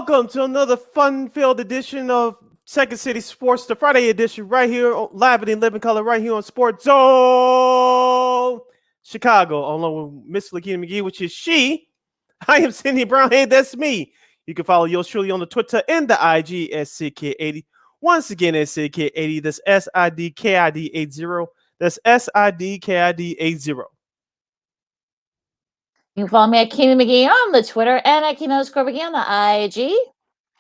Welcome to another fun-filled edition of Second City Sports, the Friday edition, right here, live and in living color, right here on Sports Zone Chicago, along with Miss Lakeena McGee, which is she. I am Cindy Brown. Hey, that's me. You can follow yours truly on the Twitter and the IG at SidKid80. Once again, at SidKid80. That's SIDKID80. That's SIDKID80. You can follow me at Keena McGee on the Twitter and at Keena_McGee on the IG.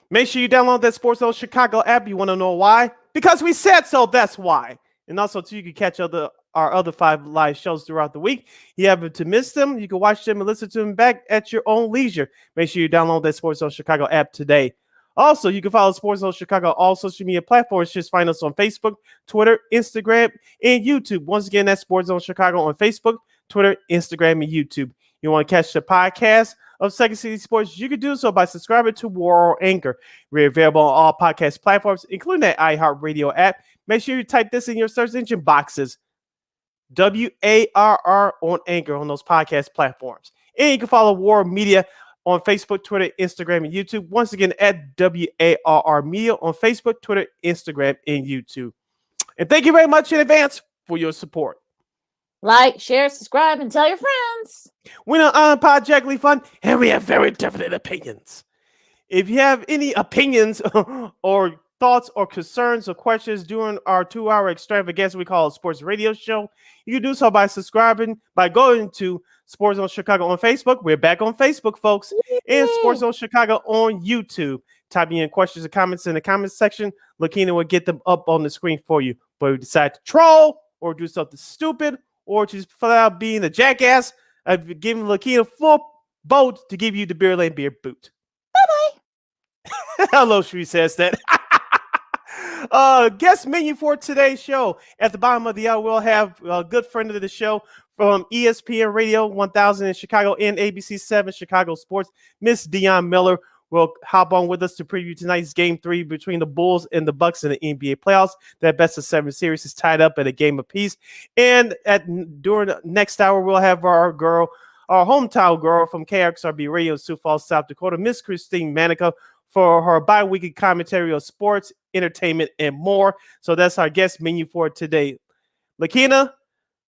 Make sure you download that Sports Zone Chicago app. You want to know why? Because we said so, that's why. And also, too, you can catch our other 5 live shows throughout the week. You happen to miss them, you can watch them and listen to them back at your own leisure. Make sure you download that Sports Zone Chicago app today. Also, you can follow Sports Zone Chicago on all social media platforms. Just find us on Facebook, Twitter, Instagram, and YouTube. Once again, that's Sports Zone Chicago on Facebook, Twitter, Instagram, and YouTube. You want to catch the podcast of Second City Sports, you can do so by subscribing to War or Anchor. We're available on all podcast platforms, including that iHeartRadio app. Make sure you type this in your search engine boxes. WARR on Anchor on those podcast platforms. And you can follow War Media on Facebook, Twitter, Instagram, and YouTube. Once again, at WARR Media on Facebook, Twitter, Instagram, and YouTube. And thank you very much in advance for your support. Like, share, subscribe, and tell your friends. We're unapologetically fun, and we have very definite opinions. If you have any opinions or thoughts or concerns or questions during our 2-hour extravaganza we call a sports radio show, you can do so by subscribing, by going to Sports Zone Chicago on Facebook. We're back on Facebook, folks, and Sports Zone Chicago on YouTube. Type in questions and comments in the comments section. Lakeena will get them up on the screen for you. But if you decide to troll or do something stupid, or just flat out being a jackass, I've given Lakeena full boat to give you the Beer Lane Beer boot. Bye-bye. Hello, she says that. Guest menu for today's show. At the bottom of the hour, we'll have a good friend of the show from ESPN Radio 1000 in Chicago and ABC 7 Chicago Sports, Miss Dionne Miller. Will hop on with us to preview tonight's Game 3 between the Bulls and the Bucks in the NBA playoffs. That best-of-7 series is tied up at a game apiece. And during the next hour, we'll have our hometown girl from KXRB Radio in Sioux Falls, South Dakota, Miss Christine Manica, for her bi-weekly commentary on sports, entertainment, and more. So that's our guest menu for today. Lakeena,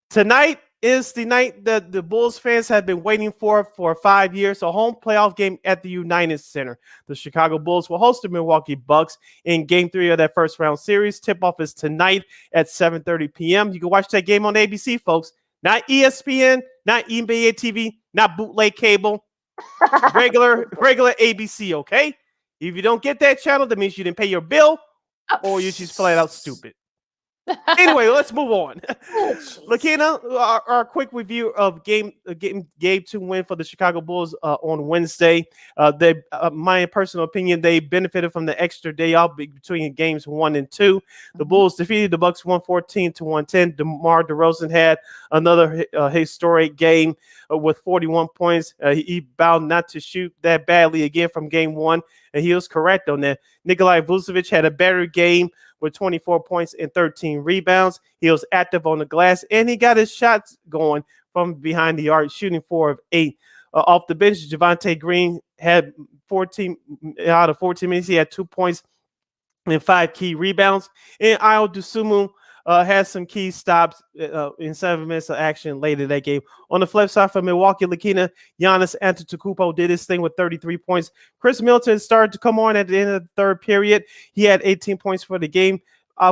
tonight is the night that the Bulls fans have been waiting for 5 years, a home playoff game at the United Center. The Chicago Bulls will host the Milwaukee Bucks in Game 3 of that first-round series. Tip-off is tonight at 7:30 p.m. You can watch that game on ABC, folks. Not ESPN, not NBA TV, not bootleg cable, regular ABC, okay? If you don't get that channel, that means you didn't pay your bill or you're just flat out stupid. Anyway, let's move on. Lakeena, our quick review of game 2 win for the Chicago Bulls on Wednesday. My personal opinion, they benefited from the extra day off between games 1 and 2. The Bulls defeated the Bucks 114-110. DeMar DeRozan had another historic game with 41 points. He vowed not to shoot that badly again from game 1, and he was correct on that. Nikolai Vucevic had a better game with 24 points and 13 rebounds. He was active on the glass, and he got his shots going from behind the arc, shooting 4 of 8. Off the bench, Javonte Green had 14 out of 14 minutes. He had 2 points and 5 key rebounds. And Ayo Dosunmu had some key stops in 7 minutes of action late in that game. On the flip side for Milwaukee, Lakeena, Giannis Antetokounmpo did his thing with 33 points. Chris Middleton started to come on at the end of the third period. He had 18 points for the game,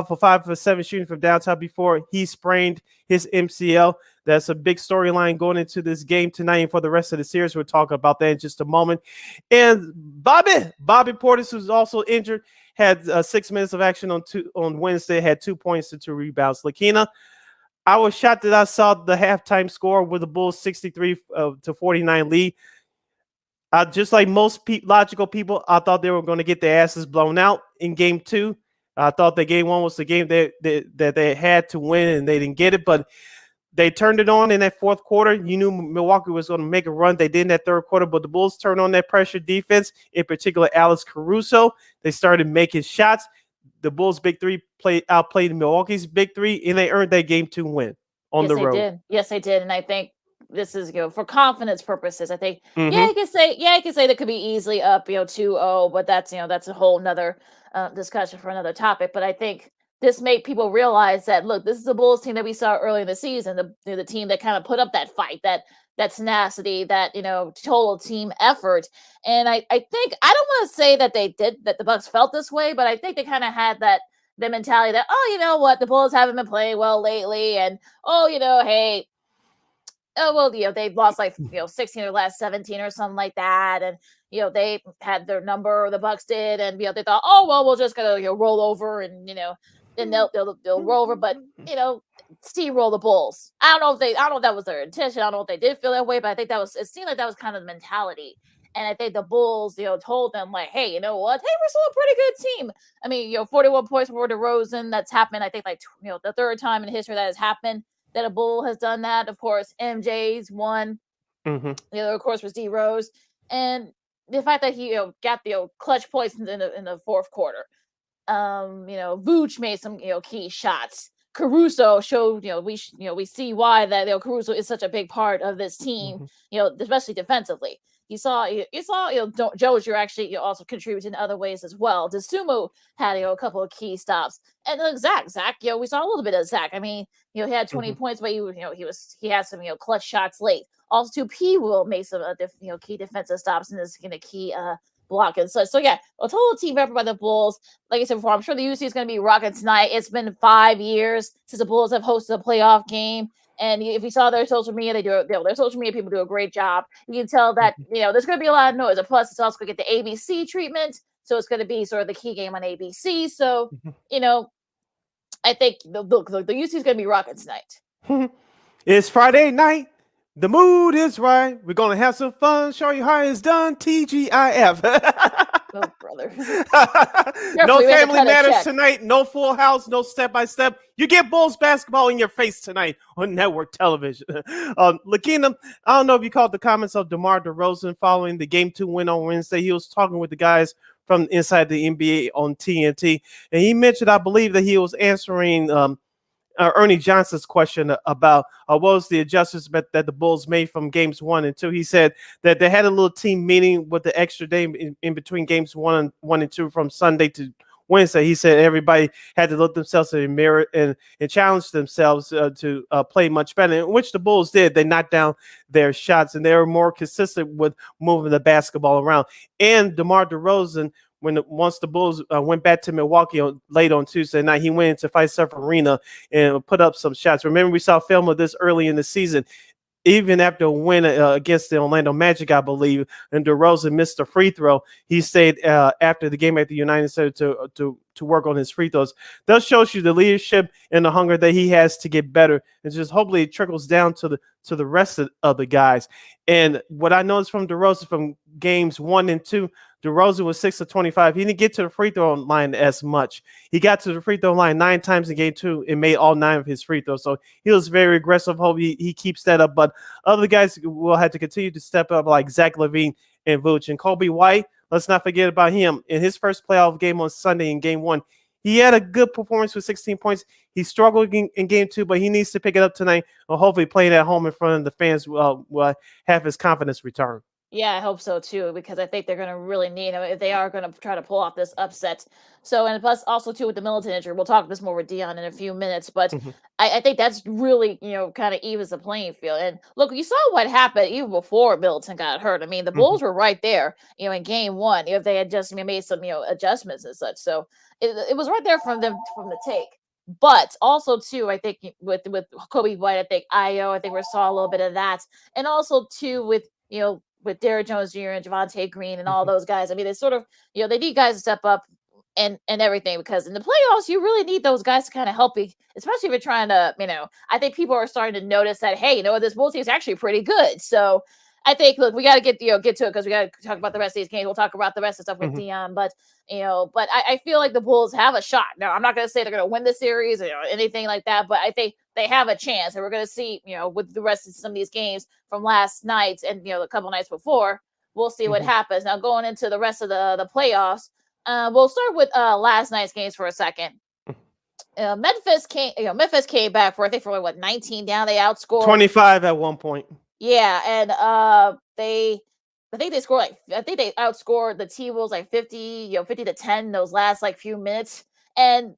for 5 for 7 shooting from downtown before he sprained his MCL. That's a big storyline going into this game tonight and for the rest of the series. We'll talk about that in just a moment. And Bobby Portis, who's also injured, had 6 minutes of action on Wednesday, had 2 points and 2 rebounds. Lakeena, I was shocked that I saw the halftime score with the Bulls 63-49 lead. Just like most logical people, I thought they were going to get their asses blown out in game 2. I thought that game 1 was the game that they had to win, and they didn't get it. But they turned it on in that fourth quarter. You knew Milwaukee was going to make a run. They did in that third quarter, but the Bulls turned on that pressure defense, in particular Alex Caruso. They started making shots. The Bulls' big three outplayed Milwaukee's big three, and they earned that game 2 win on the road. Yes, they did. And I think this is for confidence purposes. I think Mm-hmm. you can say that could be easily up 2-0, but that's a whole nother discussion for another topic. But I think this made people realize that look, this is the Bulls team that we saw early in the season, the team that kind of put up that fight, that tenacity, that total team effort. And I think I don't want to say that the Bucks felt this way, but I think they kind of had that the mentality that, oh, you know what, the Bulls haven't been playing well lately, and oh, hey, oh well, they've lost like 16 or last 17 or something like that, and they had their number, or the Bucks did, and they thought, oh well, we're just gonna roll over, and then they'll roll over, but steamroll the Bulls. I don't know if that was their intention. I don't know if they did feel that way, but I think it seemed like that was kind of the mentality. And I think the Bulls, told them like, hey, you know what? Hey, we're still a pretty good team. I mean, 41 points for DeRozan. That's happened, I think, like, the third time in history that has happened that a Bull has done that. Of course, MJ's won. Mm-hmm. The other, of course, was D Rose. And the fact that he, got the clutch points in the fourth quarter. Vooch made some, key shots. Caruso showed, we see why that Caruso is such a big part of this team, especially defensively. You saw, Dozier actually also contributed in other ways as well. Dosunmu had a couple of key stops, and Zach, we saw a little bit of Zach. I mean, he had 20 points, but he had some clutch shots late. Also, P will make some key defensive stops in this key block and such. So yeah, a total team effort by the Bulls. Like I said before, I'm sure the UC is going to be rocking tonight. It's been 5 years since the Bulls have hosted a playoff game. And if you saw their social media, their social media people do a great job. You can tell that, there's going to be a lot of noise. And plus, it's also going to get the ABC treatment. So it's going to be sort of the key game on ABC. So, I think the UC is going to be rocking tonight. It's Friday night. The mood is right. We're going to have some fun. Show you how it's done. TGIF. Oh, brother. No Family Matters tonight. No Full House. No Step by Step. You get Bulls basketball in your face tonight on network television. Lakeena, I don't know if you caught the comments of DeMar DeRozan following the Game 2 win on Wednesday. He was talking with the guys from inside the NBA on TNT. And he mentioned, I believe, that he was answering Ernie Johnson's question about what was the adjustments that the Bulls made from games 1 and 2. He said that they had a little team meeting with the extra day in between games 1 and 2 from Sunday to Wednesday. He said everybody had to look themselves in the mirror and challenge themselves to play much better, which the Bulls did. They knocked down their shots, and they were more consistent with moving the basketball around. And DeMar DeRozan, once the Bulls went back to Milwaukee late on Tuesday night, he went into Fiserv Arena and put up some shots. Remember, we saw film of this early in the season. Even after a win against the Orlando Magic, I believe, and DeRozan missed a free throw, he stayed after the game at the United Center to work on his free throws. That shows you the leadership and the hunger that he has to get better, and just hopefully it trickles down to the rest of the guys. And what I noticed from DeRozan from games 1 and 2, DeRozan was 6 of 25. He didn't get to the free throw line as much. He got to the free throw line 9 times in game 2 and made all 9 of his free throws. So he was very aggressive. Hope he keeps that up. But other guys will have to continue to step up, like Zach LaVine and Vooch. And Kobe White, let's not forget about him. In his first playoff game on Sunday in game 1, he had a good performance with 16 points. He struggled in game 2, but he needs to pick it up tonight. And hopefully playing at home in front of the fans will have his confidence return. Yeah, I hope so too, because I think they're going to really need him if they are going to try to pull off this upset. So, and plus also too with the Middleton injury, we'll talk this more with Dionne in a few minutes, but I think that's really, kind of evens the playing field. And look, you saw what happened even before Middleton got hurt. I mean, the Bulls were right there, in game 1, if they had just made some, adjustments and such. So it was right there from them from the take. But also too, I think with Kobe White, I think we saw a little bit of that, and also too with Derrick Jones Jr. and Javonte Green and all those guys. I mean, they sort of, they need guys to step up and everything, because in the playoffs, you really need those guys to kind of help you, especially if you're trying to, I think people are starting to notice that, hey, this Bulls team is actually pretty good. So I think, look, we got to get to it because we got to talk about the rest of these games. We'll talk about the rest of stuff with Dionne, but I feel like the Bulls have a shot. Now, I'm not going to say they're going to win the series or anything like that, but I think they have a chance, and we're going to see, with the rest of some of these games from last night and a couple nights before, we'll see what happens. Now, going into the rest of the playoffs, we'll start with last night's games for a second. Memphis came back for 19 down. They outscored 25 at one point. Yeah, and I think they scored I think they outscored the T-Wolves like 50, 50-10 those last like few minutes. And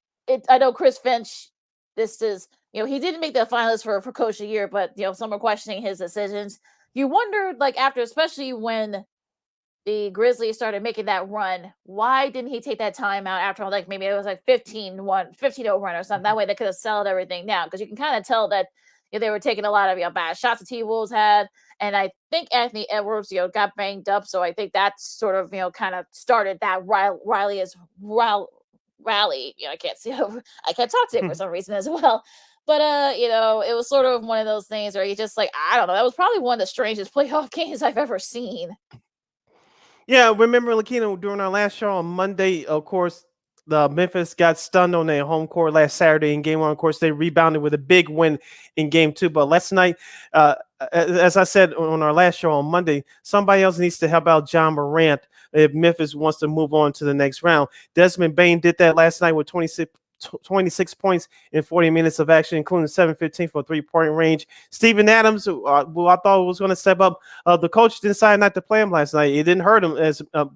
I know Chris Finch, this is, he didn't make the finalists for Coach of the Year, but some are questioning his decisions. You wondered, like, after, especially when the Grizzlies started making that run, why didn't he take that time out after, like, maybe it was like 15-0 run or something? That way they could have settled everything down, because you can kind of tell that they were taking a lot of bad shots the T Wolves had. And I think Anthony Edwards, got banged up. So I think that sort of, kind of started that rally. I can't see, I can't talk to it for some reason as well. But it was sort of one of those things where you just, like, I don't know. That was probably one of the strangest playoff games I've ever seen. Yeah, remember, Lakeena, during our last show on Monday, of course, the Memphis got stunned on their home court last Saturday in game one. Of course, they rebounded with a big win in game two. But last night, as I said on our last show on Monday, somebody else needs to help out John Morant if Memphis wants to move on to the next round. Desmond Bain did that last night with 26 points in 40 minutes of action, including 7-15 for 3-point range. Steven Adams, who I thought was going to step up, the coach decided not to play him last night. It didn't hurt him,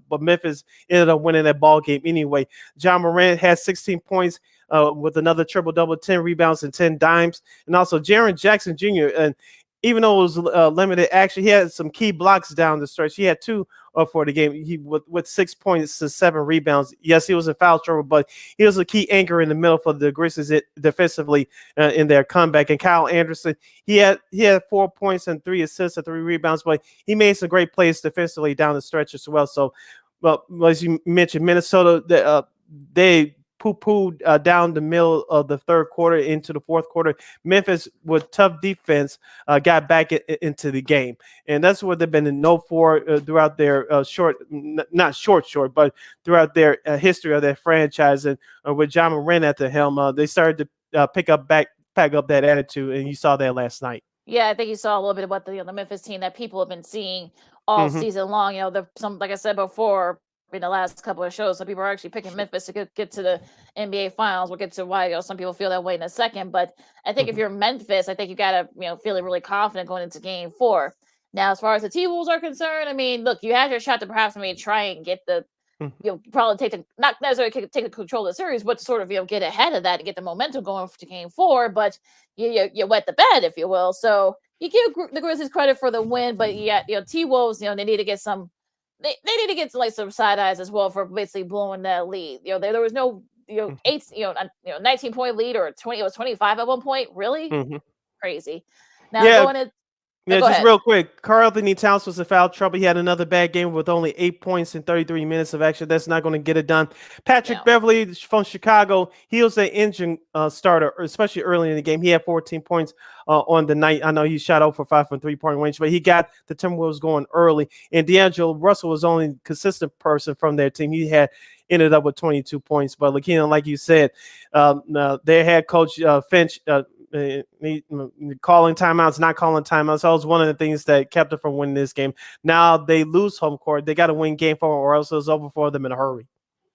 but Memphis ended up winning that ball game anyway. John Morant had 16 points with another triple-double, 10 rebounds and 10 dimes. And also Jaren Jackson Jr., and even though it was limited action, he had some key blocks down the stretch. He had two for the game. He with 6 points to 7 rebounds. Yes, he was in foul trouble, but he was a key anchor in the middle for the Grizzlies defensively in their comeback. And Kyle Anderson, he had 4 points and 3 assists and 3 rebounds, but he made some great plays defensively down the stretch as well. So, well, as you mentioned, Minnesota, they poo-pooed down the middle of the third quarter into the fourth quarter. Memphis, with tough defense, got back into the game. And that's what they've been known for throughout their not short, but throughout their history of their franchise. And with John Morant at the helm, they started to pack up that attitude, and you saw that last night. Yeah, I think you saw a little bit about the Memphis team that people have been seeing all Mm-hmm. season long. Like I said before in the last couple of shows, some people are actually picking Memphis to get to the NBA Finals. We'll get to why some people feel that way in a second. But I think if Mm-hmm. you're Memphis, I think you gotta feeling really confident going into Game 4. Now, as far as the T Wolves are concerned, I mean, look, you had your shot to perhaps maybe try and get the probably take the not necessarily take the control of the series, but to sort of get ahead of that and get the momentum going to Game 4. But you wet the bed, if you will. So you give the Grizzlies credit for the win, but T Wolves, they need to get some. They need to get like some side eyes as well for basically blowing that lead. There was no 19-point lead or 20. It was 25 at one point. Really Mm-hmm. crazy. Now Yeah. going in. Yeah, Go just ahead. real quick. Karl-Anthony Towns was in foul trouble. He had another bad game with only 8 points in 33 minutes of action. That's not going to get it done. Patrick Yeah. Beverly from Chicago, he was an engine starter, especially early in the game. He had 14 points on the night. I know he shot 0 for 5 from 3-point range, but he got the Timberwolves going early. And D'Angelo Russell was the only consistent person from their team. He ended up with 22 points. But Lakeena, like you said, their head coach Finch. Calling timeouts, not calling timeouts. That was one of the things that kept them from winning this game. Now they lose home court. They got to win Game 4, or else it's over for them in a hurry.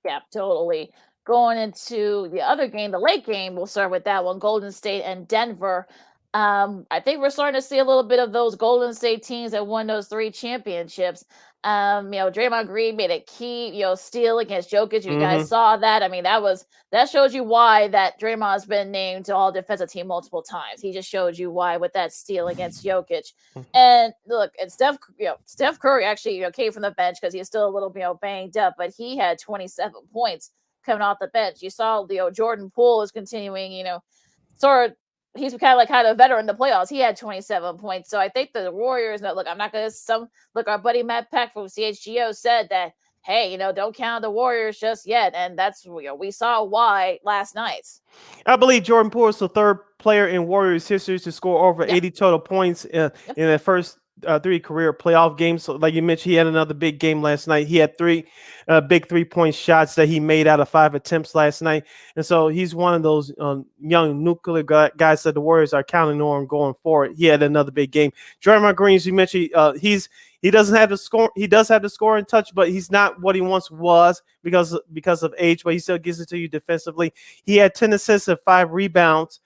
Yeah, totally. Going into the other game, the late game, we'll start with that one, Golden State and Denver. I think we're starting to see a little bit of those Golden State teams that won those 3 championships. Draymond Green made a key, steal against Jokic. You guys Mm-hmm. saw that. I mean, that shows you why that Draymond's been named to all defensive team multiple times. He just showed you why with that steal against Jokic. And look, and Steph Curry actually, came from the bench because he's still a little, banged up, but he had 27 points coming off the bench. You saw, Jordan Poole is continuing, sort of. He's kind of a veteran in the playoffs. He had 27 points. So I think the Warriors, look, I'm not going to look, our buddy Matt Peck from CHGO said that, hey, don't count the Warriors just yet. And that's, we saw why last night. I believe Jordan Poole is the third player in Warriors history to score over 80 total points in the first 3 career playoff games. So, like you mentioned, he had another big game last night. He had 3 big 3-point shots that he made out of 5 attempts last night. And so he's one of those young nuclear guys that the Warriors are counting on going forward. He had another big game. Draymond Green, as you mentioned, He doesn't have the score. He does have the scoring touch, but he's not what he once was because of age. But he still gives it to you defensively. He had 10 assists and 5 rebounds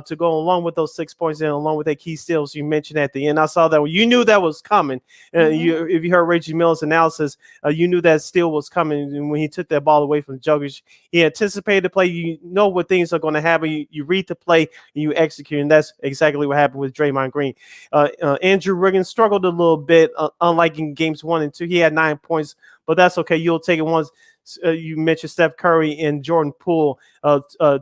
to go along with those 6 points and along with that key steals you mentioned at the end. I saw that you knew that was coming. If you heard Reggie Miller's analysis, you knew that steal was coming. And when he took that ball away from Jokic, he anticipated the play. You know what things are going to happen. You read the play and you execute, and that's exactly what happened with Draymond Green. Andrew Wiggins struggled a little bit, unlike in games 1 and 2. He had 9 points, but that's okay. You'll take it once. You mentioned Steph Curry and Jordan Poole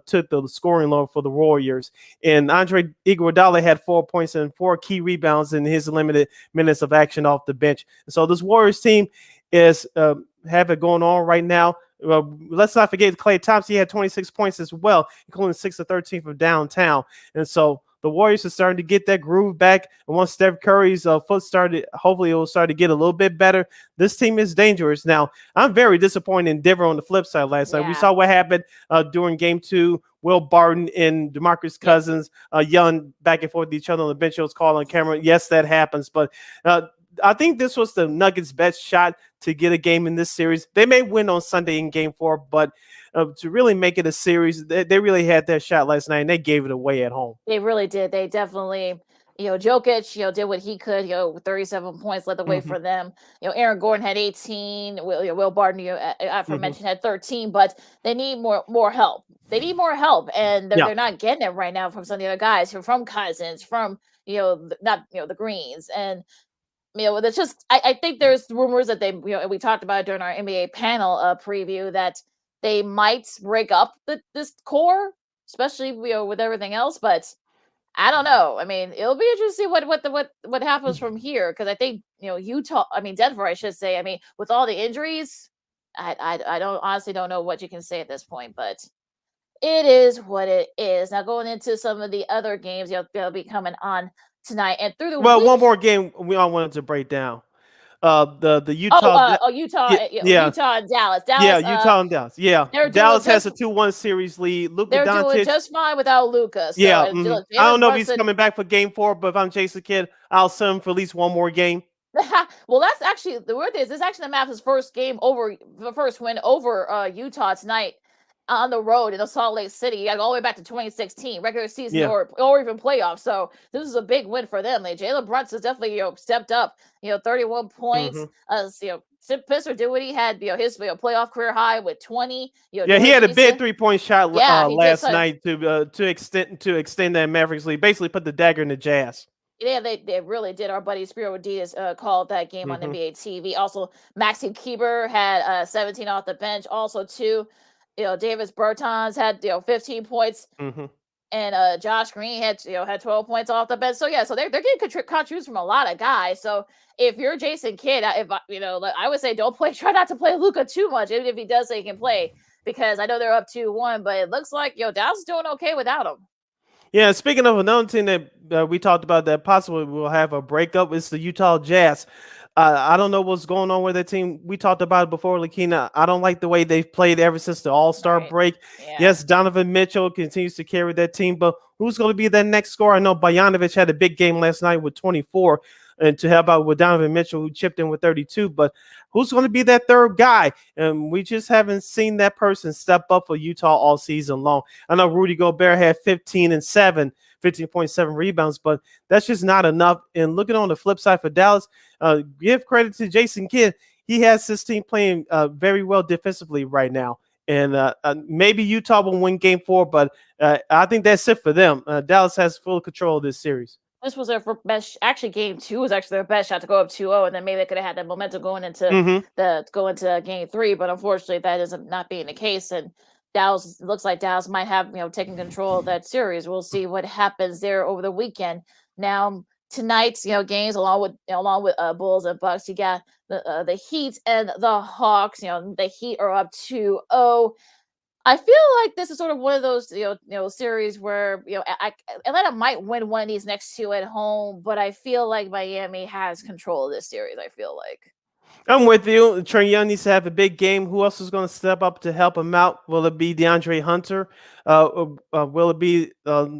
took the scoring load for the Warriors. And Andre Iguodala had 4 points and 4 key rebounds in his limited minutes of action off the bench. And so this Warriors team is have it going on right now. Let's not forget Klay Thompson. He had 26 points as well, including 6 of 13 from downtown. And so the Warriors are starting to get that groove back. And once Steph Curry's foot started, hopefully it will start to get a little bit better. This team is dangerous. Now, I'm very disappointed in Denver on the flip side last night. We saw what happened during game 2. Will Barton and DeMarcus Cousins yelling back and forth with each other on the bench. It was called on camera. Yes, that happens. But I think this was the Nuggets' best shot to get a game in this series. They may win on Sunday in game 4, but to really make it a series, they really had their shot last night, and they gave it away at home. They really did. They definitely, Jokic, did what he could, 37 points led the way for them. Aaron Gordon had 18. Will Barton, aforementioned, had 13, but they need more help. They need more help, and they're not getting it right now from some of the other guys, from Cousins, from, the Greens. And, it's just, I think there's rumors that they, we talked about it during our NBA panel preview that they might break up this core, especially with everything else. But I don't know. I mean, it'll be interesting what happens from here, because I think Denver, I should say. I mean, with all the injuries, I don't honestly don't know what you can say at this point, but it is what it is. Now going into some of the other games, they'll be coming on tonight and through the week. One more game we all wanted to break down. The Utah. Utah and Dallas. Utah and Dallas. Yeah, Dallas has a 2-1 series lead. They're doing just fine without Luka. So, I don't know if he's coming back for game 4, but if I'm Jason Kidd, I'll send him for at least one more game. Well, that's actually the word is. This is actually the Mavs' first win over Utah tonight on the road in Salt Lake City. You got to go all the way back to 2016, regular season or even playoffs. So this is a big win for them. Jalen Brunson has definitely stepped up. 31 points. Sid Pisser did what he had. His playoff career high with 20. He had a big 3-point shot last night to extend that Mavericks lead. Basically, put the dagger in the Jazz. Yeah, they really did. Our buddy Spiro Diaz called that game on NBA TV. Also, Maxi Kleber had 17 off the bench. Also, too. Davis Bertans had 15 points, and Josh Green had 12 points off the bench. So they're getting contributions from a lot of guys. So if you're Jason Kidd, I would say try not to play Luka too much, even if he does say he can play, because I know they're up 2-1, but it looks like Dallas is doing okay without him. Yeah, speaking of another team that we talked about that possibly will have a breakup, it's the Utah Jazz. I don't know what's going on with that team. We talked about it before, Lakeena. I don't like the way they've played ever since the All-Star break. Yeah. Yes, Donovan Mitchell continues to carry that team, but who's going to be that next scorer? I know Bogdanović had a big game last night with 24, and to help out with Donovan Mitchell, who chipped in with 32. But who's going to be that third guy? And we just haven't seen that person step up for Utah all season long. I know Rudy Gobert had 15.7 rebounds, but that's just not enough. And looking on the flip side for Dallas, give credit to Jason Kidd. He has his team playing very well defensively right now. And maybe Utah will win game 4, but I think that's it for them. Dallas has full control of this series. This was their best. Actually, game 2 was actually their best shot to go up 2-0, and then maybe they could have had that momentum going into game 3. But unfortunately, that is not being the case. And Dallas looks like Dallas might have taken control of that series. We'll see what happens there over the weekend. Now tonight's games along with Bulls and Bucks. You got the Heat and the Hawks. The Heat are up 2-0. I feel like this is sort of one of those series where Atlanta might win one of these next 2 at home, but I feel like Miami has control of this series. I feel like. I'm with you. Trae Young needs to have a big game. Who else is going to step up to help him out? Will it be DeAndre Hunter? Will it be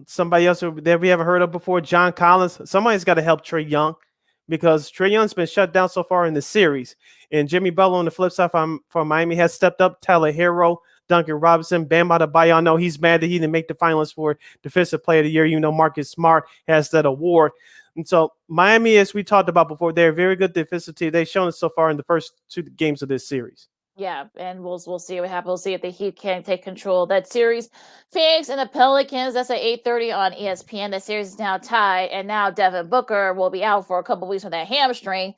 somebody else that we haven't heard of before? John Collins? Somebody's got to help Trae Young because Trae Young's been shut down so far in the series. And Jimmy Butler on the flip side from Miami has stepped up. Tyler Hero, Duncan Robinson, Bam Adebayo. I know he's mad that he didn't make the finals for Defensive Player of the Year. You know, Marcus Smart has that award. And so Miami, as we talked about before, they're a very good defensive team. They've shown it so far in the first 2 games of this series. Yeah, and we'll see what happens. We'll see if the Heat can take control of that series. Phoenix and the Pelicans, that's at 8:30 on ESPN. The series is now tied, and now Devin Booker will be out for a couple weeks with that hamstring.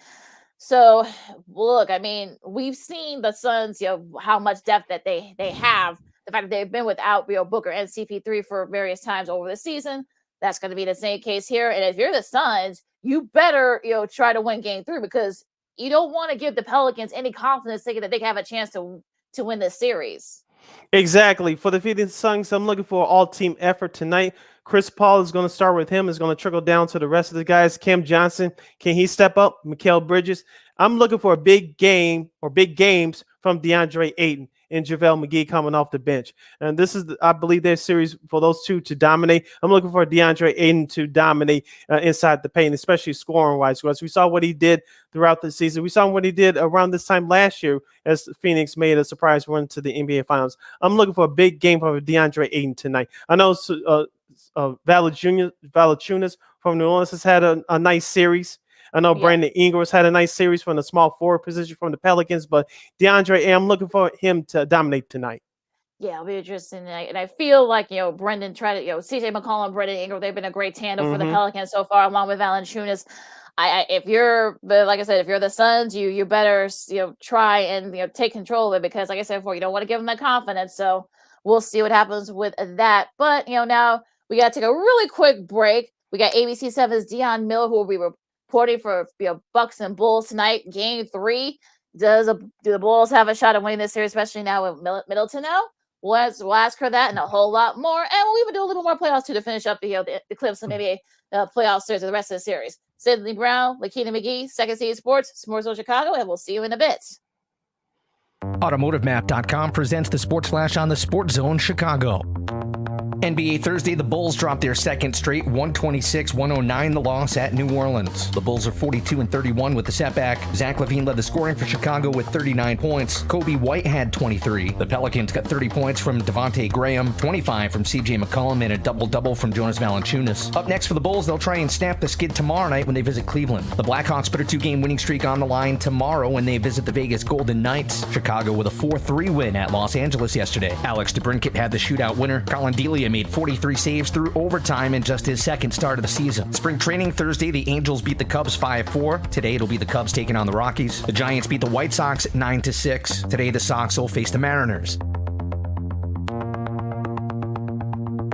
So, look, I mean, we've seen the Suns, how much depth that they have. The fact that they've been without Booker and CP3 for various times over the season, that's going to be the same case here. And if you're the Suns, you better try to win Game 3, because you don't want to give the Pelicans any confidence thinking that they can have a chance to win this series. Exactly. For the Phoenix Suns, I'm looking for an all-team effort tonight. Chris Paul is going to start with him. Is going to trickle down to the rest of the guys. Cam Johnson, can he step up? Mikal Bridges. I'm looking for a big game or big games from DeAndre Ayton and JaVale McGee coming off the bench. And this is, I believe, their series for those two to dominate. I'm looking for DeAndre Ayton to dominate inside the paint, especially scoring-wise. Because we saw what he did throughout the season. We saw what he did around this time last year as Phoenix made a surprise run to the NBA Finals. I'm looking for a big game from DeAndre Ayton tonight. I know Valanciunas from New Orleans has had a nice series. I know Brandon Ingram's had a nice series from the small forward position from the Pelicans, but DeAndre, I'm looking for him to dominate tonight. Yeah, it'll be interesting. And I feel like, Brendan tried to, CJ McCollum, Brandon Ingram, they've been a great tandem for the Pelicans so far, along with Valanciunas. If you're, like I said, if you're the Suns, you better, try and, take control of it, because like I said before, you don't want to give them that confidence. So we'll see what happens with that. But, now we got to take a really quick break. We got ABC 7's Dionne Miller, who will be reporting for Bucks and Bulls tonight, Game 3. Do the Bulls have a shot at winning this series, especially now with Middleton out? We'll ask her that and a whole lot more. And we'll even do a little more playoffs too to finish up the clips and maybe a playoff series of the rest of the series. Sidney Brown, Lakeena McGee, Second City Sports, Sports Zone Chicago, and we'll see you in a bit. AutomotiveMap.com presents the Sports Flash on the Sports Zone Chicago. NBA Thursday, the Bulls dropped their second straight 126-109 the loss at New Orleans. The Bulls are 42-31 with the setback. Zach LaVine led the scoring for Chicago with 39 points. Kobe White had 23. The Pelicans got 30 points from Devontae Graham, 25 from CJ McCollum, and a double-double from Jonas Valanciunas. Up next for the Bulls, they'll try and snap the skid tomorrow night when they visit Cleveland. The Blackhawks put a 2-game winning streak on the line tomorrow when they visit the Vegas Golden Knights. Chicago with a 4-3 win at Los Angeles yesterday. Alex DeBrincat had the shootout winner. Colin Delia made 43 saves through overtime in just his second start of the season. Spring training Thursday, the Angels beat the Cubs 5-4. Today, it'll be the Cubs taking on the Rockies. The Giants beat the White Sox 9-6. Today, the Sox will face the Mariners.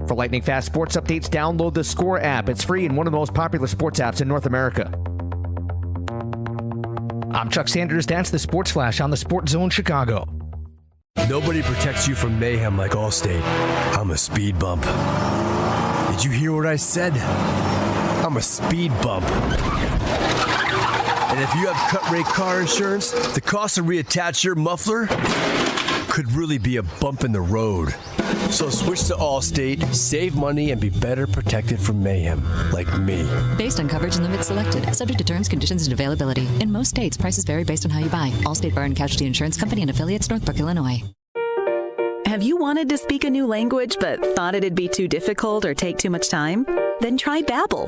For lightning fast sports updates, download the Score app. It's free and one of the most popular sports apps in North America. I'm Chuck Sanders. That's the Sports Flash on the Sports Zone Chicago. Nobody protects you from mayhem like Allstate. I'm a speed bump. Did you hear what I said? I'm a speed bump. And if you have cut rate car insurance, the cost to reattach your muffler could really be a bump in the road. So switch to Allstate, save money, and be better protected from mayhem, like me. Based on coverage and limits selected, subject to terms, conditions, and availability. In most states, prices vary based on how you buy. Allstate Bar and Casualty Insurance Company and affiliates, Northbrook, Illinois. Have you wanted to speak a new language but thought it'd be too difficult or take too much time? Then try Babbel.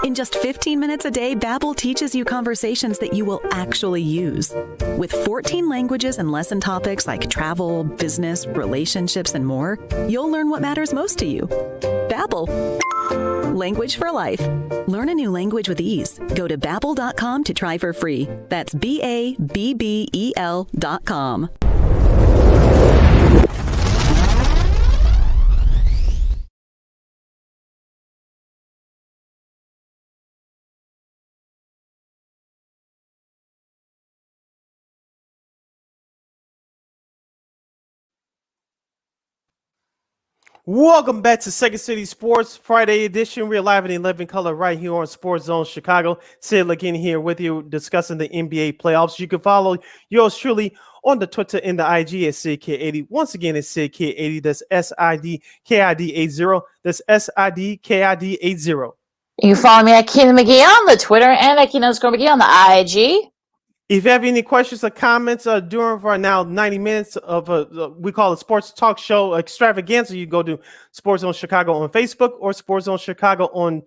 In just 15 minutes a day, Babbel teaches you conversations that you will actually use. With 14 languages and lesson topics like travel, business, relationships, and more, you'll learn what matters most to you. Babbel. Language for life. Learn a new language with ease. Go to Babbel.com to try for free. That's BABBEL.com. Welcome back to Second City Sports Friday edition. We're live in 11 color right here on Sports Zone Chicago. Sid Lakeena here with you discussing the NBA playoffs. You can follow yours truly on the Twitter and the IG at SidKid80. Once again, it's SidKid80. That's SIDKID80. That's SIDKID80. You can follow me at Keenan McGee on the Twitter and at Keenan_McGee on the IG. If you have any questions or comments during our now 90 minutes of we call it Sports Talk Show Extravaganza, you go to Sports Zone Chicago on Facebook or Sports Zone Chicago on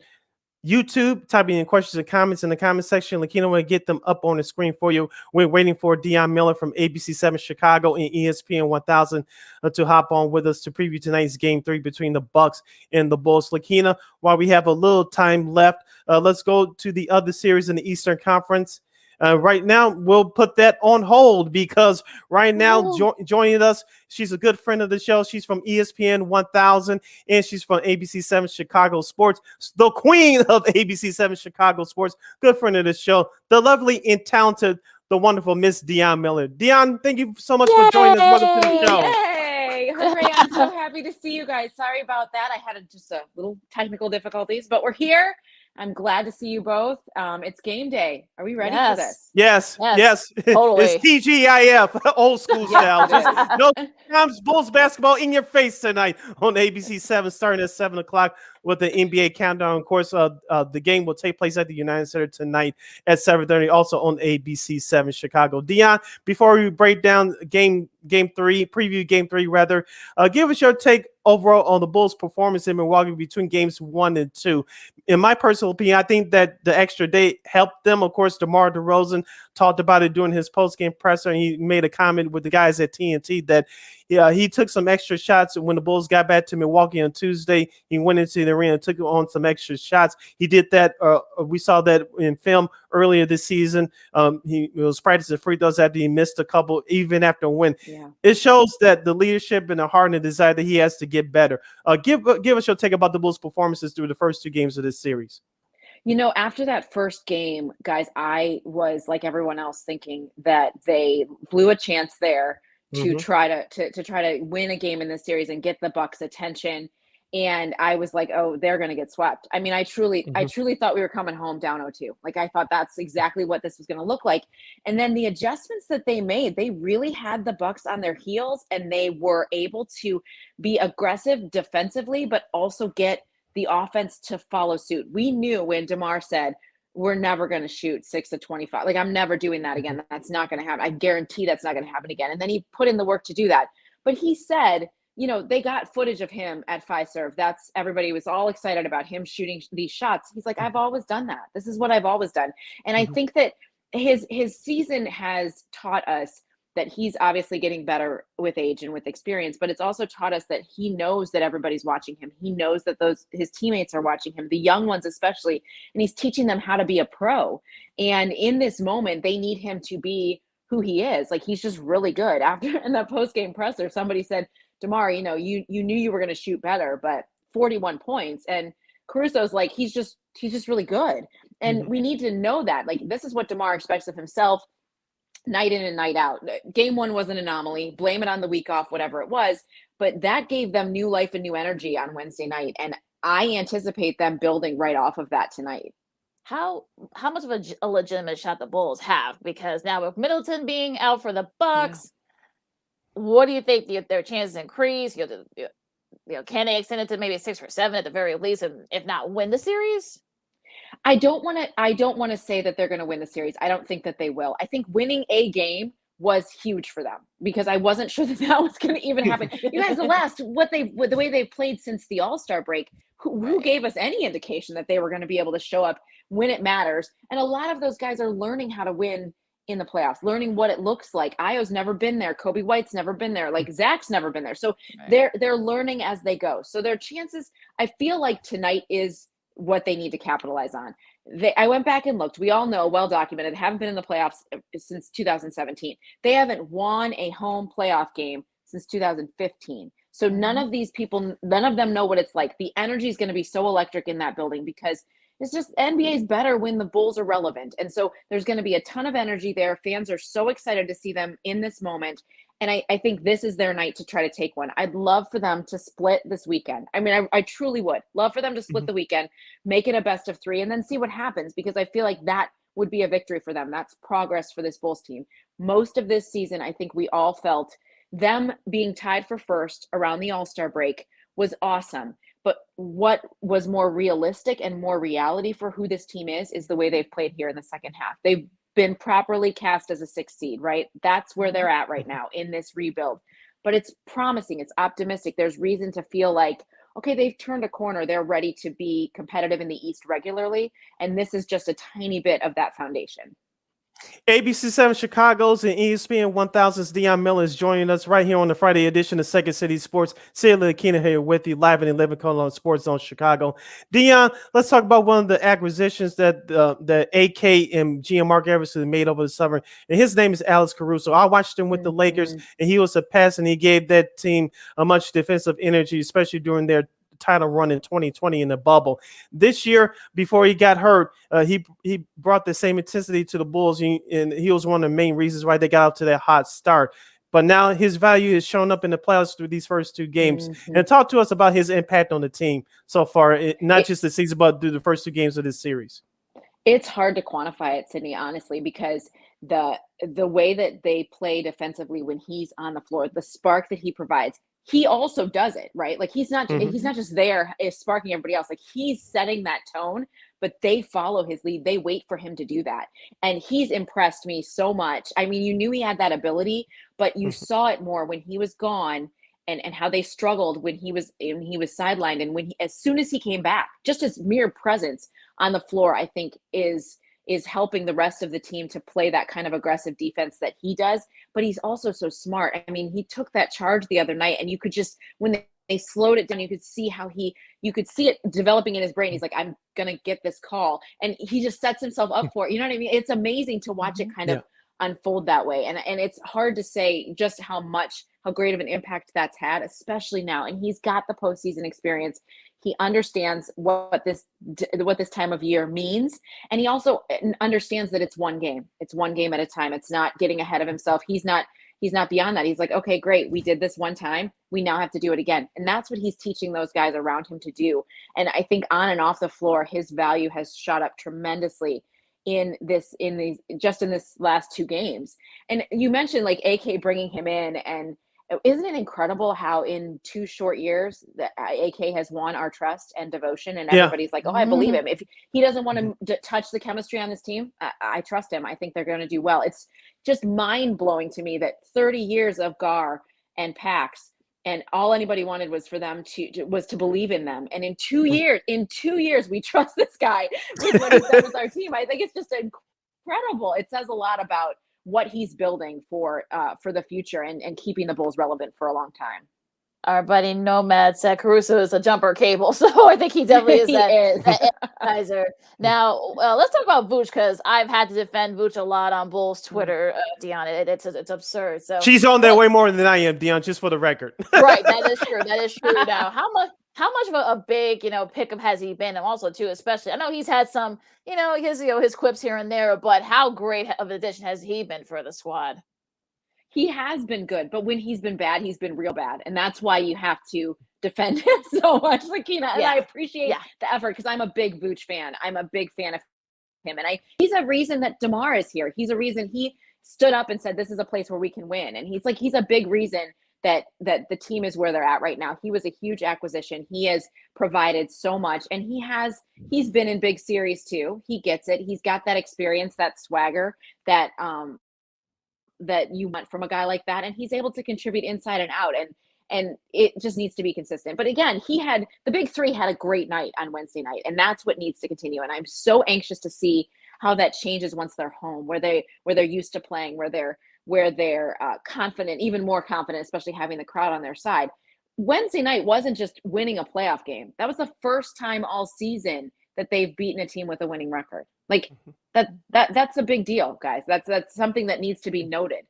YouTube. Type in questions and comments in the comment section. Lakeena will get them up on the screen for you. We're waiting for Dionne Miller from ABC7 Chicago and ESPN 1000 to hop on with us to preview tonight's Game 3 between the Bucks and the Bulls. Lakeena, while we have a little time left, let's go to the other series in the Eastern Conference. Right now, we'll put that on hold because right now joining us, she's a good friend of the show. She's from ESPN 1000 and she's from ABC7 Chicago Sports, the queen of ABC7 Chicago Sports, good friend of the show, the lovely and talented, the wonderful Miss Dionne Miller. Dionne, thank you so much for joining us. Welcome to the show. Yay! Hooray! I'm so happy to see you guys. Sorry about that. I had just a little technical difficulties, but we're here. I'm glad to see you both. It's game day. Are we ready for this? Yes. Totally. It's TGIF, old school style. Just no times Bulls basketball in your face tonight on ABC 7, starting at 7 o'clock with the NBA countdown. Of course, the game will take place at the United Center tonight at 7:30, also on ABC 7 Chicago. Dionne, before we break down game 3, preview game 3 rather, give us your take overall on the Bulls' performance in Milwaukee between games 1 and 2. In my personal opinion, I think that the extra day helped them. Of course, DeMar DeRozan talked about it during his post-game presser, and he made a comment with the guys at TNT that he took some extra shots when the Bulls got back to Milwaukee on Tuesday. He went into the arena and took on some extra shots. He did that. We saw that in film earlier this season. He was practicing free throws after he missed a couple, even after a win. Yeah. It shows that the leadership and the heart and the desire that he has to get better. Give us your take about the Bulls' performances through the first 2 games of this series. You know, after that first game, guys, I was like everyone else thinking that they blew a chance there to try to win a game in this series and get the Bucks' attention. And I was like, oh, they're going to get swept. I mean, I truly thought we were coming home down 0-2. Like, I thought that's exactly what this was going to look like. And then the adjustments that they made, they really had the Bucks on their heels, and they were able to be aggressive defensively, but also get the offense to follow suit. We knew when DeMar said, we're never going to shoot 6 of 25. Like, I'm never doing that again. That's not going to happen. I guarantee that's not going to happen again. And then he put in the work to do that. But he said, you know, they got footage of him at Fiserv. That's everybody was all excited about him shooting these shots. He's like, I've always done that. This is what I've always done. And I think that his season has taught us that he's obviously getting better with age and with experience, but it's also taught us that he knows that everybody's watching him. He knows that his teammates are watching him, the young ones especially, and he's teaching them how to be a pro. And in this moment, they need him to be who he is. Like, he's just really good. After in that post-game presser, somebody said, DeMar, you know, you knew you were going to shoot better, but 41 points. And Caruso's like, he's just really good. And we need to know that. Like, this is what DeMar expects of himself. Night in and night out. Game 1 was an anomaly. Blame it on the week off, whatever it was. But that gave them new life and new energy on Wednesday night. And I anticipate them building right off of that tonight. How much of a legitimate shot the Bulls have? Because now with Middleton being out for the Bucks, what do you think their chances increase? You know, can they extend it to maybe 6 or 7 at the very least, and if not, win the series? I don't want to say that they're going to win the series. I don't think that they will. I think winning a game was huge for them because I wasn't sure that was going to even happen. You guys, the way they've played since the All-Star break, who gave us any indication that they were going to be able to show up when it matters? And a lot of those guys are learning how to win in the playoffs, learning what it looks like. Io's never been there. Kobe White's never been there. Like, Zach's never been there. So they're learning as they go. So their chances, I feel like tonight is what they need to capitalize on. I went back and looked. We all know, well documented, haven't been in the playoffs since 2017. They haven't won a home playoff game since 2015. So none of them know what it's like. The energy is going to be so electric in that building because it's just NBA is better when the Bulls are relevant. And so there's going to be a ton of energy there. Fans are so excited to see them in this moment. And I think this is their night to try to take one. I'd love for them to split this weekend. I mean, I truly would love for them to split the weekend, make it a best of 3, and then see what happens, because I feel like that would be a victory for them. That's progress for this Bulls team. Most of this season, I think we all felt them being tied for first around the All-Star break was awesome. But what was more realistic and more reality for who this team is the way they've played here in the second half. They've been properly cast as a 6th seed, right? That's where they're at right now in this rebuild. But it's promising. It's optimistic. There's reason to feel like, okay, they've turned a corner. They're ready to be competitive in the East regularly. And this is just a tiny bit of that foundation. ABC 7 Chicago's and ESPN 1000's Dionne Miller is joining us right here on the Friday edition of Second City Sports. Sid Lakeena here with you live and living on Sports Zone Chicago. Dionne, let's talk about one of the acquisitions that the AK and GM Mark Everson made over the summer, and his name is Alex Caruso. I watched him with the Lakers, and he was a pest, and he gave that team a much defensive energy, especially during their title run in 2020 in the bubble. This year, before he got hurt, he brought the same intensity to the Bulls, and he was one of the main reasons why they got out to that hot start. But now his value has shown up in the playoffs through these first 2 games. And talk to us about his impact on the team so far, not just the season, but through the first 2 games of this series. It's hard to quantify it, Sydney, honestly, because the way that they play defensively when he's on the floor, the spark that he provides, he also does it, right? Like he's not just there sparking everybody else. Like he's setting that tone, but they follow his lead. They wait for him to do that. And he's impressed me so much. I mean, you knew he had that ability, but you saw it more when he was gone, and how they struggled when he was sidelined, and as soon as he came back, just his mere presence on the floor, I think is helping the rest of the team to play that kind of aggressive defense that he does. But he's also so smart. I mean, he took that charge the other night, and you could just, when they slowed it down, you could see how you could see it developing in his brain. He's like, I'm going to get this call. And he just sets himself up for it. You know what I mean? It's amazing to watch it kind of unfold that way. And it's hard to say just how great of an impact that's had, especially now. And he's got the postseason experience. He understands what this time of year means. And he also understands that it's one game. It's one game at a time. It's not getting ahead of himself. He's not beyond that. He's like, okay, great. We did this one time. We now have to do it again. And that's what he's teaching those guys around him to do. And I think on and off the floor, his value has shot up tremendously in this last 2 games. And you mentioned like AK bringing him in, and isn't it incredible how in 2 short years that AK has won our trust and devotion, and everybody's like, oh, I believe him. If he doesn't want to touch the chemistry on this team, I trust him. I think they're going to do well. It's just mind blowing to me that 30 years of Gar and Pax, and all anybody wanted was for them to believe in them. And in 2 years, we trust this guy with what he's done with our team. I think it's just incredible. It says a lot about what he's building for the future and keeping the Bulls relevant for a long time. Our buddy Nomad said Caruso is a jumper cable, so I think he definitely is that advisor. Now, let's talk about Vooch, because I've had to defend Vooch a lot on Bulls Twitter, Dionne. It's absurd. So she's on there way more than I am, Dionne, just for the record. Right, that is true. That is true. Now, how much of a big, pickup has he been? And also, too, especially, I know he's had some, his quips here and there, but how great of an addition has he been for the squad? He has been good, but when he's been bad, he's been real bad. And that's why you have to defend him so much, Lakeena. And I appreciate the effort, because I'm a big Vooch fan. I'm a big fan of him. And he's a reason that DeMar is here. He's a reason he stood up and said, this is a place where we can win. And he's a big reason that the team is where they're at right now. He was a huge acquisition. He has provided so much, and he's been in big series too. He gets it. He's got that experience, that swagger, that you want from a guy like that, and he's able to contribute inside and out, and it just needs to be consistent. But again, the big 3 had a great night on Wednesday night, and that's what needs to continue. And I'm so anxious to see how that changes once they're home, where they're used to playing, where they're confident, even more confident, especially having the crowd on their side. Wednesday night wasn't just winning a playoff game. That was the first time all season that they've beaten a team with a winning record. Like that's a big deal, guys. That's something that needs to be noted.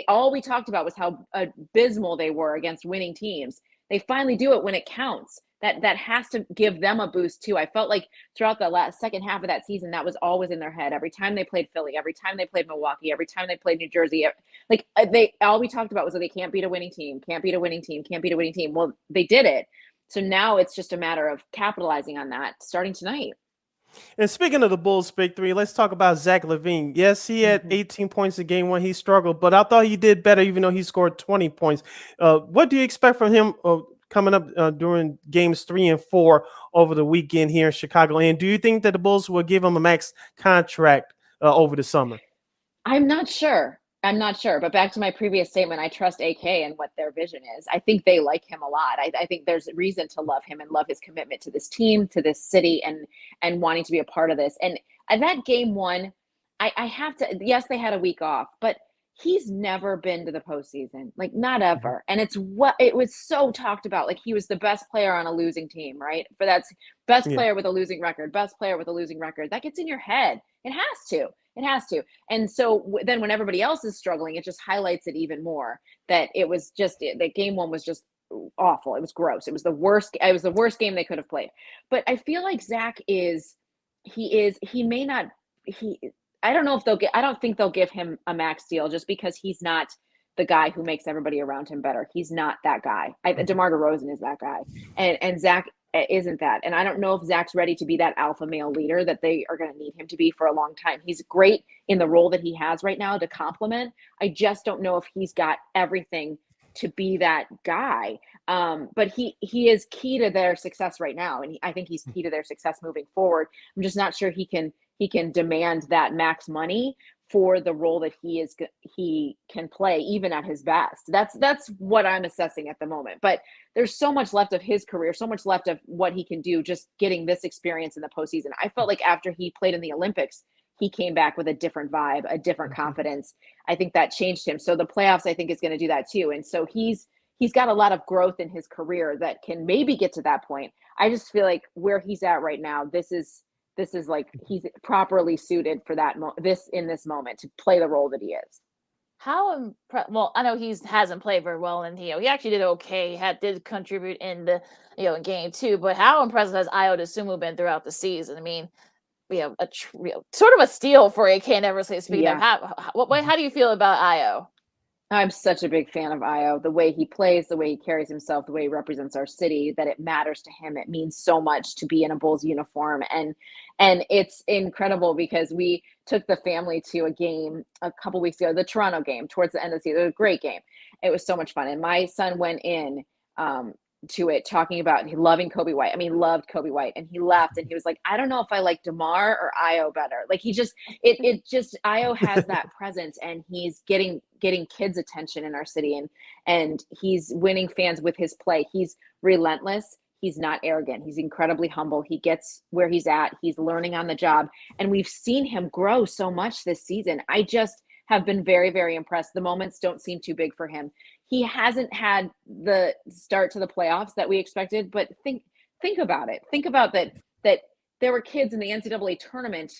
All we talked about was how abysmal they were against winning teams. They finally do it when it counts. That has to give them a boost too. I felt like throughout the second half of that season, that was always in their head. Every time they played Philly, every time they played Milwaukee, every time they played New Jersey, all we talked about was that they can't beat a winning team, can't beat a winning team, can't beat a winning team. Well, they did it. So now it's just a matter of capitalizing on that starting tonight. And speaking of the Bulls' big 3, let's talk about Zach LaVine. Yes, he had 18 points in game 1. He struggled, but I thought he did better, even though he scored 20 points. What do you expect from him coming up during games 3 and 4 over the weekend here in Chicago. And do you think that the Bulls will give him a max contract over the summer? I'm not sure. I'm not sure. But back to my previous statement, I trust AK and what their vision is. I think they like him a lot. I think there's reason to love him and love his commitment to this team, to this city, and wanting to be a part of this. And that game 1, I have to, yes, they had a week off, but he's never been to the postseason, like not ever. And it was so talked about, like he was the best player on a losing team, right? For that's best player with a losing record, best player with a losing record. That gets in your head. It has to. It has to. And so then when everybody else is struggling, it just highlights it even more that it was just that game 1 was just awful. It was gross. It was the worst. It was the worst game they could have played. But I feel like Zach I don't know if I don't think they'll give him a max deal just because he's not the guy who makes everybody around him better. He's not that guy. DeMar DeRozan is that guy. And Zach isn't that. And I don't know if Zach's ready to be that alpha male leader that they are going to need him to be for a long time. He's great in the role that he has right now to complement. I just don't know if he's got everything to be that guy. But he is key to their success right now. And I think he's key to their success moving forward. I'm just not sure he can demand that max money for the role that he can play even at his best. That's what I'm assessing at the moment. But there's so much left of his career, so much left of what he can do just getting this experience in the postseason. I felt like after he played in the Olympics, he came back with a different vibe, a different confidence. I think that changed him. So the playoffs, I think, is going to do that too. And so he's got a lot of growth in his career that can maybe get to that point. I just feel like where he's at right now, this is like he's properly suited for that in this moment to play the role that he is. Well, I know he hasn't played very well, and he actually did okay. Did contribute in the in game 2, but how impressive has Ayo Dosunmu been throughout the season? I mean, sort of a steal for AK and Eversley. Speaking of, how do you feel about Ayo? I'm such a big fan of Ayo. The way he plays, the way he carries himself, the way he represents our city, that it matters to him. It means so much to be in a Bulls uniform. And it's incredible because we took the family to a game a couple weeks ago, the Toronto game towards the end of the season. It was a great game. It was so much fun. And my son went in to it talking about loving Kobe White. I mean, loved Kobe White. And he left and he was like, I don't know if I like DeMar or Ayo better. Like Ayo has that presence, and he's getting kids' attention in our city, and he's winning fans with his play. He's relentless. He's not arrogant. He's incredibly humble. He gets where he's at. He's learning on the job. And we've seen him grow so much this season. I just have been very, very impressed. The moments don't seem too big for him. He hasn't had the start to the playoffs that we expected, but think about it. Think about that there were kids in the NCAA tournament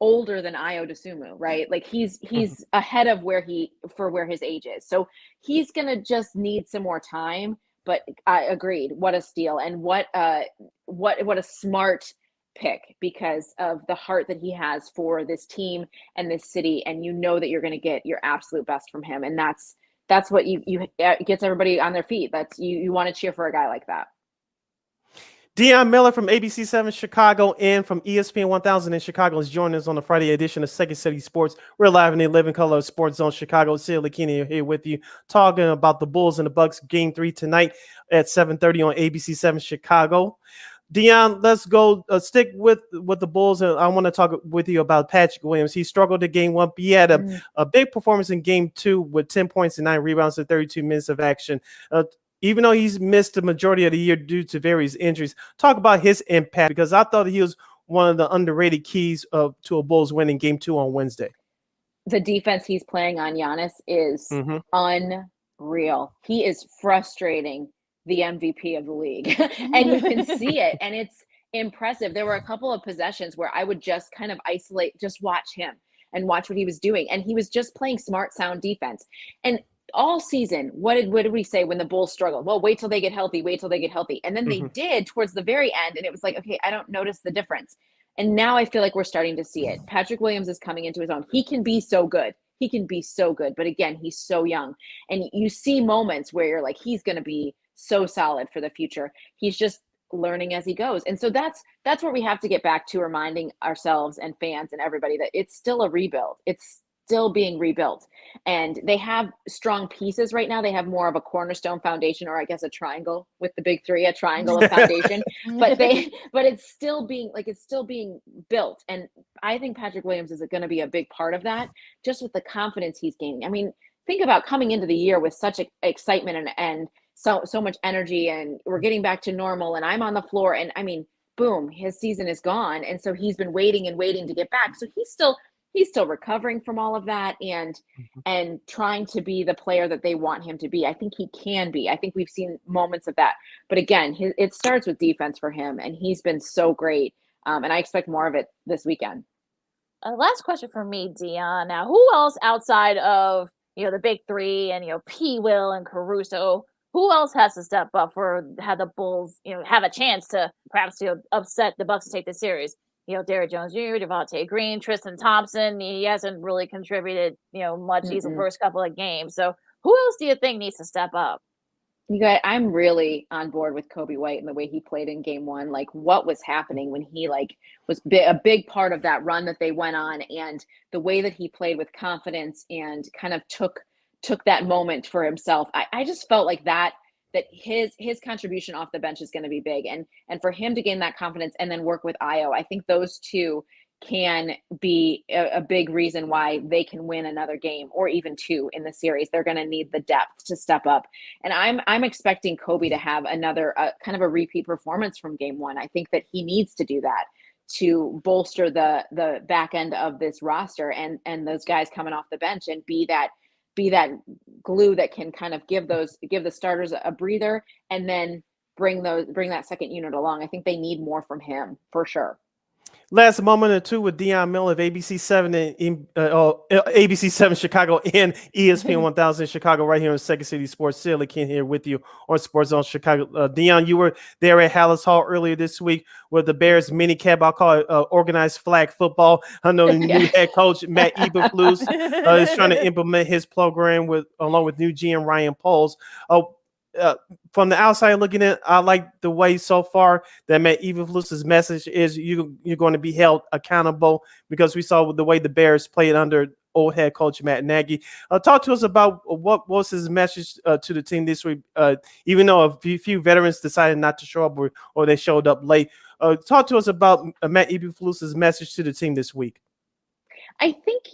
older than Ayo Dosunmu, right? Like he's ahead of where his age is. So he's going to just need some more time, but I agreed. What a steal, and what a smart pick because of the heart that he has for this team and this city. And that you're going to get your absolute best from him. And that's what it gets everybody on their feet. That's you want to cheer for a guy like that. Dionne Miller from ABC 7 Chicago and from ESPN 1000 in Chicago is joining us on the Friday edition of Second City Sports. We're live in the 11 color Sports Zone Chicago. Sid, Lakeena here with you, talking about the Bulls and the Bucks game 3 tonight at 7:30 on ABC 7 Chicago. Dionne, let's go stick with the Bulls, and I want to talk with you about Patrick Williams. He struggled in game 1, but he had a big performance in game 2 with 10 points and 9 rebounds in 32 minutes of action. Even though he's missed the majority of the year due to various injuries, talk about his impact, because I thought he was one of the underrated keys to a Bulls win in game 2 on Wednesday. The defense he's playing on Giannis is unreal. He is frustrating the MVP of the league. And you can see it, and it's impressive. There were a couple of possessions where I would just kind of isolate, just watch him and watch what he was doing. And he was just playing smart, sound defense. And all season, what did we say when the Bulls struggled? Well, wait till they get healthy, And then they did towards the very end, and it was like, okay, I don't notice the difference. And now I feel like we're starting to see it. Patrick Williams is coming into his own. He can be so good. But again, he's so young. And you see moments where you're like, he's going to be so solid for the future. He's just learning as he goes. And so that's where we have to get back to reminding ourselves and fans and everybody that it's still a rebuild. It's still being rebuilt. And they have strong pieces right now. They have more of a cornerstone foundation, or I guess a triangle with the big three, a triangle of foundation. but it's still being built. And I think Patrick Williams is going to be a big part of that, just with the confidence he's gaining. I mean, think about coming into the year with such excitement and so much energy, and we're getting back to normal, and I'm on the floor, and I mean, boom, his season is gone. And so he's been waiting to get back. So he's still recovering from all of that and trying to be the player that they want him to be. I think he can be. I think we've seen moments of that. But again, it starts with defense for him, and he's been so great. And I expect more of it this weekend. Last question for me, Dionne. Now, who else outside of the big three and P. Will and Caruso? Who else has to step up for have the Bulls have a chance to perhaps upset the Bucks to take the series? Derrick Jones Jr., Devontae Green, Tristan Thompson. He hasn't really contributed much these first couple of games. So who else do you think needs to step up? You guys, I'm really on board with Kobe White and the way he played in game one. Like, what was happening when he was a big part of that run that they went on, and the way that he played with confidence and kind of took that moment for himself. I just felt like that his contribution off the bench is going to be big, and for him to gain that confidence and then work with Io, I think those two can be a big reason why they can win another game or even two in the series. They're going to need the depth to step up. And I'm expecting Kobe to have another kind of a repeat performance from game one. I think that he needs to do that to bolster the back end of this roster and those guys coming off the bench, and be that glue that can kind of give the starters a breather, and then bring that second unit along. I think they need more from him for sure. Last moment or two with Dionne Miller of ABC7 and ABC7 Chicago and ESPN 1000 Chicago, right here in Second City Sports. Sid Lakeena here with you on Sports Zone Chicago. Dionne, you were there at Hallis Hall earlier this week with the Bears mini camp. I'll call it organized flag football. I know the new head coach Matt Eberflus is trying to implement his program along with new GM Ryan Poles. From the outside looking in, I like the way so far that Matt Eberflus's message is you're going to be held accountable, because we saw the way the Bears played under old head coach Matt Nagy. Talk to us about what was his message to the team this week, even though a few veterans decided not to show up or they showed up late. Talk to us about Matt Eberflus's message to the team this week. I think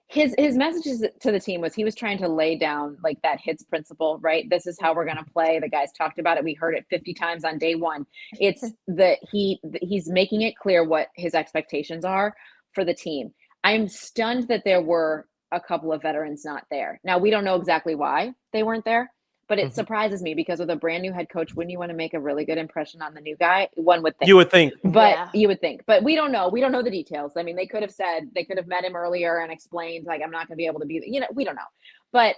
his messages to the team was he was trying to lay down like that hits principle, right? This is how we're going to play. The guys talked about it. We heard it 50 times on day one. It's that he's making it clear what his expectations are for the team. I'm stunned that there were a couple of veterans not there. Now, we don't know exactly why they weren't there, but it surprises me, because with a brand new head coach, wouldn't you want to make a really good impression on the new guy? One would think. You would think. But you would think. But we don't know. We don't know the details. I mean, they could have met him earlier and explained, like, I'm not going to be able to be, we don't know. But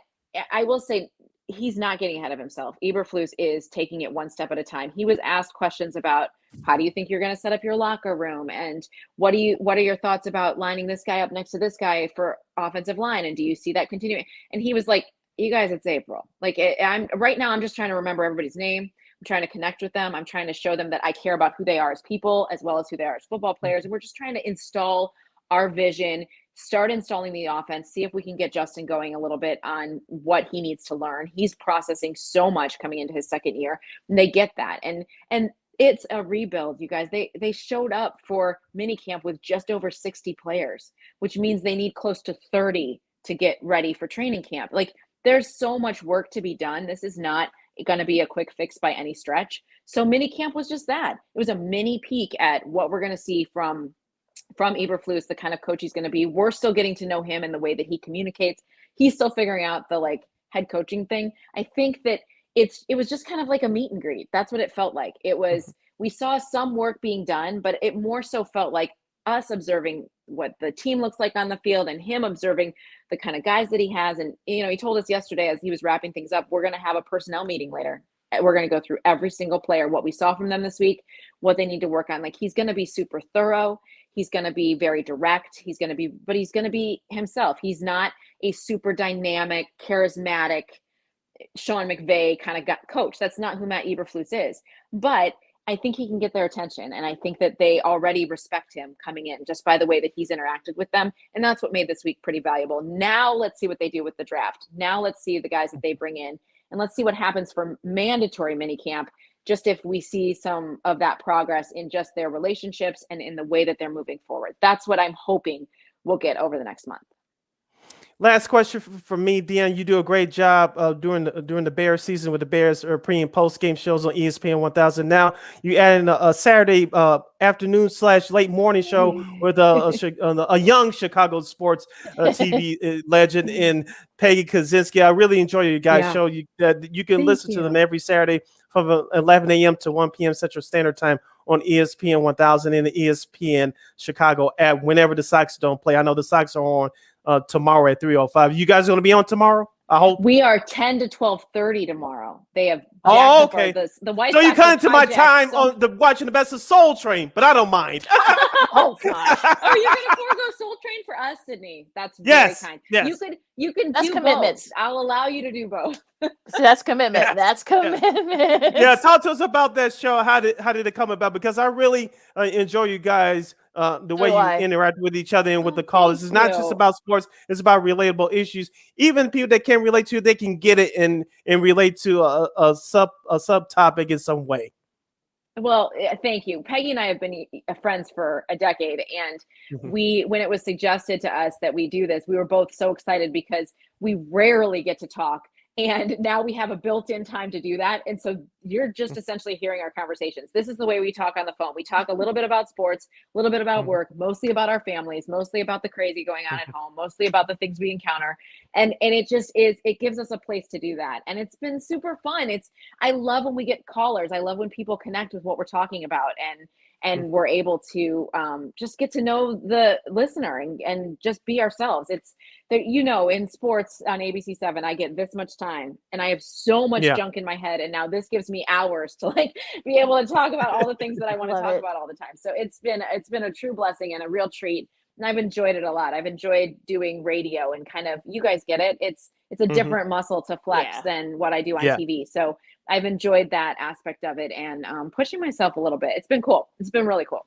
I will say he's not getting ahead of himself. Eberflus is taking it one step at a time. He was asked questions about, how do you think you're going to set up your locker room? And what are your thoughts about lining this guy up next to this guy for offensive line? And do you see that continuing? And he was like, you guys, it's April. Like, I'm right now, I'm just trying to remember everybody's name. I'm trying to connect with them. I'm trying to show them that I care about who they are as people, as well as who they are as football players. And we're just trying to install our vision, start installing the offense, see if we can get Justin going a little bit on what he needs to learn. He's processing so much coming into his second year, and they get that. And it's a rebuild, you guys. They showed up for minicamp with just over 60 players, which means they need close to 30 to get ready for training camp. Like, there's so much work to be done. This is not going to be a quick fix by any stretch. So minicamp was just that. It was a mini peek at what we're going to see from Eberflus, the kind of coach he's going to be. We're still getting to know him and the way that he communicates. He's still figuring out the head coaching thing. I think that it was just kind of like a meet and greet. That's what it felt like. It was, we saw some work being done, but it more so felt like us observing what the team looks like on the field, and him observing the kind of guys that he has. And, he told us yesterday as he was wrapping things up, we're going to have a personnel meeting later. We're going to go through every single player, what we saw from them this week, what they need to work on. Like, he's going to be super thorough. He's going to be very direct. He's going to be himself. He's not a super dynamic, charismatic Sean McVay kind of coach. That's not who Matt Eberflus is. But I think he can get their attention. And I think that they already respect him coming in just by the way that he's interacted with them. And that's what made this week pretty valuable. Now let's see what they do with the draft. Now let's see the guys that they bring in. And let's see what happens for mandatory minicamp, just if we see some of that progress in just their relationships and in the way that they're moving forward. That's what I'm hoping we'll get over the next month. Last question from me, Dionne. You do a great job during the Bears season with the Bears pre and post game shows on ESPN 1000. Now you add in a Saturday afternoon / late morning show with a young Chicago sports TV legend in Peggy Kaczynski. I really enjoy your guys' show. You can listen to them every Saturday from 11 a.m. to 1 p.m. Central Standard Time on ESPN 1000 and the ESPN Chicago app whenever the Sox don't play. I know the Sox are on tomorrow at 3:05. You guys going to be on tomorrow? I hope we are 10 to 12:30 tomorrow. They have okay. The White so Sox you come into my time on watching the Best of Soul Train, but I don't mind. Oh gosh! Oh, you're gonna forego Soul Train for us, Sydney? That's very kind. Yes. You can That's do commitments. both. I'll allow you to do both. So that's commitment. Yes. That's commitment. Yeah, talk to us about that show. How did it come about? Because I really enjoy you guys. The way you interact with each other and with the callers. It's not just about sports. It's about relatable issues. Even people that can't relate to it, they can get it and relate to a subtopic in some way. Well, thank you. Peggy and I have been friends for a decade. And when it was suggested to us that we do this, we were both so excited because we rarely get to talk. And now we have a built-in time to do that. And so you're just essentially hearing our conversations. This is the way we talk on the phone. We talk a little bit about sports, a little bit about work, mostly about our families, mostly about the crazy going on at home, mostly about the things we encounter. And it just is, it gives us a place to do that. And it's been super fun. I love when we get callers. I love when people connect with what we're talking about and we're able to just get to know the listener and just be ourselves. It's that, in sports on ABC7, I get this much time and I have so much junk in my head. And now this gives me hours to be able to talk about all the things that I want to talk about all the time. So it's been a true blessing and a real treat. And I've enjoyed it a lot. I've enjoyed doing radio and kind of, you guys get it. It's a different muscle to flex than what I do on TV. So I've enjoyed that aspect of it and pushing myself a little bit. It's been cool. It's been really cool.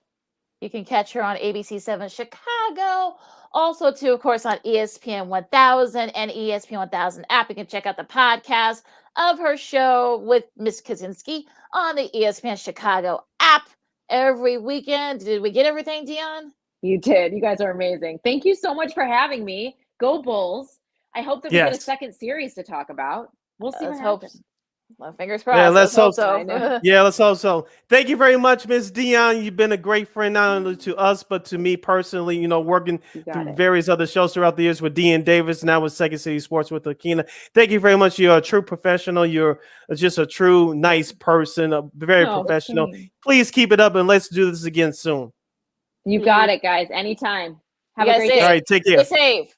You can catch her on ABC7 Chicago. Also, too, of course, on ESPN 1000 and ESPN 1000 app. You can check out the podcast of her show with Miss Kaczynski on the ESPN Chicago app every weekend. Did we get everything, Dionne? You did. You guys are amazing. Thank you so much for having me. Go Bulls. I hope that we get a second series to talk about. We'll see what happens. Well, fingers crossed. Yeah, let's hope so. Yeah, let's hope so. Thank you very much, Miss Dionne. You've been a great friend, not only to us, but to me personally, working through various other shows throughout the years with Dean Davis, now with Second City Sports with Lakeena. Thank you very much. You're a true professional. You're just a true nice person, very professional. Please keep it up and let's do this again soon. You got it, guys. Anytime. Have a great day. All right, take care. Stay safe.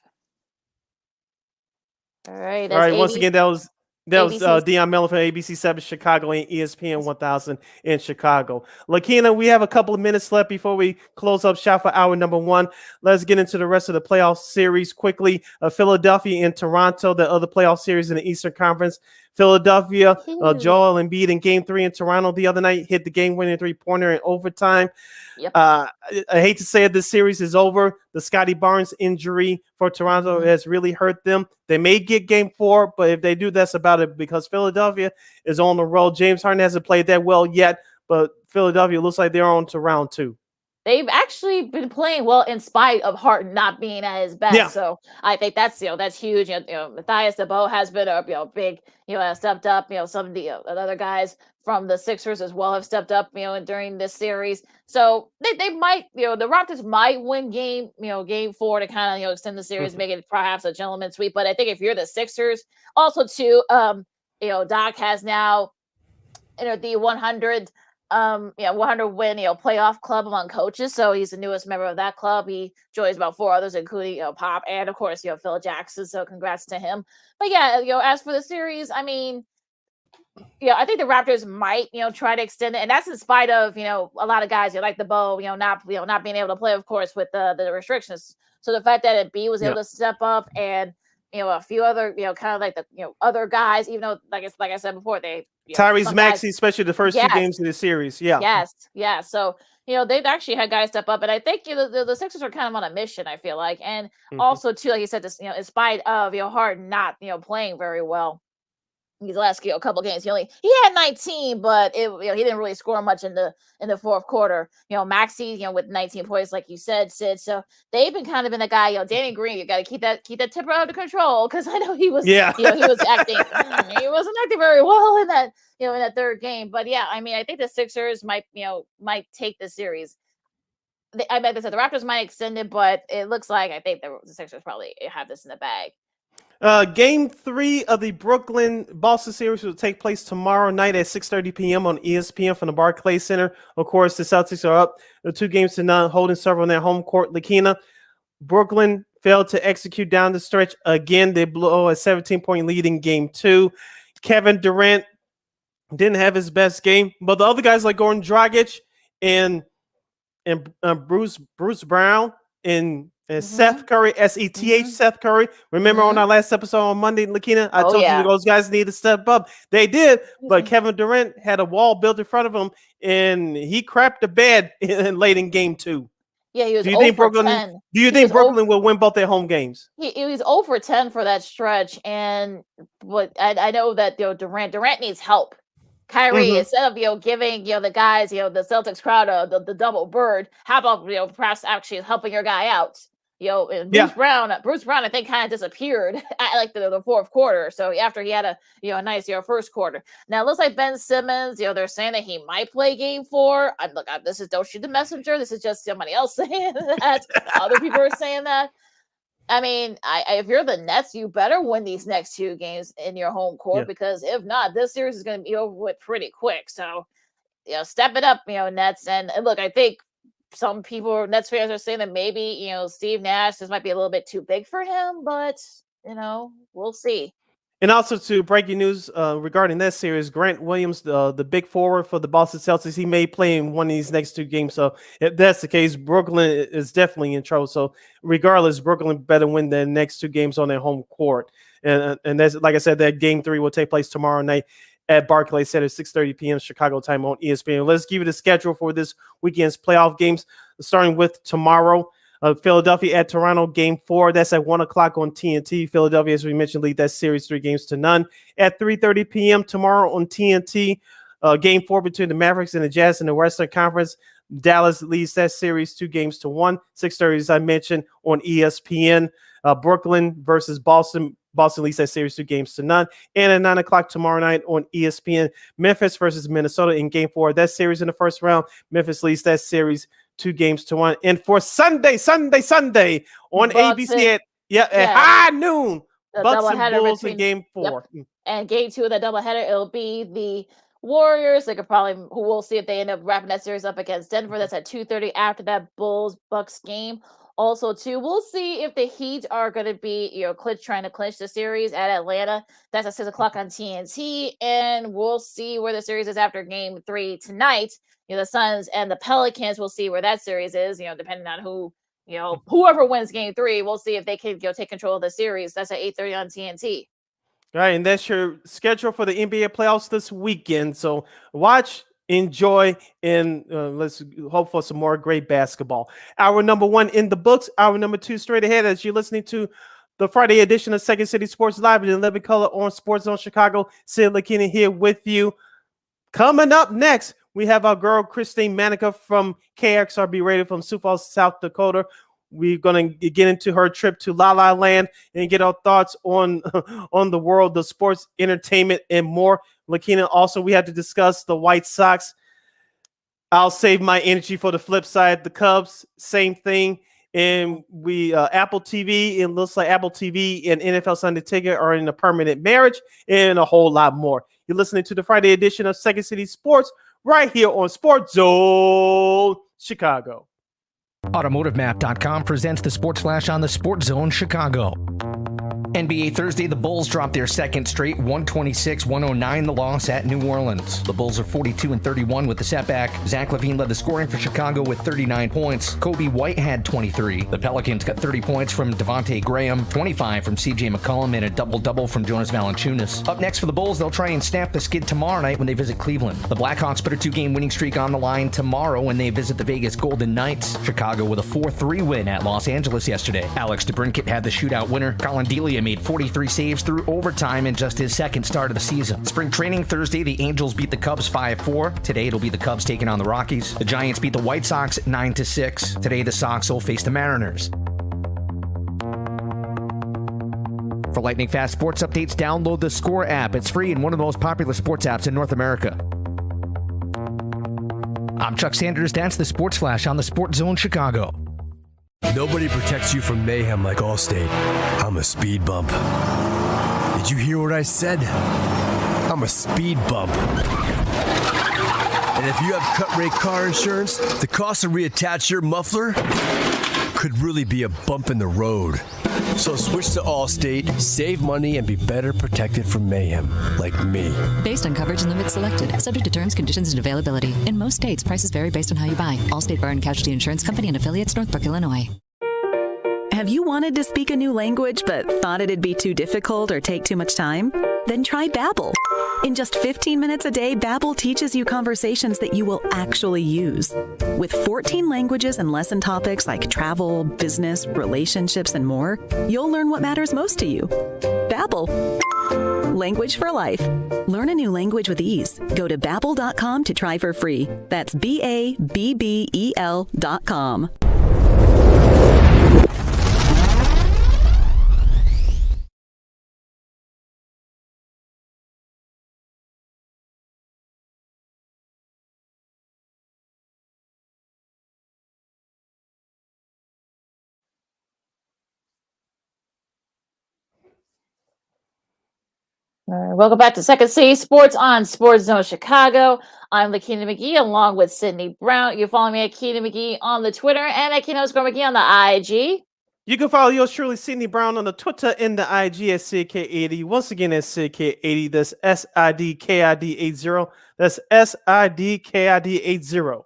All right. All right. Once again, that was Dionne Miller from ABC7 Chicago and ESPN 1000 in Chicago. Lakeena, we have a couple of minutes left before we close up shop for hour number 1. Let's get into the rest of the playoff series quickly. Philadelphia and Toronto, the other playoff series in the Eastern Conference. Philadelphia, Joel Embiid in Game 3 in Toronto the other night hit the game-winning three-pointer in overtime. Yep. I hate to say it, this series is over. The Scotty Barnes injury for Toronto has really hurt them. They may get Game 4, but if they do, that's about it because Philadelphia is on the road. James Harden hasn't played that well yet, but Philadelphia looks like they're on to round 2. They've actually been playing well in spite of Harden not being at his best. Yeah. So I think that's huge. Matthias DeBoer has been a big, stepped up. Some of the other guys from the Sixers as well have stepped up, during this series. So they might, the Raptors might win game 4 to kind of, extend the series, make it perhaps a gentleman's sweep. But I think if you're the Sixers, also too, Doc has now entered the 100 win, playoff club among coaches. So he's the newest member of that club. He joins about 4 others, including, Pop and of course, Phil Jackson. So congrats to him. But yeah, as for the series, I mean, I think the Raptors might, try to extend it. And that's in spite of, a lot of guys, like the Bo, not being able to play, of course, with the restrictions. So the fact that B was able to step up and, a few other, kind of like the, other guys, even though, like I said before, they Tyrese some Maxey, guys. especially the first two games of the series. Yeah. Yes. So, they've actually had guys step up, and I think the Sixers are kind of on a mission, I feel like. And also too, like you said, this, in spite of Harden not, playing very well these last couple games. He had 19, but he didn't really score much in the fourth quarter. Maxey, with 19 points, like you said, Sid. So they've been kind of in the guy. Danny Green, you got to keep that temper under control, because I know he was he was acting he wasn't acting very well in that in that third game. But yeah, I mean, I think the Sixers might take the series. I bet the Raptors might extend it, but it looks like I think the Sixers probably have this in the bag. Game 3 of the Brooklyn-Boston series will take place tomorrow night at 6:30 p.m. on ESPN from the Barclays Center. Of course, the Celtics are up 2-0, holding several on their home court. Lakeena, Brooklyn failed to execute down the stretch again. They blow a 17-point lead in Game 2. Kevin Durant didn't have his best game, but the other guys like Goran Dragic and Bruce Brown and Seth Curry, SETH Seth Curry. Remember on our last episode on Monday, Lakeena, I told you those guys need to step up. They did, but Kevin Durant had a wall built in front of him, and he crapped the bed late in Game 2. Yeah, he was. Do you think Brooklyn will win both their home games? He was over 10 for that stretch, but I know that Durant needs help. Kyrie, instead of giving the guys the Celtics crowd the double bird, how about perhaps actually helping your guy out? Bruce Brown, I think kind of disappeared at like the fourth quarter. So after he had a nice first quarter. Now it looks like Ben Simmons. They're saying that he might play Game 4. This is don't shoot the messenger. This is just somebody else saying that. Other people are saying that. I mean, if you're the Nets, you better win these next 2 games in your home court, because if not, this series is going to be over with pretty quick. So, step it up, Nets. And look, I think some people, Nets fans, are saying that maybe, Steve Nash, this might be a little bit too big for him, but, we'll see. And also, to breaking news regarding that series, Grant Williams, the big forward for the Boston Celtics, he may play in one of these next 2 games. So if that's the case, Brooklyn is definitely in trouble. So regardless, Brooklyn better win their next 2 games on their home court. And that's, like I said, that Game 3 will take place tomorrow night at Barclays Center, 6:30 p.m. Chicago time on ESPN. Let's give you the schedule for this weekend's playoff games, starting with tomorrow. Philadelphia at Toronto, Game 4. That's at 1 o'clock on TNT. Philadelphia, as we mentioned, lead that series 3-0. At 3:30 p.m. tomorrow on TNT, Game 4 between the Mavericks and the Jazz in the Western Conference. Dallas leads that series 2-1. 6:30, as I mentioned, on ESPN. Brooklyn versus Boston. Boston leads that series 2-0. And at 9 o'clock tomorrow night on ESPN, Memphis versus Minnesota in Game 4. That series in the first round, Memphis leads that series 2-1. And for Sunday on Bucks ABC at high noon, Bucks and Bulls in Game 4. Yep. And Game 2 of that doubleheader, it'll be the Warriors. We'll see if they end up wrapping that series up against Denver. That's at 2:30 after that Bulls-Bucks game. Also, too, we'll see if the Heat are going to be, trying to clinch the series at Atlanta. That's at 6 o'clock on TNT. And we'll see where the series is after Game 3 tonight. The Suns and the Pelicans, we'll see where that series is, depending on whoever wins Game 3, we'll see if they can take control of the series. That's at 8:30 on TNT. All right, and that's your schedule for the NBA playoffs this weekend. So watch, enjoy, and let's hope for some more great basketball. Hour number 1 in the books. Hour number 2 straight ahead as you're listening to the Friday edition of Second City Sports Live in living color on Sports Zone Chicago. Sid Lakeena here with you. Coming up next, we have our girl Christine Manica from KXRB Radio from Sioux Falls, South Dakota. We're going to get into her trip to La La Land and get our thoughts on the world, the sports, entertainment, and more. Lakeena, also, we have to discuss the White Sox. I'll save my energy for the flip side. The Cubs, same thing. And we Apple TV, it looks like Apple TV and NFL Sunday Ticket are in a permanent marriage, and a whole lot more. You're listening to the Friday edition of Second City Sports right here on Sports Zone Chicago. AutomotiveMap.com presents the Sports Flash on the Sports Zone Chicago. NBA Thursday, the Bulls dropped their second straight 126-109 the loss at New Orleans. The Bulls are 42-31 with the setback. Zach LaVine led the scoring for Chicago with 39 points. Kobe White had 23. The Pelicans got 30 points from Devontae Graham, 25 from CJ McCollum, and a double-double from Jonas Valanciunas. Up next for the Bulls, they'll try and snap the skid tomorrow night when they visit Cleveland. The Blackhawks put a 2-game winning streak on the line tomorrow when they visit the Vegas Golden Knights. Chicago with a 4-3 win at Los Angeles yesterday. Alex DeBrincat had the shootout winner. Colin Delia made 43 saves through overtime in just his second start of the season. Spring training Thursday, the Angels beat the Cubs 5-4. Today, it'll be the Cubs taking on the Rockies. The Giants beat the White Sox 9-6. Today, the Sox will face the Mariners. For lightning fast sports updates, download the Score app. It's free and one of the most popular sports apps in North America. I'm Chuck Sanders. That's the Sports Flash on the Sports Zone Chicago. Nobody protects you from mayhem like Allstate. I'm a speed bump. Did you hear what I said? I'm a speed bump. And if you have cut-rate car insurance, the cost to reattach your muffler could really be a bump in the road. So switch to Allstate, save money, and be better protected from mayhem, like me. Based on coverage and limits selected, subject to terms, conditions, and availability. In most states, prices vary based on how you buy. Allstate Bar and Casualty Insurance Company and affiliates, Northbrook, Illinois. Have you wanted to speak a new language but thought it'd be too difficult or take too much time? Then try Babbel. In just 15 minutes a day, Babbel teaches you conversations that you will actually use. With 14 languages and lesson topics like travel, business, relationships, and more, you'll learn what matters most to you. Babbel. Language for life. Learn a new language with ease. Go to Babbel.com to try for free. That's BABBEL.com. Welcome back to Second City Sports on Sports Zone Chicago. I'm Lakeena McGee along with Sydney Brown. You follow me at Keena McGee on the Twitter and at Keena_McGee on the IG. You can follow yours truly, Sydney Brown, on the Twitter and the IG at SidK80. Once again, at SidK80. That's SIDKID80. That's SIDKID80.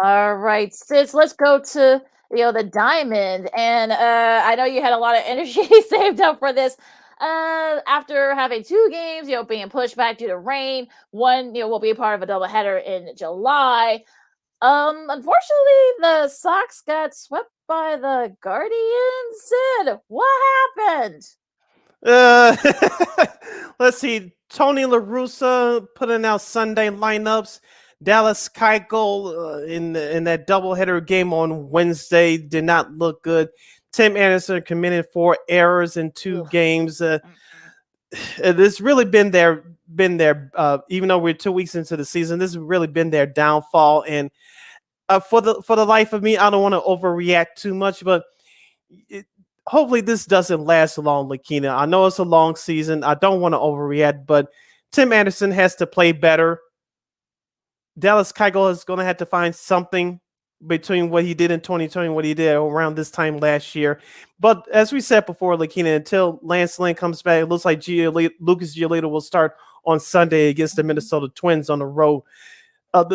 All right, Sis, let's go to the Diamond. And I know you had a lot of energy saved up for this. After having 2 games, being pushed back due to rain, one, will be a part of a doubleheader in July. Unfortunately, the Sox got swept by the Guardians. Sid, what happened? Let's see. Tony La Russa putting out Sunday lineups. Dallas Keuchel in that doubleheader game on Wednesday did not look good. Tim Anderson committed 4 errors in 2 games. This really been their even though we're 2 weeks into the season, this has really been their downfall. And for the life of me, I don't want to overreact too much, but hopefully this doesn't last long, Lakeena. I know it's a long season. I don't want to overreact, but Tim Anderson has to play better. Dallas Keuchel is going to have to find something between what he did in 2020 and what he did around this time last year. But as we said before, Lakeena, until Lance Lynn comes back, it looks like Lucas Giolito will start on Sunday against the Minnesota Twins on the road.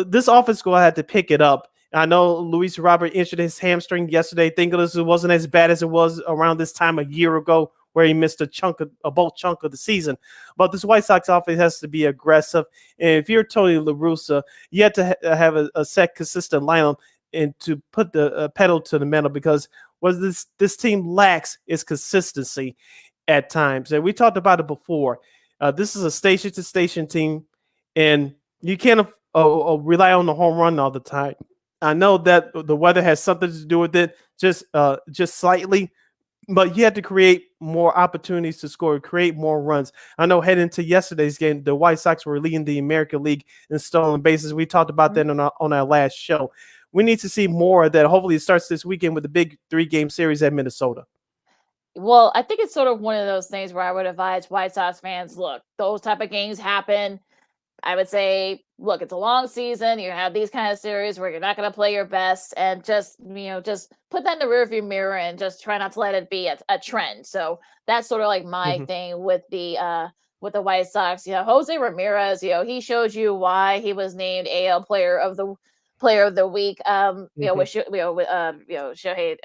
This offense will have to pick it up. I know Luis Robert injured his hamstring yesterday. Thinking it wasn't as bad as it was around this time a year ago, where he missed a bulk chunk of the season. But this White Sox offense has to be aggressive. And if you're Tony La Russa, you have to have a set, consistent lineup and to put the pedal to the metal, because what this team lacks is consistency at times. And we talked about it before. This is a station-to-station team, and you can't rely on the home run all the time. I know that the weather has something to do with it, just slightly, but you have to create more opportunities to score, create more runs. I know heading into yesterday's game, the White Sox were leading the American League in stolen bases. We talked about that on our last show. We need to see more of that. Hopefully it starts this weekend with the big 3-game series at Minnesota. Well, I think it's sort of one of those things where I would advise White Sox fans, look, those type of games happen. I would say, look, it's a long season. You have these kind of series where you're not going to play your best, and just just put that in the rearview mirror and just try not to let it be a trend. So that's sort of like my thing with the White Sox. Jose Ramirez, he showed you why he was named AL Player of the Week. With Shohei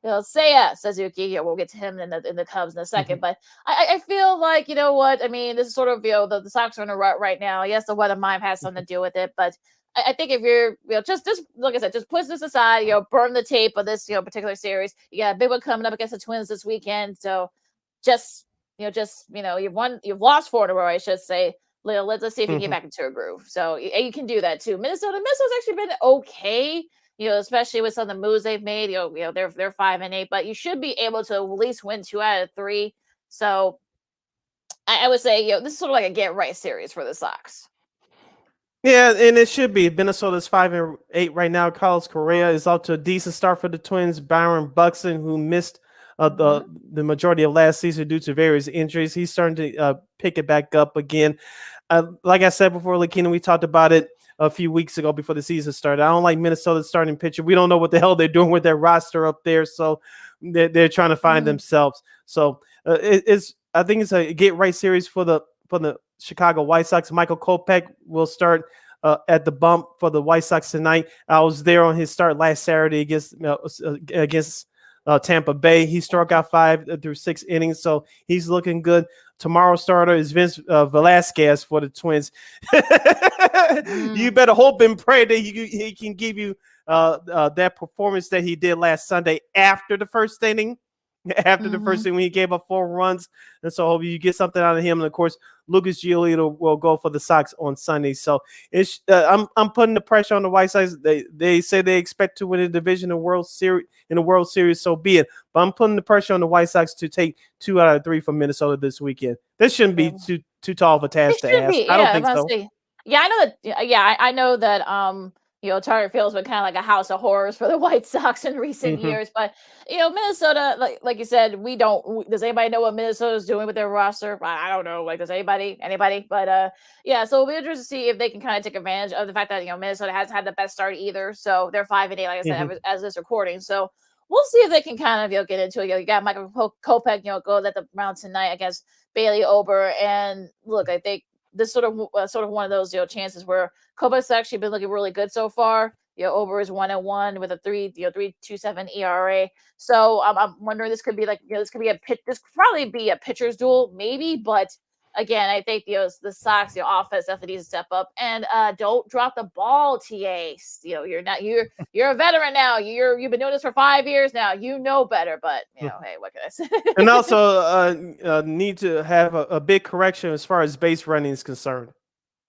Seiya Suzuki. We'll get to him in the Cubs in a second, but I feel like, what I mean. This is sort of the Sox are in a rut right now. Yes, the weather might have had something to do with it, but I think if you're just like I said, just push this aside. Burn the tape of this particular series. You got a big one coming up against the Twins this weekend, so just you've lost 4 in a row, I should say. Let's see if you can get back into a groove. So you can do that too. Minnesota's actually been okay. Especially with some of the moves they've made. They're 5-8, but you should be able to at least win 2 out of 3. So I would say this is sort of like a get right series for the Sox. Yeah, and it should be. Minnesota's 5-8 right now. Carlos Correa is off to a decent start for the Twins. Byron Buxton, who missed the majority of last season due to various injuries, he's starting to pick it back up again. Like I said before, Lakeena, we talked about it a few weeks ago before the season started. I don't like Minnesota's starting pitcher. We don't know what the hell they're doing with their roster up there, so they're trying to find themselves. So I think it's a get right series for the Chicago White Sox. Michael Kopech will start at the bump for the White Sox tonight. I was there on his start last Saturday against Tampa Bay. He struck out 5 through 6 innings, so he's looking good. Tomorrow's starter is Vince Velasquez for the Twins. You better hope and pray that he can give you that performance that he did last Sunday after the first inning. After the first inning, when he gave up 4 runs, and so hope you get something out of him. And of course, Lucas Giolito will go for the Sox on Sunday. So it's I'm putting the pressure on the White Sox. They say they expect to win the division in the World Series. So be it. But I'm putting the pressure on the White Sox to take 2 out of 3 from Minnesota this weekend. This shouldn't be too tall of a task to ask. I don't think so. Yeah, I know that. Yeah, I know that. Target Field's been kind of like a house of horrors for the White Sox in recent years. But, Minnesota, like you said, does anybody know what Minnesota's doing with their roster? I don't know. Does anybody? But, yeah, so it'll be interesting to see if they can kind of take advantage of the fact that, Minnesota hasn't had the best start either. So they're 5-8, like I said, as this recording. So we'll see if they can kind of, get into it. You got Michael Kopech, go at the round tonight against Bailey Ober. And look, I think this sort of one of those chances where Kopech's actually been looking really good so far. Ober is 1-1 with a 3.27 ERA. So I'm wondering, this could be this could probably be a pitcher's duel, maybe. But again, I think the Sox offense definitely needs to step up and don't drop the ball. TA, you're a veteran now. You've been doing this for 5 years now. You know better, but hey, what can I say? And also need to have a big correction as far as base running is concerned.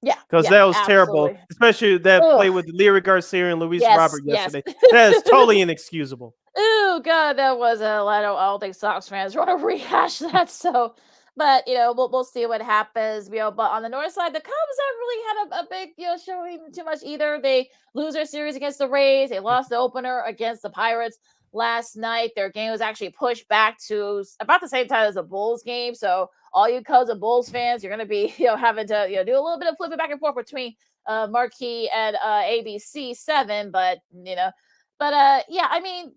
Yeah, because that was terrible, especially that play with Leary Garcia and Luis Robert yesterday. That is totally inexcusable. Oh God, that was I don't think Sox fans want to rehash that. So, but we'll see what happens. But on the north side, the Cubs haven't really had a big showing too much either. They lose their series against the Rays. They lost the opener against the Pirates last night. Their game was actually pushed back to about the same time as the Bulls game. So all you Cubs and Bulls fans, you're going to be having to do a little bit of flipping back and forth between Marquee and ABC 7. But yeah, I mean,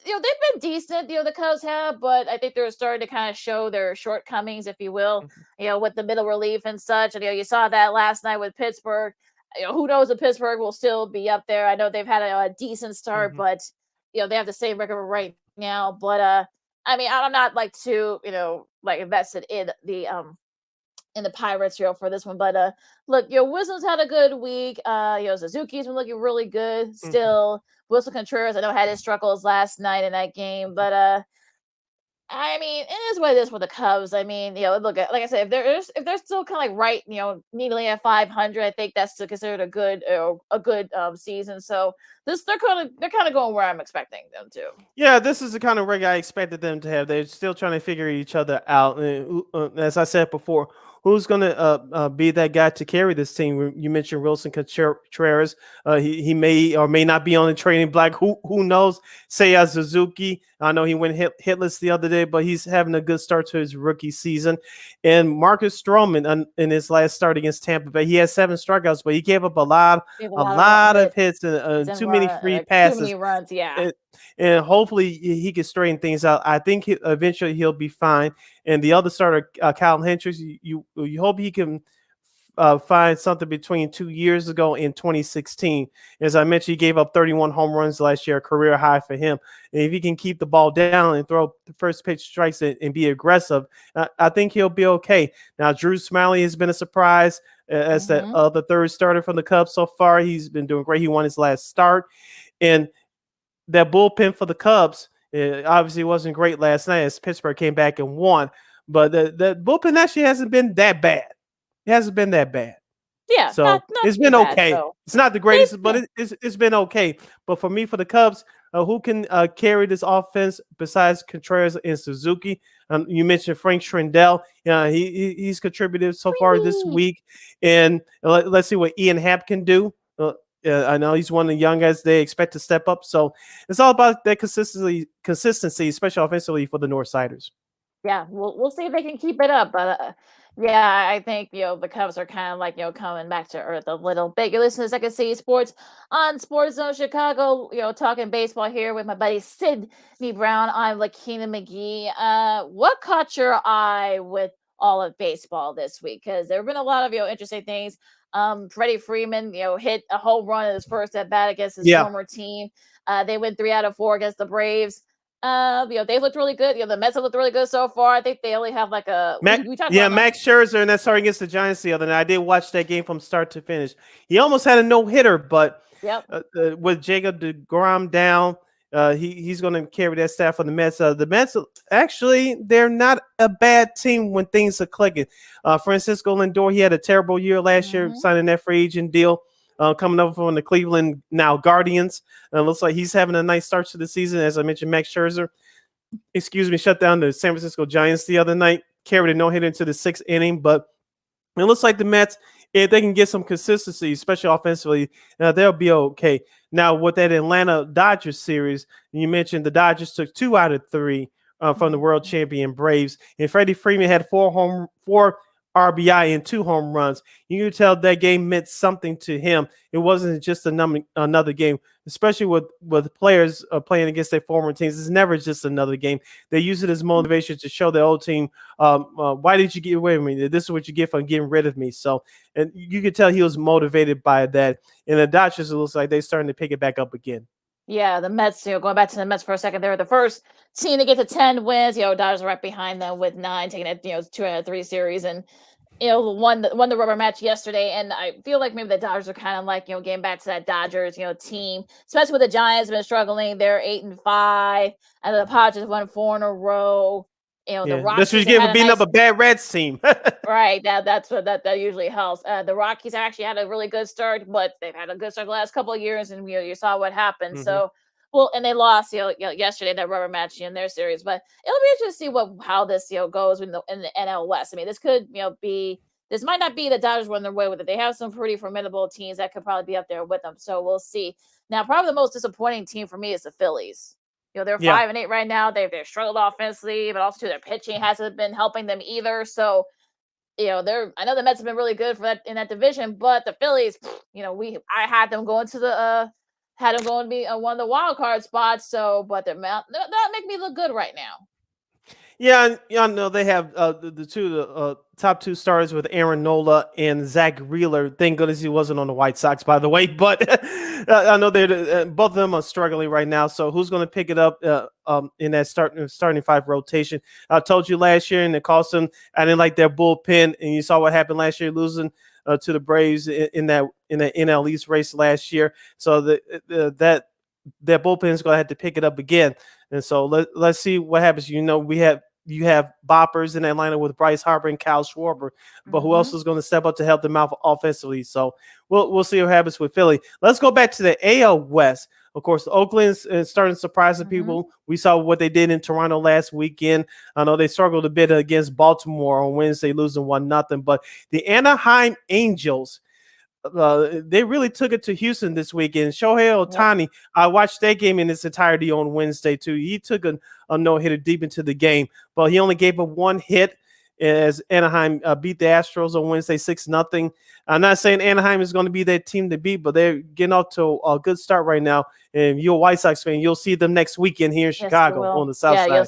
they've been decent. The Cubs have, but I think they're starting to kind of show their shortcomings, if you will. With the middle relief and such. And you saw that last night with Pittsburgh. Who knows if Pittsburgh will still be up there? I know they've had a decent start, but they have the same record right now. But I mean, I'm not too invested in the Pirates for this one. But look, Wisdom's had a good week. Suzuki's been looking really good still. Wilson Contreras, I know, had his struggles last night in that game, but I mean, it is what it is with the Cubs. I mean, look, like I said, if they're still kind of right, neatly at 500, I think that's still considered a good season. So they're kind of going where I'm expecting them to. Yeah, this is the kind of record I expected them to have. They're still trying to figure each other out. And, as I said before, who's going to be that guy to carry this team? You mentioned Wilson Contreras. He may or may not be on the trading block. Who knows? Seiya Suzuki. I know he went hitless the other day, but he's having a good start to his rookie season. And Marcus Stroman in his last start against Tampa Bay, he had 7 strikeouts, but he gave up a lot of hits and too many free passes. Too many runs, yeah. And hopefully he can straighten things out. I think eventually he'll be fine. And the other starter, Kyle Hendricks, you hope he can find something between 2 years ago in 2016. As I mentioned, he gave up 31 home runs last year, a career high for him. And if he can keep the ball down and throw the first pitch strikes and be aggressive, I think he'll be okay. Now, Drew Smiley has been a surprise as the third starter from the Cubs so far. He's been doing great. He won his last start. And that bullpen for the Cubs obviously wasn't great last night as Pittsburgh came back and won. But the bullpen actually hasn't been that bad. It hasn't been that bad. Yeah, so not it's been bad, okay. though. It's not the greatest, but it's been okay. But for me, for the Cubs, who can carry this offense besides Contreras and Suzuki? You mentioned Frank Schwindel. He's contributed so far this week. And let's see what Ian Happ can do. I know he's one of the young guys they expect to step up. So it's all about that consistency, especially offensively for the Northsiders. Yeah, we'll see if they can keep it up. But yeah, I think the Cubs are kind of like coming back to earth a little bit. You're listening to Second City Sports on Sports Zone Chicago. Talking baseball here with my buddy Sidney Brown. I'm Lakeena McGee. What caught your eye with all of baseball this week? Because there have been a lot of interesting things. Freddie Freeman, hit a home run in his first at bat against his former team. They went 3 out of 4 against the Braves. They've looked really good. The Mets have looked really good so far. I think they only have like a Max Scherzer, and that's starting against the Giants the other night. I did watch that game from start to finish. He almost had a no-hitter, but with Jacob deGrom down, he's going to carry that staff for the Mets. The Mets, actually, they're not a bad team when things are clicking. Francisco Lindor, he had a terrible year last year, signing that free agent deal. Coming over from the Cleveland now Guardians. Looks like he's having a nice start to the season. As I mentioned, Max Scherzer, shut down the San Francisco Giants the other night, carried a no-hitter into the 6th inning. But it looks like the Mets, if they can get some consistency, especially offensively, they'll be okay. Now, with that Atlanta Dodgers series, you mentioned the Dodgers took 2 out of 3 from the world champion Braves. And Freddie Freeman had 4 RBI and 2 home runs. You can tell that game meant something to him. It wasn't just another game, especially with players playing against their former teams. It's never just another game. They use it as motivation to show the old team, why did you get away with me? This is what you get for getting rid of me. So, and you could tell he was motivated by that. And the Dodgers, it looks like they're starting to pick it back up again. Yeah, the Mets, going back to the Mets for a second, they were the first team to get to 10 wins. Dodgers are right behind them with 9, taking it, 2 out of 3 series, and won the rubber match yesterday. And I feel like maybe the Dodgers are kind of like, getting back to that Dodgers, team, especially with the Giants been struggling. They're 8-5, and the Padres won 4 in a row. The Rockies. This was getting beating up a bad Reds team. Right. That's what that usually helps. The Rockies actually had a really good start, but they've had a good start the last couple of years, and you saw what happened. So, and they lost yesterday that rubber match in their series. But it'll be interesting to see how this goes in the NL West. I mean, this could this might not be the Dodgers run their way with it. They have some pretty formidable teams that could probably be up there with them. So we'll see. Now, probably the most disappointing team for me is the Phillies. They're 5-8 right now. They've struggled offensively, but also their pitching hasn't been helping them either. So, I know the Mets have been really good for that in that division, but the Phillies, I had them going to be one of the wild card spots. So, but that make me look good right now. Yeah, I know they have the top 2 starters with Aaron Nola and Zach Wheeler. Thank goodness he wasn't on the White Sox, by the way. But I know they're both of them are struggling right now. So who's going to pick it up in that starting 5 rotation? I told you last year, and it cost them. I didn't like their bullpen, and you saw what happened last year, losing to the Braves in that NL East race last year. So that bullpen is going to have to pick it up again. And so let's see what happens. We have you have boppers in Atlanta with Bryce Harper and Kyle Schwarber, but who else is going to step up to help them out offensively? So we'll see what happens with Philly. Let's go back to the AL West. Of course, Oakland's starting surprising people. We saw what they did in Toronto last weekend. I know they struggled a bit against Baltimore on Wednesday, losing 1-0. But the Anaheim Angels, they really took it to Houston this weekend. Shohei Ohtani, I watched that game in its entirety on Wednesday too. He took a no-hitter deep into the game, but he only gave up one hit as Anaheim beat the Astros on Wednesday 6-0. I'm not saying Anaheim is going to be that team to beat, but they're getting off to a good start right now. And you're a White Sox fan, you'll see them next weekend here in Chicago on the South side.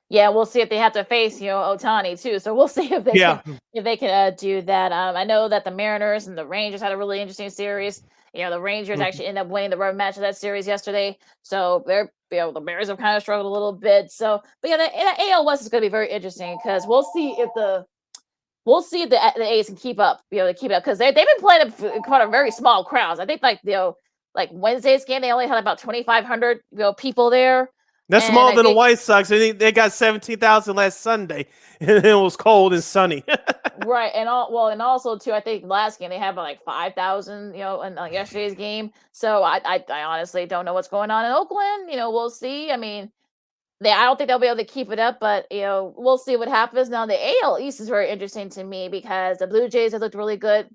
Yeah, we'll see if they have to face, Ohtani too. So we'll see if they can do that. I know that the Mariners and the Rangers had a really interesting series. The Rangers actually ended up winning the road match of that series yesterday. So the Bears have kind of struggled a little bit. So, but the AL West is going to be very interesting because we'll see if the A's can keep up. Because they've been playing in quite a very small crowds. I think like Wednesday's game they only had about 2,500 people there. That's smaller than the White Sox. They got 17,000 last Sunday, and it was cold and sunny. Right, and also too, I think last game they had about like 5,000, in yesterday's game. So I honestly don't know what's going on in Oakland. We'll see. I mean, I don't think they'll be able to keep it up, but we'll see what happens. Now the AL East is very interesting to me because the Blue Jays have looked really good.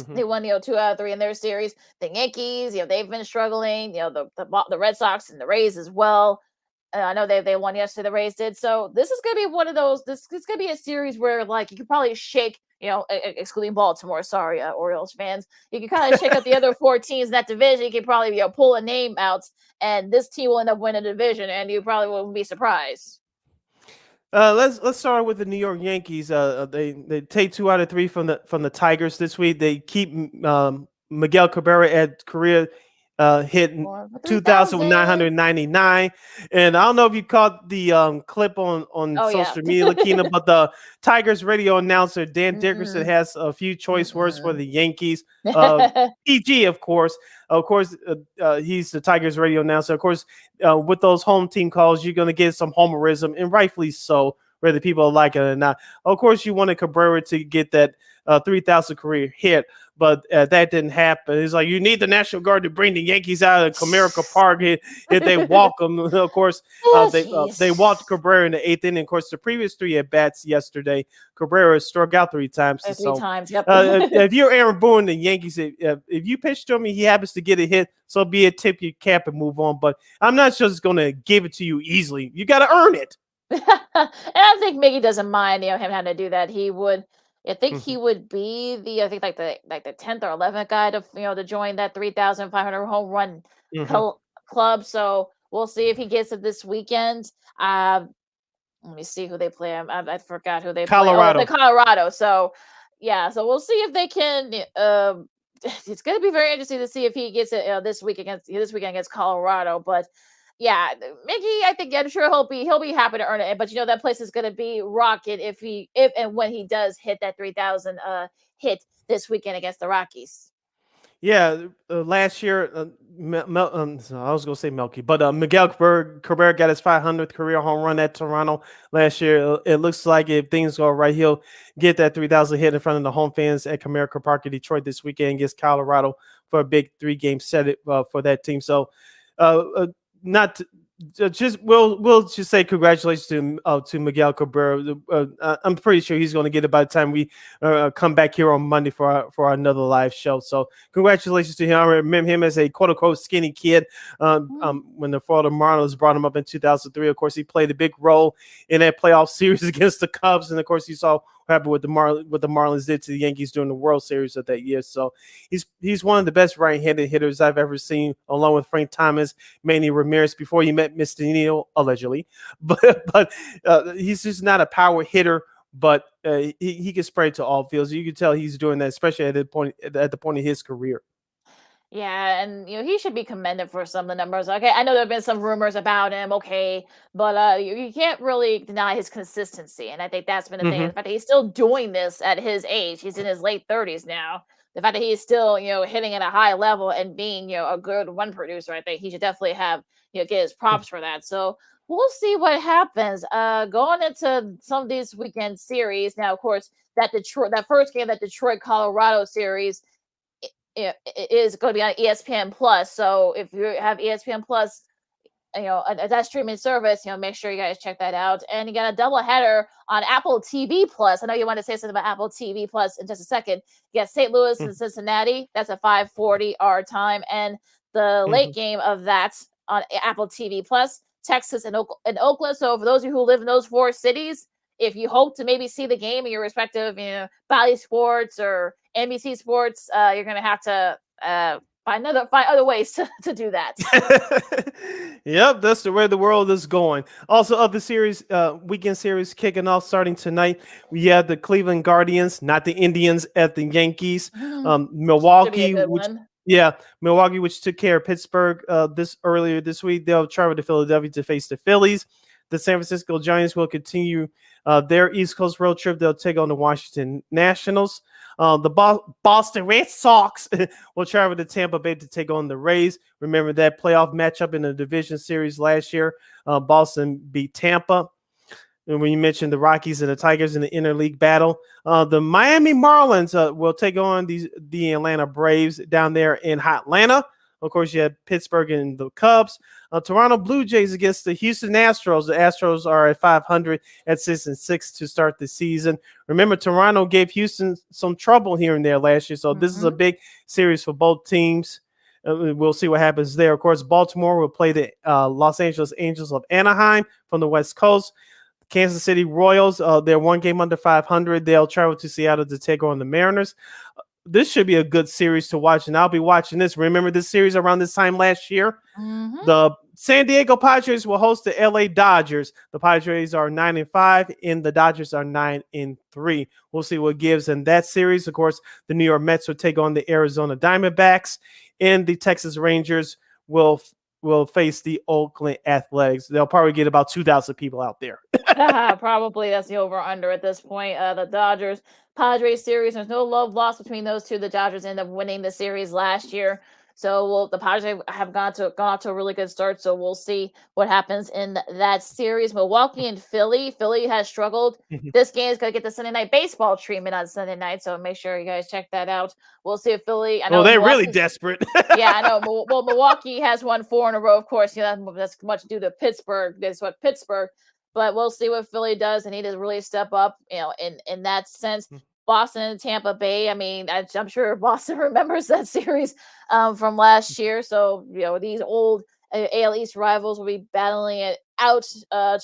They won 2 out of 3 in their series. The Yankees, they've been struggling. The Red Sox and the Rays as well. I know they won yesterday. The Rays did. So this is going to be one of those. This is going to be a series where you could probably shake, excluding Baltimore. Sorry, Orioles fans. You can kind of shake up the other 4 teams in that division. You can probably pull a name out, and this team will end up winning the division, and you probably won't be surprised. Let's start with the New York Yankees. They take 2 out of 3 from the Tigers this week. They keep Miguel Cabrera at career hit 2,999. And I don't know if you caught the clip on social media, Lakeena, but the Tigers radio announcer, Dan Dickerson, has a few choice words for the Yankees. PG, of course. He's the Tigers radio announcer. Of course, with those home team calls, you're going to get some homerism, and rightfully so, whether people like it or not. Of course, you wanted Cabrera to get that 3,000 career hit, but that didn't happen. It's like you need the National Guard to bring the Yankees out of Comerica Park if they walk them. Of course, they walked Cabrera in the 8th inning. Of course, the previous 3 at bats yesterday, Cabrera struck out 3 times. Yep. If you're Aaron Boone, the Yankees, if you pitch to him and he happens to get a hit, so be it, tip your cap and move on. But I'm not just going to give it to you easily. You got to earn it. And I think Miggy doesn't mind, him having to do that. He would. I think he would be the 10th or 11th guy to join that 3,500 home run club. So we'll see if he gets it this weekend. Let me see who they play. I forgot who they play. Colorado. Colorado. So yeah. So we'll see if they can. It's going to be very interesting to see if he gets it this weekend against Colorado. But yeah, Mickey, I'm sure he'll be happy to earn it. But that place is going to be rocking if and when he does hit that 3,000 hit this weekend against the Rockies. Yeah, last year, I was going to say Melky, but Miguel Cabrera got his 500th career home run at Toronto last year. It looks like if things go right, he'll get that 3,000 hit in front of the home fans at Comerica Park in Detroit this weekend against Colorado for a big 3-game set for that team. So, we'll just say congratulations to Miguel Cabrera. I'm pretty sure he's going to get it by the time we come back here on Monday for another live show. So congratulations to him. I remember him as a quote unquote skinny kid when the Florida Marlins brought him up in 2003. Of course, he played a big role in that playoff series against the Cubs, and of course, you saw what happened with what the Marlins did to the Yankees during the World Series of that year. So he's one of the best right-handed hitters I've ever seen, along with Frank Thomas, Manny Ramirez, before he met Mr. Neal, allegedly. But he's just not a power hitter, but he can spray to all fields. You can tell he's doing that, especially at the point of his career. Yeah, and he should be commended for some of the numbers. Okay, I know there have been some rumors about him. Okay, but you can't really deny his consistency, and I think that's been the thing. The fact that he's still doing this at his age, he's in his late 30s now. The fact that he's still hitting at a high level and being a good run producer, I think he should definitely have get his props for that. So we'll see what happens. Going into some of these weekend series now, of course, that first game, that Detroit Colorado series, it is going to be on ESPN Plus. So if you have ESPN Plus, that streaming service, make sure you guys check that out. And you got a double header on Apple TV Plus. I know you want to say something about Apple TV Plus in just a second. You got St. Louis and Cincinnati. That's a 5:40 our time, and the late game of that on Apple TV Plus, Texas and Oakland. So for those of you who live in those four cities, if you hope to maybe see the game in your respective, Bally Sports or NBC Sports, you're going to have to find other ways to do that. Yep, that's the way the world is going. Also, other series, weekend series kicking off starting tonight. We have the Cleveland Guardians, not the Indians, at the Yankees. Milwaukee, Milwaukee, which took care of Pittsburgh earlier this week. They'll travel to Philadelphia to face the Phillies. The San Francisco Giants will continue their East Coast road trip. They'll take on the Washington Nationals. The Boston Red Sox will travel to Tampa Bay to take on the Rays. Remember that playoff matchup in the division series last year. Boston beat Tampa. And when you mentioned the Rockies and the Tigers in the interleague battle, the Miami Marlins will take on the Atlanta Braves down there in Atlanta. Of course, you had Pittsburgh and the Cubs. Toronto Blue Jays against the Houston Astros. The Astros are at 500 at 6-6 to start the season. Remember, Toronto gave Houston some trouble here and there last year, so this is a big series for both teams. We'll see what happens there. Of course, Baltimore will play the Los Angeles Angels of Anaheim from the West Coast. Kansas City Royals, they're one game under 500. They'll travel to Seattle to take on the Mariners. This should be a good series to watch, and I'll be watching this. Remember this series around this time last year? The San Diego Padres will host the LA Dodgers. The Padres are 9-5, and the Dodgers are 9-3. We'll see what gives in that series. Of course, the New York Mets will take on the Arizona Diamondbacks, and the Texas Rangers will face the Oakland Athletics. They'll probably get about 2,000 people out there. Probably that's the over-under at this point. The Dodgers Padres series, there's no love lost between those two. The Dodgers ended up winning the series last year. So the Padres have gone out to a really good start. So we'll see what happens in that series. Milwaukee and Philly. Philly has struggled. This game is going to get the Sunday night baseball treatment on Sunday night. So make sure you guys check that out. We'll see if Philly. I know they're really desperate. Yeah, I know. Well, Milwaukee has won 4 in a row. Of course, that's much due to Pittsburgh. That's what Pittsburgh. But we'll see what Philly does. They need to really step up, in that sense. Boston and Tampa Bay. I mean, I'm sure Boston remembers that series from last year. So, these old AL East rivals will be battling it out.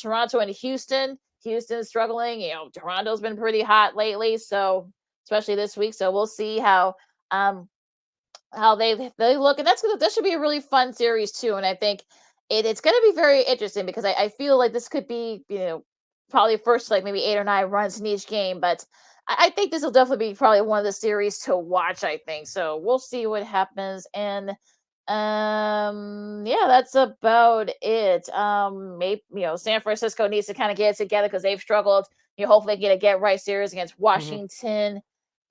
Toronto and Houston. Houston's struggling. Toronto's been pretty hot lately. So, especially this week. So we'll see how they look. And that should be a really fun series too. And I think it's going to be very interesting because I feel like this could be, probably first like maybe 8 or 9 runs in each game. But I think this will definitely be probably one of the series to watch, I think. So we'll see what happens. And that's about it. Maybe, San Francisco needs to kind of get it together because they've struggled. Hopefully get a get-right series against Washington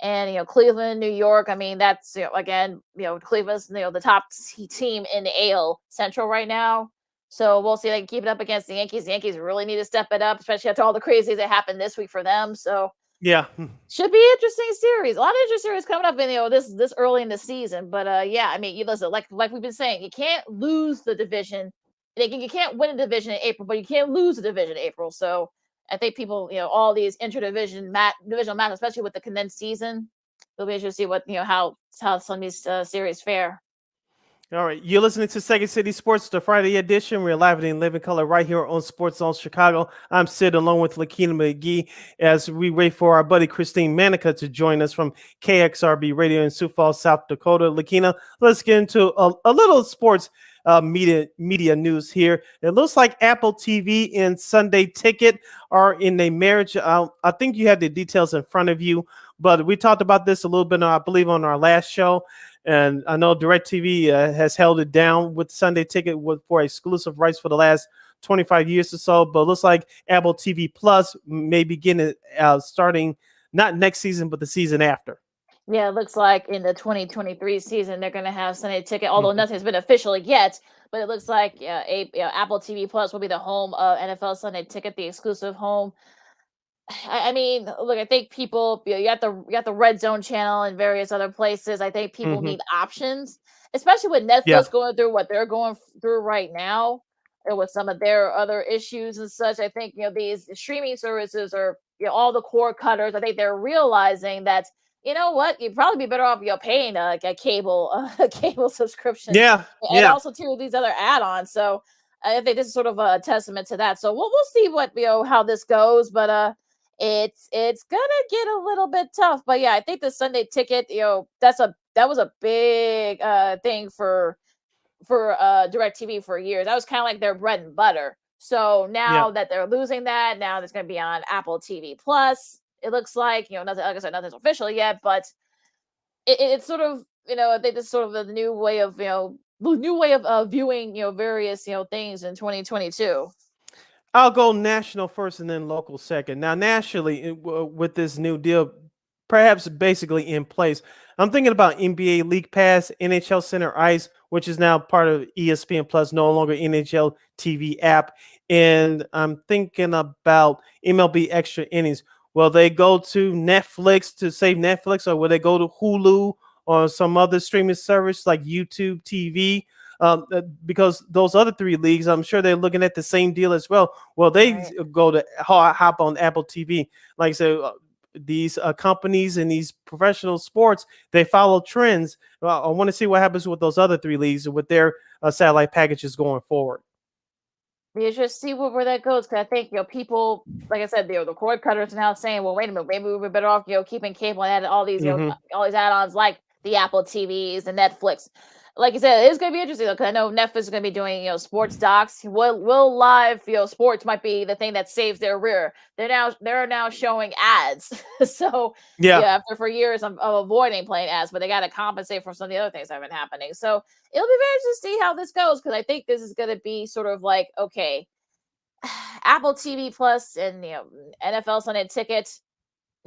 and, Cleveland, New York. I mean, that's, again, Cleveland's, the top team in the AL Central right now. So we'll see if they can keep it up against the Yankees. The Yankees really need to step it up, especially after all the crazies that happened this week for them. So yeah, should be an interesting series. A lot of interesting series coming up in this early in the season. But I mean, you listen, like we've been saying, you can't lose the division. You can't win a division in April, but you can't lose a division in April. So I think people, all these divisional matches, especially with the condensed season, it'll be interesting to see what how some of these series fare. All right, you're listening to Second City Sports, the Friday edition. We're live in living color right here on Sports Zone Chicago. I'm Sid, along with Lakeena McGee, as we wait for our buddy Christine Manica to join us from KXRB Radio in Sioux Falls, South Dakota. Lakeena, let's get into a little sports media news here. It looks like Apple TV and Sunday Ticket are in a marriage. I think you have the details in front of you, but we talked about this a little bit, I believe, on our last show. And I know DirecTV has held it down with Sunday Ticket for exclusive rights for the last 25 years or so. But it looks like Apple TV Plus may begin it starting not next season, but the season after. Yeah, it looks like in the 2023 season, they're going to have Sunday Ticket, although nothing's been official yet. but it looks like Apple TV Plus will be the home of NFL Sunday Ticket, the exclusive home. I mean, look, I think people, you got the Red Zone channel and various other places. I think people need options, especially with Netflix going through what they're going through right now, and with some of their other issues and such. I think these streaming services are all the cord cutters. I think they're realizing that you know what, you'd probably be better off paying a cable subscription, and also too these other add-ons. So I think this is sort of a testament to that. So we'll see what how this goes, but it's gonna get a little bit tough. But yeah, I think the Sunday Ticket, that was a big thing for DirecTV for years. That was kind of like their bread and butter. So now that they're losing that, now it's going to be on Apple TV Plus. It looks like nothing. Like I said, nothing's official yet, but it's sort of I think this is sort of the new way of viewing various things in 2022. I'll go national first and then local second. Now, nationally, with this new deal, perhaps basically in place, I'm thinking about NBA League Pass, NHL Center Ice, which is now part of ESPN Plus, no longer NHL TV app. And I'm thinking about MLB Extra Innings. Will they go to Netflix to save Netflix, or will they go to Hulu or some other streaming service like YouTube TV? Because those other three leagues, I'm sure they're looking at the same deal as well. Well, they go to hop on Apple TV. Like I said, these companies and these professional sports, they follow trends. I want to see what happens with those other three leagues and with their satellite packages going forward. You just see where that goes, because I think people, like I said, the cord cutters are now saying, well, wait a minute, maybe we'd be better off keeping cable and adding all these all these add-ons like the Apple TVs and Netflix. Like you said, it's going to be interesting because I know Netflix is going to be doing sports docs. Will live sports might be the thing that saves their rear. They're now showing ads. So after for years of avoiding playing ads, but they got to compensate for some of the other things that have been happening. So it'll be very interesting to see how this goes, because I think this is going to be sort of like, okay, Apple TV Plus and NFL Sunday Ticket.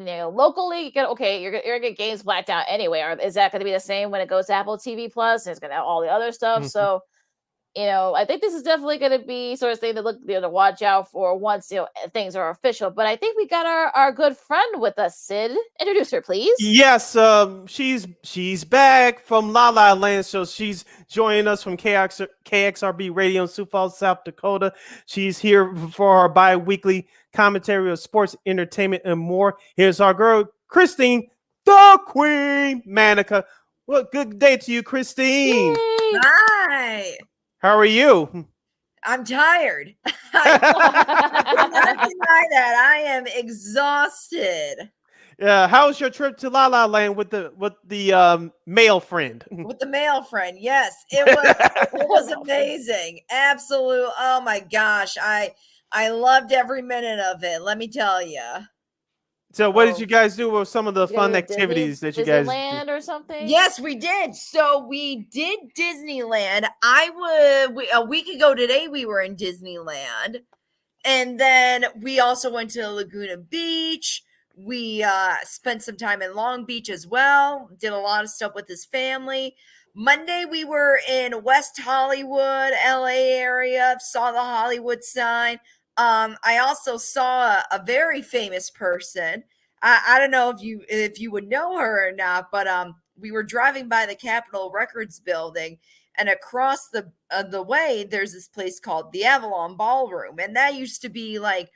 Locally, you're gonna get games blacked out anyway. Or is that going to be the same when it goes to Apple TV Plus? And it's going to have all the other stuff. So, I think this is definitely going to be sort of thing to look, to watch out for once things are official. But I think we got our good friend with us, Sid. Introduce her, please. Yes, she's back from La La Land, so she's joining us from KXRB Radio in Sioux Falls, South Dakota. She's here for our bi-weekly commentary of sports, entertainment, and more. Here's our girl, Christine, the Queen Manica. Well, good day to you, Christine. Yay! Hi. How are you? I'm tired. I cannot deny that. I am exhausted. How was your trip to La La Land with the male friend? With the male friend, yes, it was amazing. Absolute. Oh my gosh, I loved every minute of it. Let me tell you. So, what did you guys do with some of the fun activities that you guys did? Disneyland or something? Yes, we did. So we did Disneyland. A week ago today, we were in Disneyland, and then we also went to Laguna Beach. We spent some time in Long Beach as well. Did a lot of stuff with his family. Monday, we were in West Hollywood, LA area. Saw the Hollywood sign. I also saw a very famous person. I don't know if you would know her or not, but we were driving by the Capitol Records building, and across the way there's this place called the Avalon Ballroom, and that used to be like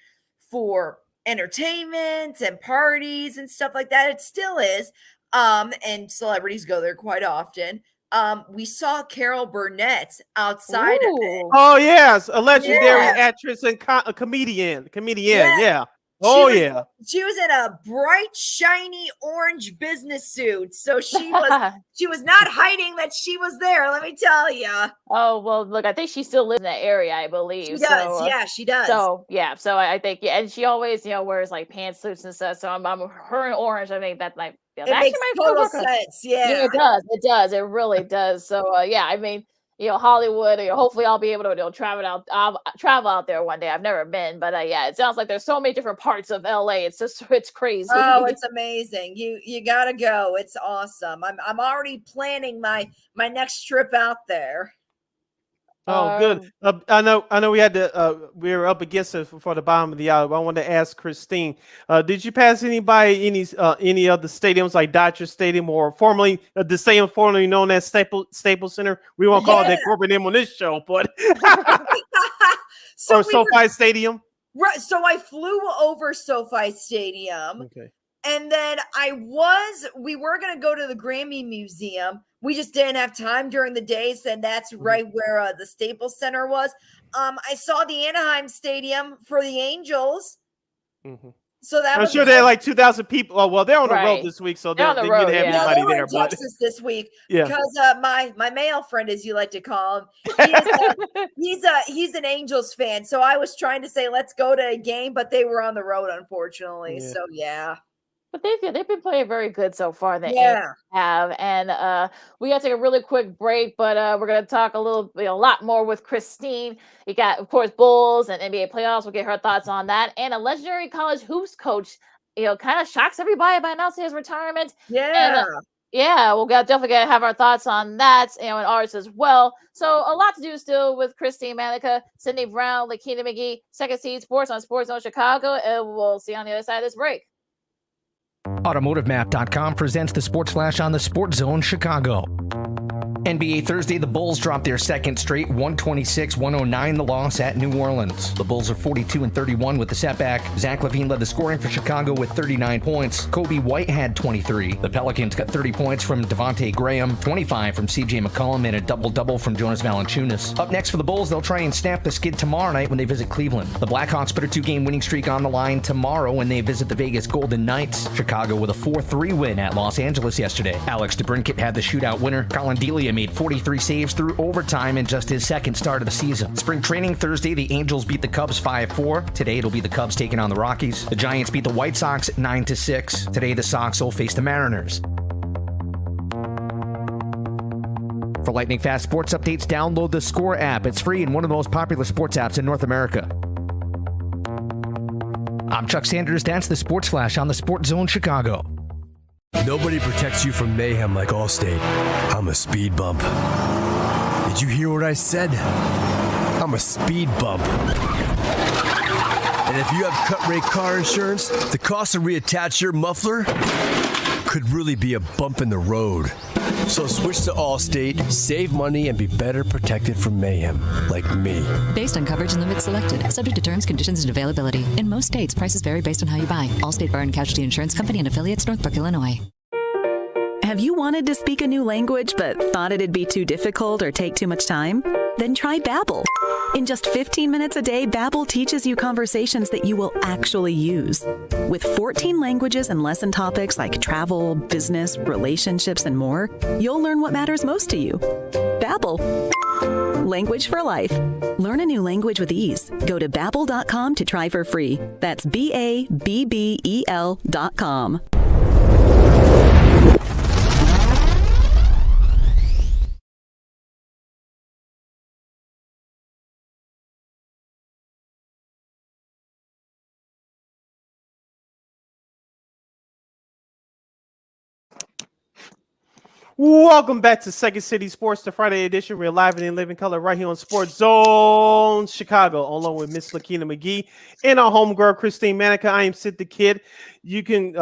for entertainment and parties and stuff like that. It still is, and celebrities go there quite often. We saw Carol Burnett outside of it. Oh yes, a legendary actress and comedian. Yeah. She was in a bright, shiny orange business suit, so she was not hiding that she was there. Let me tell you. Oh well, look, I think she still lives in that area, I believe. She does, yeah, she does. So yeah, so I think and she always wears like pantsuits and stuff. So I'm her in orange. I think that's like it makes total sense. Yeah, it does, it really does. So yeah, I mean. Hollywood. Hopefully, I'll be able to travel out there one day. I've never been, but yeah, it sounds like there's so many different parts of LA. It's crazy. Oh, it's amazing. You gotta go. It's awesome. I'm already planning my next trip out there. Oh, good. I know we had to. We were up against it for the bottom of the hour. But I wanted to ask Christine, did you pass anybody any of the stadiums like Dodger Stadium or formerly the stadium formerly known as Staples Center? We won't call it that corporate name on this show, but So or SoFi Stadium. Right. So I flew over SoFi Stadium. Okay. And then we were going to go to the Grammy Museum. We just didn't have time during the day. So that's right where the Staples Center was. I saw the Anaheim Stadium for the Angels. Mm-hmm. So that I'm was sure they had like 2,000 people. Oh, well, they're on the road this week, so they're on the you road, didn't have anybody they were there. in Texas this week Yeah. because my male friend, as you like to call him, he's an Angels fan. So I was trying to say let's go to a game, but they were on the road, unfortunately. Yeah. So yeah. But they've been playing very good so far. The Yeah. have, and we got to take a really quick break, but we're going to talk a lot more with Christine. You got, of course, Bulls and NBA playoffs. We'll get her thoughts on that, and a legendary college hoops coach, kind of shocks everybody by announcing his retirement. Yeah. And, we'll definitely gonna have our thoughts on that, and ours as well. So a lot to do still with Christine Manica, Sydney Brown, Lakeena McGee, Second Seed Sports on Sports Zone Chicago, and we'll see you on the other side of this break. AutomotiveMap.com presents the Sports Flash on the Sports Zone Chicago. NBA Thursday, the Bulls dropped their second straight 126-109 the loss at New Orleans. The Bulls are 42-31 with the setback. Zach LaVine led the scoring for Chicago with 39 points. Kobe White had 23. The Pelicans got 30 points from Devontae Graham, 25 from CJ McCollum, and a double-double from Jonas Valanciunas. Up next for the Bulls, they'll try and snap the skid tomorrow night when they visit Cleveland. The Blackhawks put a 2-game winning streak on the line tomorrow when they visit the Vegas Golden Knights. Chicago with a 4-3 win at Los Angeles yesterday. Alex DeBrincat had the shootout winner. Colin Delia made 43 saves through overtime in just his second start of the season. Spring training Thursday, the Angels beat the Cubs 5-4. Today, it'll be the Cubs taking on the Rockies. The Giants beat the White Sox 9-6. Today, the Sox will face the Mariners. For lightning fast sports updates, download the Score app. It's free and one of the most popular sports apps in North America. I'm Chuck Sanders. That's the Sports Flash on the Sports Zone Chicago. Nobody protects you from mayhem like Allstate. I'm a speed bump. Did you hear what I said? I'm a speed bump. And if you have cut rate car insurance, the cost to reattach your muffler could really be a bump in the road. So switch to Allstate, save money, and be better protected from mayhem, like me. Based on coverage and limits selected, subject to terms, conditions, and availability. In most states, prices vary based on how you buy. Allstate Fire and Casualty Insurance Company and affiliates, Northbrook, Illinois. Have you wanted to speak a new language but thought it'd be too difficult or take too much time? Then try Babbel. In just 15 minutes a day, Babbel teaches you conversations that you will actually use. With 14 languages and lesson topics like travel, business, relationships, and more, you'll learn what matters most to you. Babbel. Language for life. Learn a new language with ease. Go to Babbel.com to try for free. That's BABBEL.com. Welcome back to Second City Sports, the Friday edition. We're live and in living color right here on Sports Zone Chicago, along with Miss Lakeena McGee and our homegirl Christine Manica. I am Sid the Kid. You can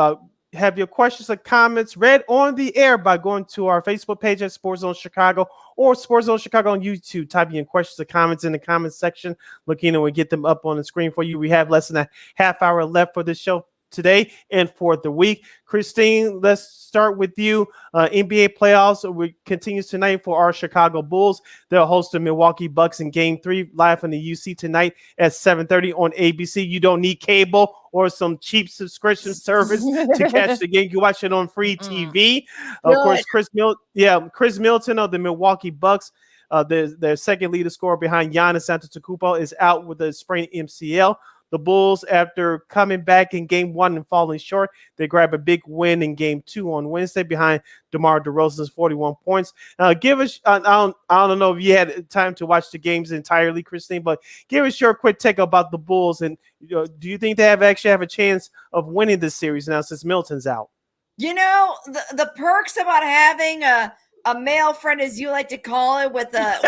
have your questions or comments read on the air by going to our Facebook page at Sports Zone Chicago or Sports Zone Chicago on YouTube. Type in questions or comments in the comments section. Lakeena will get them up on the screen for you. We have less than a half hour left for this show today and for the week. Christine, let's start with you. NBA playoffs continues tonight for our Chicago Bulls. They'll host the Milwaukee Bucks in Game 3 live from the UC tonight at 7:30 on ABC. You don't need cable or some cheap subscription service to catch the game. You watch it on free TV. Of course, Chris Middleton of the Milwaukee Bucks, their second leader scorer behind Giannis Antetokounmpo, is out with a sprained MCL. The Bulls, after coming back in Game 1 and falling short, they grab a big win in Game 2 on Wednesday behind DeMar DeRozan's 41 points. Give us, I don't know if you had time to watch the games entirely, Christine, but give us your quick take about the Bulls. And do you think they actually have a chance of winning this series now since Milton's out? You know, the perks about having a a male friend, as you like to call it, with a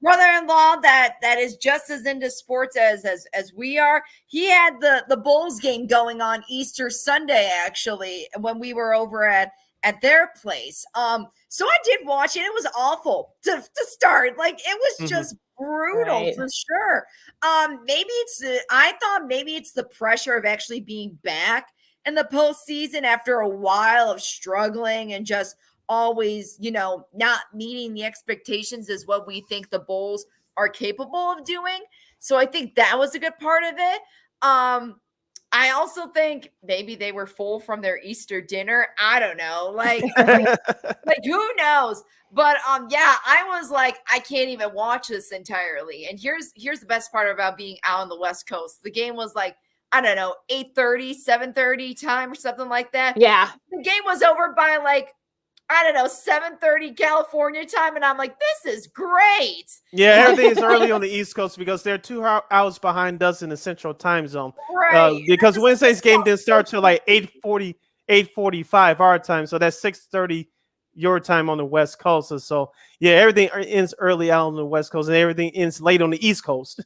brother-in-law that is just as into sports as we are. He had the Bulls game going on Easter Sunday, actually, when we were over at their place. So I did watch it. It was awful to start. Like, it was just brutal, right, for sure. I thought maybe it's the pressure of actually being back in the postseason after a while of struggling and just always, not meeting the expectations is what we think the Bulls are capable of doing. So I think that was a good part of it. I also think maybe they were full from their Easter dinner. I don't know. Like who knows? But yeah, I was like, I can't even watch this entirely. And here's the best part about being out on the West Coast. The game was like, I don't know, 8:30, 7:30 time or something like that. Yeah. The game was over by like, I don't know, 7:30 California time. And I'm like, this is great. Yeah, everything is early on the East Coast because they're 2 hours behind us in the Central Time Zone. Right. Because Wednesday's game didn't start till like 8:40, 8:45 our time. So that's 6:30 your time on the West Coast. So yeah, everything ends early out on the West Coast and everything ends late on the East Coast.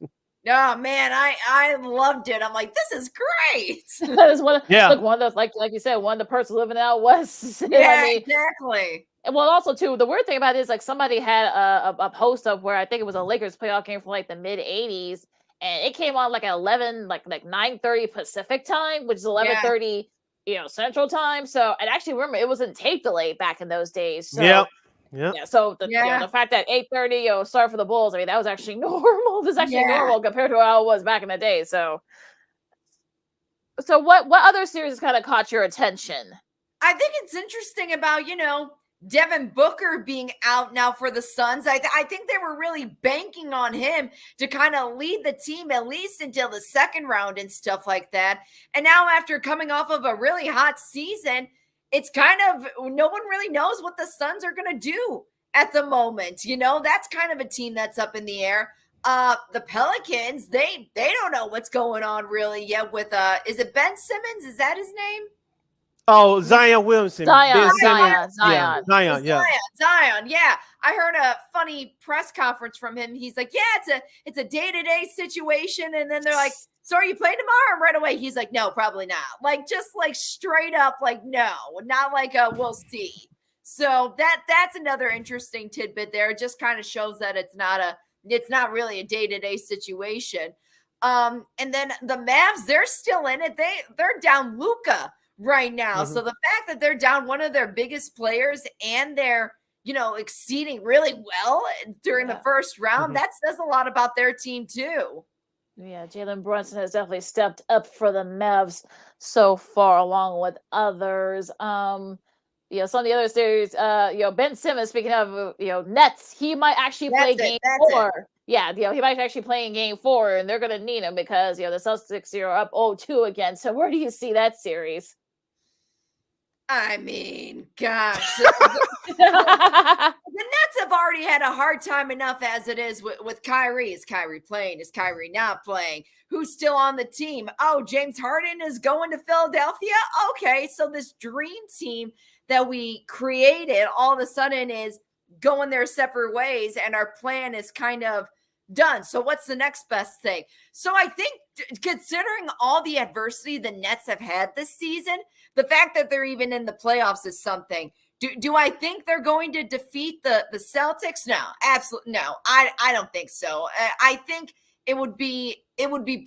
Oh man, I loved it. I'm like, this is great. That is one of the, like you said, one of the perks of living out west. Yeah, exactly. And well, also too, the weird thing about it is like somebody had a post up where I think it was a Lakers playoff game from like the mid '80s, and it came on like at 9:30 Pacific time, which is 11:30 Central time. So and actually remember it wasn't tape delay back in those days. So, yeah. So the fact that 8:30 start for the Bulls, I mean that was actually normal. This is actually normal compared to how it was back in the day. So what other series kind of caught your attention? I think it's interesting about Devin Booker being out now for the Suns. I think they were really banking on him to kind of lead the team at least until the second round and stuff like that. And now after coming off of a really hot season, it's kind of no one really knows what the Suns are going to do at the moment. That's kind of a team that's up in the air. The Pelicans, they don't know what's going on really yet with is it Ben Simmons? Is that his name? Oh, Zion Williamson. Zion. Yeah. I heard a funny press conference from him. He's like, yeah, it's a day-to-day situation. And then they're like, so are you playing tomorrow? And right away, he's like, no, probably not. Like, just like straight up, like, no, not like we'll see. So that's another interesting tidbit there. It just kind of shows that it's not really a day-to-day situation. And then the Mavs, they're still in it. They're down Luka right now. So the fact that they're down one of their biggest players and they're, exceeding really well during the first round, that says a lot about their team too. Yeah, Jalen Brunson has definitely stepped up for the Mavs so far, along with others. Some of the other series, Ben Simmons, speaking of, Nets, he might actually play game 4. Yeah, he might actually play in game 4, and they're going to need him because, the Celtics are up 0-2 again. So where do you see that series? I mean, gosh, the Nets have already had a hard time enough as it is with Kyrie. Is Kyrie playing? Is Kyrie not playing? Who's still on the team? Oh, James Harden is going to Philadelphia? Okay, so this dream team that we created all of a sudden is going their separate ways, and our plan is kind of done. So what's the next best thing? So I think considering all the adversity the Nets have had this season, the fact that they're even in the playoffs is something. Do I think they're going to defeat the Celtics? No, absolutely no. I don't think so. I think it would be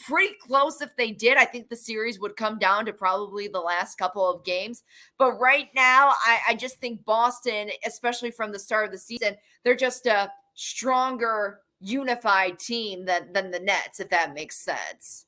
pretty close if they did. I think the series would come down to probably the last couple of games. But right now, I just think Boston, especially from the start of the season, they're just a stronger, unified team than the Nets, if that makes sense.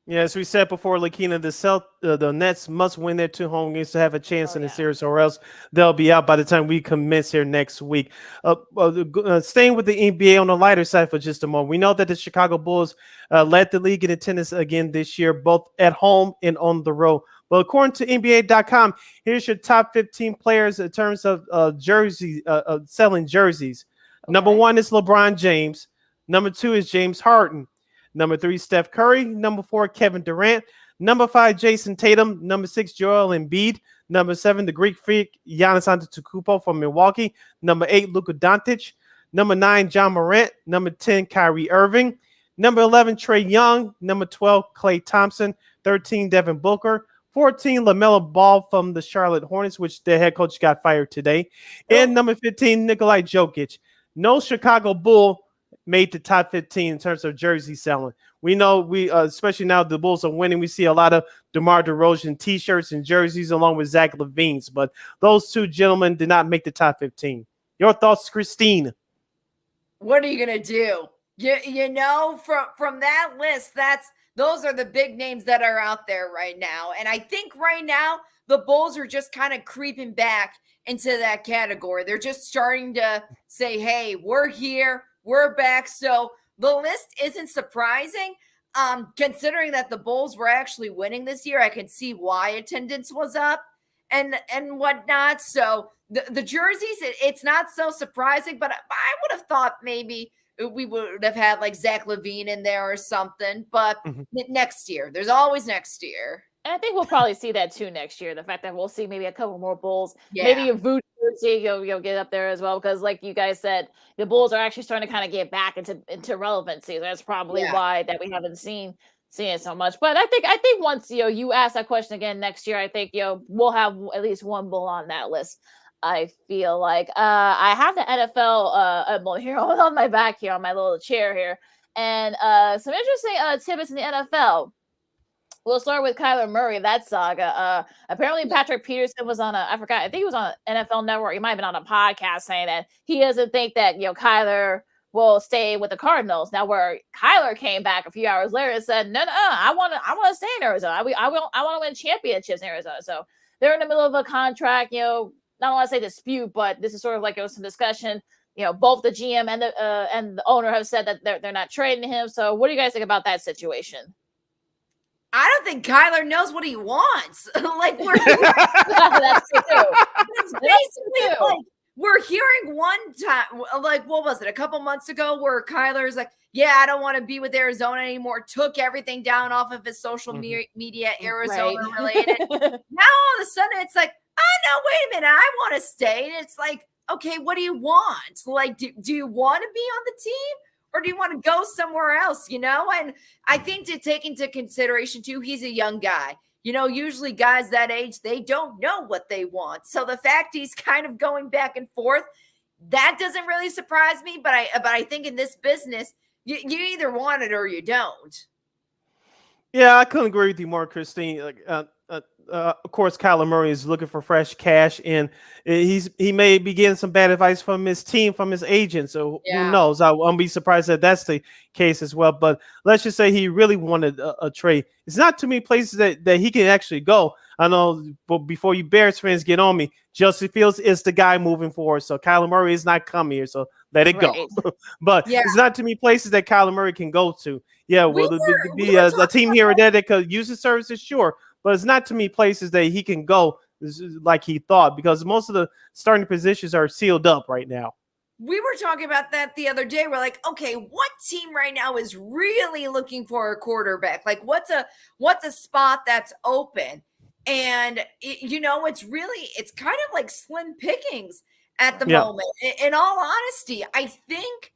Yeah, as we said before, Lakeena, the Nets must win their 2 home games to have a chance in the series, or else they'll be out by the time we commence here next week. Staying with the NBA on the lighter side for just a moment, we know that the Chicago Bulls led the league in attendance again this year, both at home and on the road. But according to NBA.com, here's your top 15 players in terms of selling jerseys. Okay. Number 1 is LeBron James. Number 2 is James Harden. Number 3, Steph Curry. Number 4, Kevin Durant. Number 5, Jason Tatum. Number 6, Joel Embiid. Number 7, the Greek Freak, Giannis Antetokounmpo from Milwaukee. Number 8, Luka Doncic. Number 9, John Morant. Number 10, Kyrie Irving. Number 11, Trae Young. Number 12, Klay Thompson. 13, Devin Booker. 14, LaMelo Ball from the Charlotte Hornets, which the head coach got fired today. And number 15, Nikolai Jokic. No Chicago Bull made the top 15 in terms of jersey selling. We know especially now the Bulls are winning. We see a lot of DeMar DeRozan t-shirts and jerseys along with Zach LaVine's, but those two gentlemen did not make the top 15. Your thoughts, Christine? What are you gonna do? You know, from that list, those are the big names that are out there right now. And I think right now the Bulls are just kind of creeping back into that category. They're just starting to say, hey, we're here, we're back. So the list isn't surprising. Considering that the Bulls were actually winning this year, I can see why attendance was up and whatnot. So the jerseys, it's not so surprising, but I would have thought maybe we would have had like Zach LaVine in there or something, but next year, there's always next year. And I think we'll probably see that too next year. The fact that we'll see maybe a couple more Bulls, maybe a Voodoo jersey, you'll get up there as well. Because like you guys said, the Bulls are actually starting to kind of get back into relevancy. That's probably why that we haven't seen it so much. But I think once you ask that question again next year, I think we'll have at least one Bull on that list. I feel like I have the NFL here on my back here on my little chair here, and some interesting tidbits in the NFL. We'll start with Kyler Murray, that saga. Apparently, Patrick Peterson was on I think he was on NFL Network. He might have been on a podcast saying that he doesn't think that Kyler will stay with the Cardinals. Now, where Kyler came back a few hours later and said, no, I want to stay in Arizona. I want to win championships in Arizona. So they're in the middle of a contract, not want to say dispute, but this is sort of like some discussion. Both the GM and the owner have said that they're not trading him. So what do you guys think about that situation? I don't think Kyler knows what he wants. Like That's true. It's basically like we're hearing one time, like what was it, a couple months ago, where Kyler's like, "Yeah, I don't want to be with Arizona anymore." Took everything down off of his social media, Arizona related. Now all of a sudden, it's like, "Oh no, wait a minute, I want to stay." And it's like, okay, what do you want? Like, do you want to be on the team? Or do you want to go somewhere else, And I think to take into consideration, too, he's a young guy. Usually guys that age, they don't know what they want. So the fact he's kind of going back and forth, that doesn't really surprise me. But I think in this business, you either want it or you don't. Yeah, I couldn't agree with you more, Christine. Of course, Kyler Murray is looking for fresh cash, and he may be getting some bad advice from his team, from his agent. So who knows? I won't be surprised that that's the case as well. But let's just say he really wanted a trade. It's not too many places that he can actually go. I know, but before you Bears fans get on me, Justin Fields is the guy moving forward. So Kyler Murray is not coming here. So let it go. But it's not too many places that Kyler Murray can go to. Yeah, well, be a team here or there that could use his services, sure. But it's not too many places that he can go like he thought, because most of the starting positions are sealed up right now. We were talking about that the other day. We're like, okay, what team right now is really looking for a quarterback? Like, what's a spot that's open? And it's kind of like slim pickings at the moment. In all honesty, I think.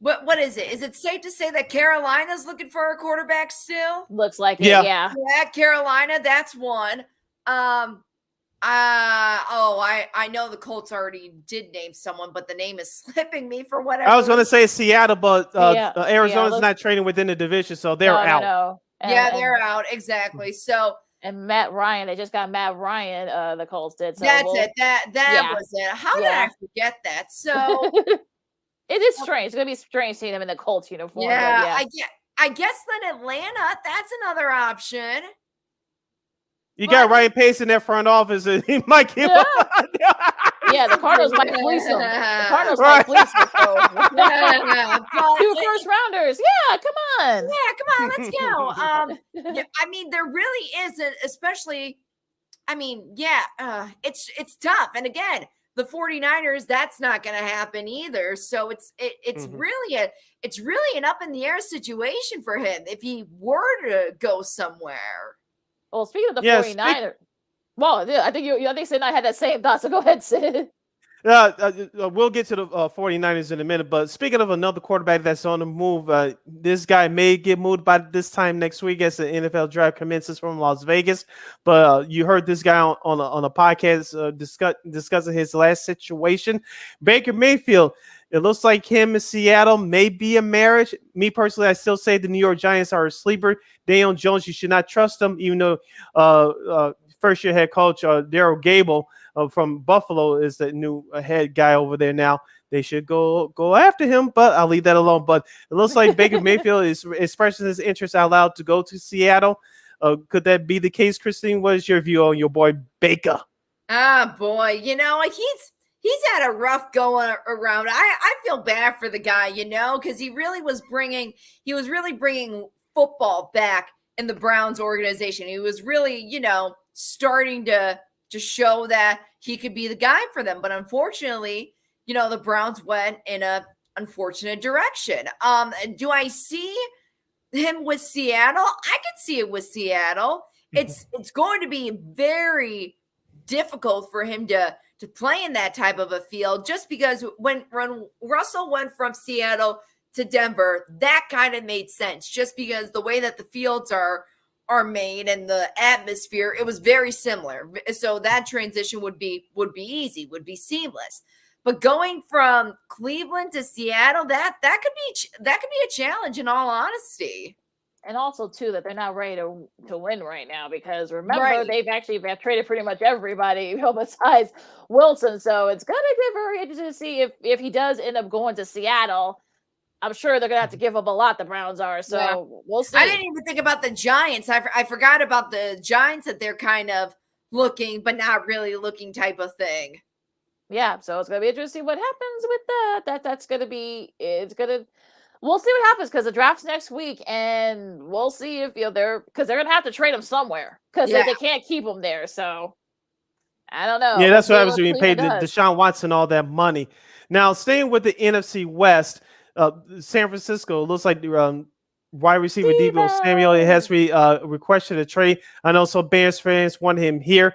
What is it? Is it safe to say that Carolina's looking for a quarterback still? Looks like it, yeah. Yeah, Carolina, that's one. I know the Colts already did name someone, but the name is slipping me for whatever. I was going to say Seattle, but Arizona's not trading within the division, so they're out. No. They're out, exactly. So and Matt Ryan, they just got Matt Ryan. The Colts did. So that's it. That was it. How did I forget that? So. It is strange. It's going to be strange seeing them in the Colts uniform. Yeah. I guess then Atlanta, that's another option. You got Ryan Pace in their front office, and he might give up. Yeah, the Cardinals might fleece him. The Cardinals might fleece him. So. 2 first rounders. Yeah, come on. Yeah, come on. Let's go. I mean, there really is, especially, it's tough. And again, the 49ers, that's not going to happen either. So it's really an up in the air situation for him if he were to go somewhere. Well, speaking of the 49ers. Well, yeah, I think Sid and I had that same thought. So go ahead, Sid. We'll get to the 49ers in a minute, but speaking of another quarterback that's on the move, this guy may get moved by this time next week as the NFL draft commences from Las Vegas. But you heard this guy on a podcast discussing his last situation. Baker Mayfield, it looks like him in Seattle may be a marriage. Me personally, I still say the New York Giants are a sleeper. Daniel Jones, you should not trust them, even though first-year head coach Darryl Gable from Buffalo is the new head guy over there now. They should go after him, but I'll leave that alone. But it looks like Baker Mayfield is expressing his interest out loud to go to Seattle. Could that be the case, Christine? What is your view on your boy Baker? Ah, boy, he's had a rough going around. I feel bad for the guy, because he was really bringing football back in the Browns organization. He was really, starting to show that he could be the guy for them. But unfortunately, the Browns went in a unfortunate direction. Do I see him with Seattle? I could see it with Seattle. It's going to be very difficult for him to play in that type of a field, just because when Russell went from Seattle to Denver, that kind of made sense, just because the way that the fields are made and the atmosphere, it was very similar. So that transition would be easy, would be seamless. But going from Cleveland to Seattle, that could be a challenge, in all honesty. And also, too, that they're not ready to win right now, because remember, they've traded pretty much everybody besides Wilson. So it's going to be very interesting to see if he does end up going to Seattle. I'm sure they're going to have to give up a lot, the Browns are. So we'll see. I didn't even think about the Giants. I forgot about the Giants, that they're kind of looking, but not really looking type of thing. Yeah, so it's going to be interesting what happens with that. That's going to be, we'll see what happens, because the draft's next week, and we'll see if because they're going to have to trade him somewhere, because they can't keep him there. So I don't know. Yeah, that's what happens when you pay Deshaun Watson all that money. Now, staying with the NFC West, San Francisco looks like the wide receiver Deebo Samuel has requested a trade. I know some Bears fans want him here.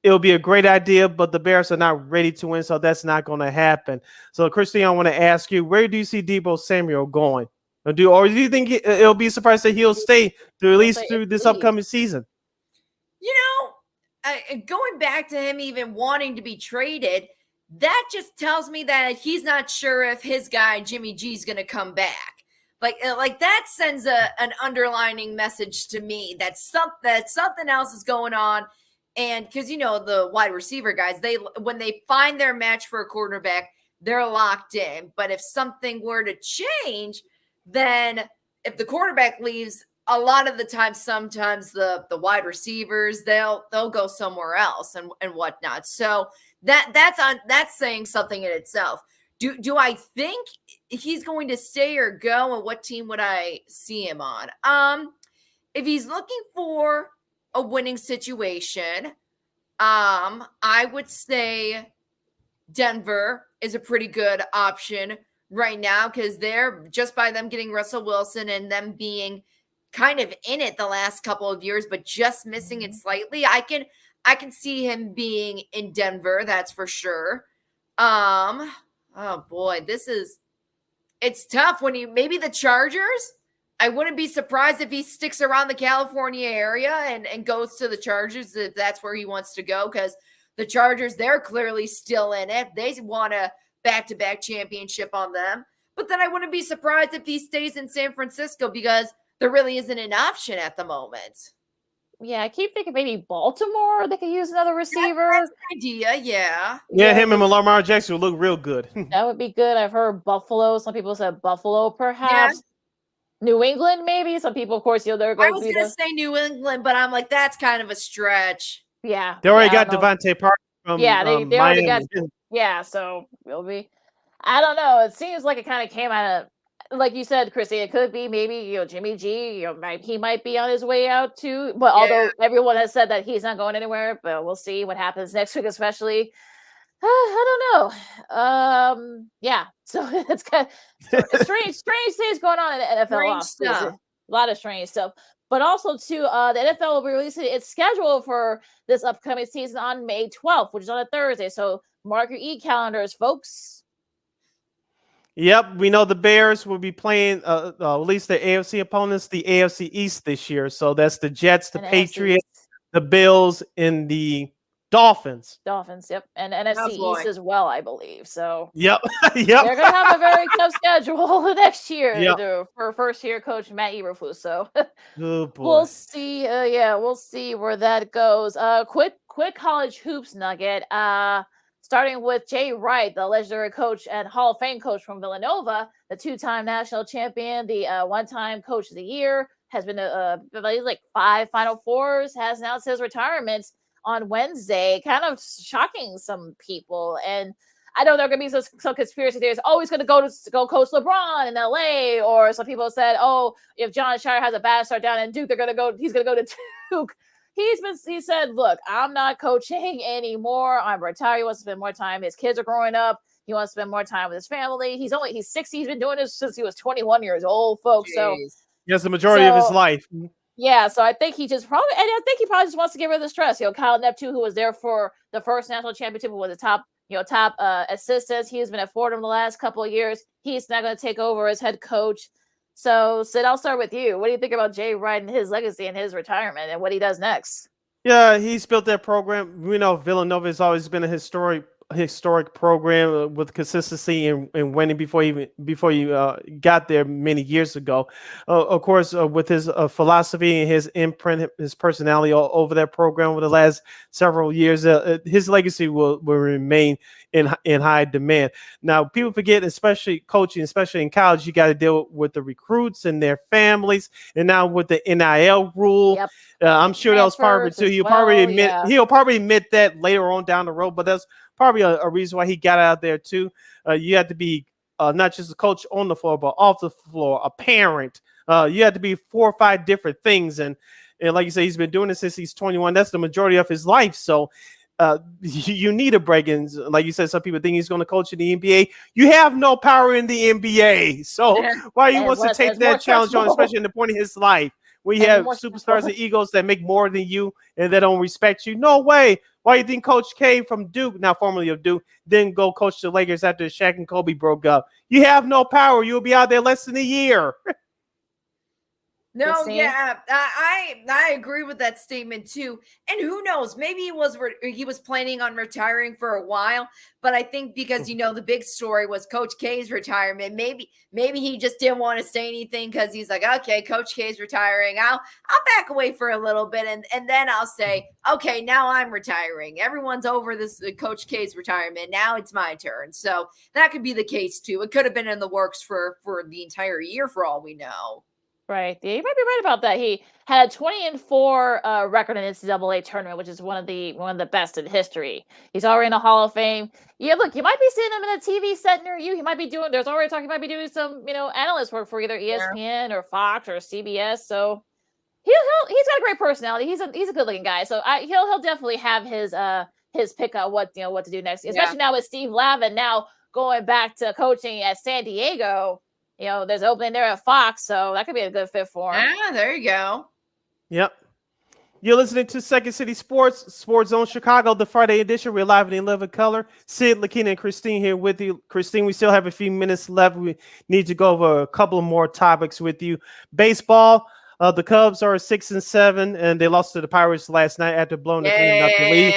It'll be a great idea, but the Bears are not ready to win, so that's not going to happen. So, Christine, I want to ask you, where do you see Deebo Samuel going? Or do you think it'll be surprised that he'll stay through at least through this upcoming season? Going back to him even wanting to be traded, that just tells me that he's not sure if his guy Jimmy G is going to come back. Like that sends an underlining message to me that something else is going on. And because the wide receiver guys, when they find their match for a quarterback, they're locked in. But if something were to change, then if the quarterback leaves, a lot of the time, sometimes the wide receivers, they'll go somewhere else and whatnot. So that's saying something in itself. Do I think he's going to stay or go, and what team would I see him on? If he's looking for a winning situation, I would say Denver is a pretty good option right now, because they're just by them getting Russell Wilson and them being kind of in it the last couple of years, but just missing it slightly. I can see him being in Denver, that's for sure. Oh boy, it's tough when maybe the Chargers. I wouldn't be surprised if he sticks around the California area and goes to the Chargers, if that's where he wants to go, because the Chargers, they're clearly still in it. They want a back-to-back championship on them. But then I wouldn't be surprised if he stays in San Francisco, because there really isn't an option at the moment. Yeah, I keep thinking maybe Baltimore, they could use another receiver. That's an idea, yeah. Yeah, him and Lamar Jackson would look real good. That would be good. I've heard Buffalo. Some people said Buffalo, perhaps. Yeah. New England, maybe. Some people, of course, they're going to I was going to say New England, but I'm like, that's kind of a stretch. Yeah. They already got Devontae Parker from they already got. Miami. Yeah, so it'll be. I don't know. It seems like it kind of came out of, like you said, Chrissy. It could be maybe Jimmy G. He might be on his way out too. But although everyone has said that he's not going anywhere, but we'll see what happens next week, especially. I don't know. Yeah. So it's kind of strange things going on in the NFL. A lot of strange stuff. But also, too, the NFL will be releasing its schedule for this upcoming season on May 12th, which is on a Thursday. So mark your e-calendars, folks. Yep, we know the Bears will be playing at least the AFC opponents, the AFC East this year. So that's the Jets, the And NFC Patriots, East. the Bills, and the Dolphins. Dolphins, yep. And NFC boy. East as well, I believe. So Yep, they're yep, going to have a very tough schedule next year Yep. for first-year coach Matt Eberflus. So good boy. we'll see. We'll see where that goes. Quick college hoops nugget. Starting with Jay Wright, the legendary coach and Hall of Fame coach from Villanova, the two-time national champion, the one-time coach of the year, has been like 5 Final Fours, has announced his retirement on Wednesday, kind of shocking some people. And I know there are going to be some conspiracy theories. Oh, he's going to go coach LeBron in LA, or some people said, oh, if John Shire has a bad start down in Duke, he's going to go to Duke. He said, look, I'm not coaching anymore. I'm retired. He wants to spend more time. His kids are growing up. He wants to spend more time with his family. He's 60. He's been doing this since he was 21 years old, folks. Jeez. So Yes, the majority of his life. yeah, so I think he probably just wants to get rid of the stress. Kyle Neptune, who was there for the first national championship, was the top assistants. He has been at Fordham the last couple of years. He's not going to take over as head coach. So, Sid, I'll start with you. What do you think about Jay Wright and his legacy and his retirement and what he does next? Yeah, he's built that program. We know Villanova has always been a historic program with consistency and winning before you got there many years ago. Of course, with his philosophy and his imprint, his personality over that program over the last several years, his legacy will remain in high demand. Now, people forget, especially coaching, especially in college, you got to deal with the recruits and their families, and now with the NIL rule. Yep. I'm sure that was part of it too. He'll probably admit that later on down the road, but that's probably a reason why he got out there too. You have to be not just a coach on the floor, but off the floor, a parent. You have to be 4 or 5 different things, and like you say, he's been doing it since he's 21. That's the majority of his life. So you need a break. And like you said, some people think he's going to coach in the NBA. You have no power in the NBA, so why he wants to take that challenge on, especially in the point of his life. We have superstars and egos that make more than you and they don't respect you. No way. Why do you think Coach K from Duke, now formerly of Duke, didn't go coach the Lakers after Shaq and Kobe broke up? You have no power. You'll be out there less than a year. No, yeah, I agree with that statement too. And who knows? Maybe he was planning on retiring for a while, but I think because the big story was Coach K's retirement. Maybe he just didn't want to say anything because he's like, okay, Coach K's retiring. I'll back away for a little bit, and then I'll say, okay, now I'm retiring. Everyone's over this Coach K's retirement. Now it's my turn. So that could be the case too. It could have been in the works for the entire year, for all we know. Right. Yeah, you might be right about that. He had a 20-4 record in NCAA tournament, which is one of the best in history. He's already in the Hall of Fame. Yeah, look, you might be seeing him in a TV set near you. He might be doing he might be doing some, analyst work for either ESPN or Fox or CBS. So he's got a great personality. He's a good looking guy. So he'll definitely have his pick on what to do next, especially now with Steve Lavin now going back to coaching at San Diego. There's an opening there at Fox, so that could be a good fit for him. Ah, there you go. Yep. You're listening to Second City Sports Zone Chicago, the Friday edition. We're live in living color. Sid, Lakeena, and Christine here with you. Christine, we still have a few minutes left. We need to go over a couple of more topics with you. Baseball, the Cubs are 6-7, and they lost to the Pirates last night after blowing the 3-0 lead.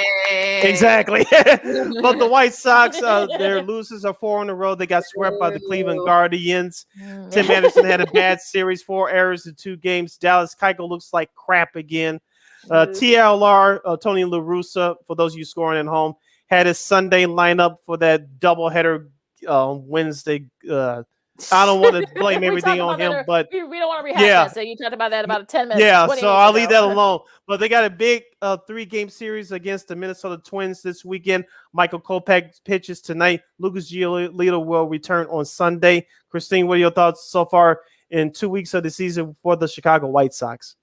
Exactly. But the White Sox, their losers are 4 in a row. They got swept by the Cleveland Guardians. Tim Anderson had a bad series, 4 errors in 2 games. Dallas Keuchel looks like crap again. TLR, Tony La Russa, for those of you scoring at home, had his Sunday lineup for that doubleheader Wednesday. I don't want to blame everything on him, but we don't want to rehash that. So you talked about that about 10 minutes. Yeah, so I'll leave that alone. But they got a big 3-game series against the Minnesota Twins this weekend. Michael Kopech pitches tonight. Lucas Giolito will return on Sunday. Christine, what are your thoughts so far in 2 weeks of the season for the Chicago White Sox?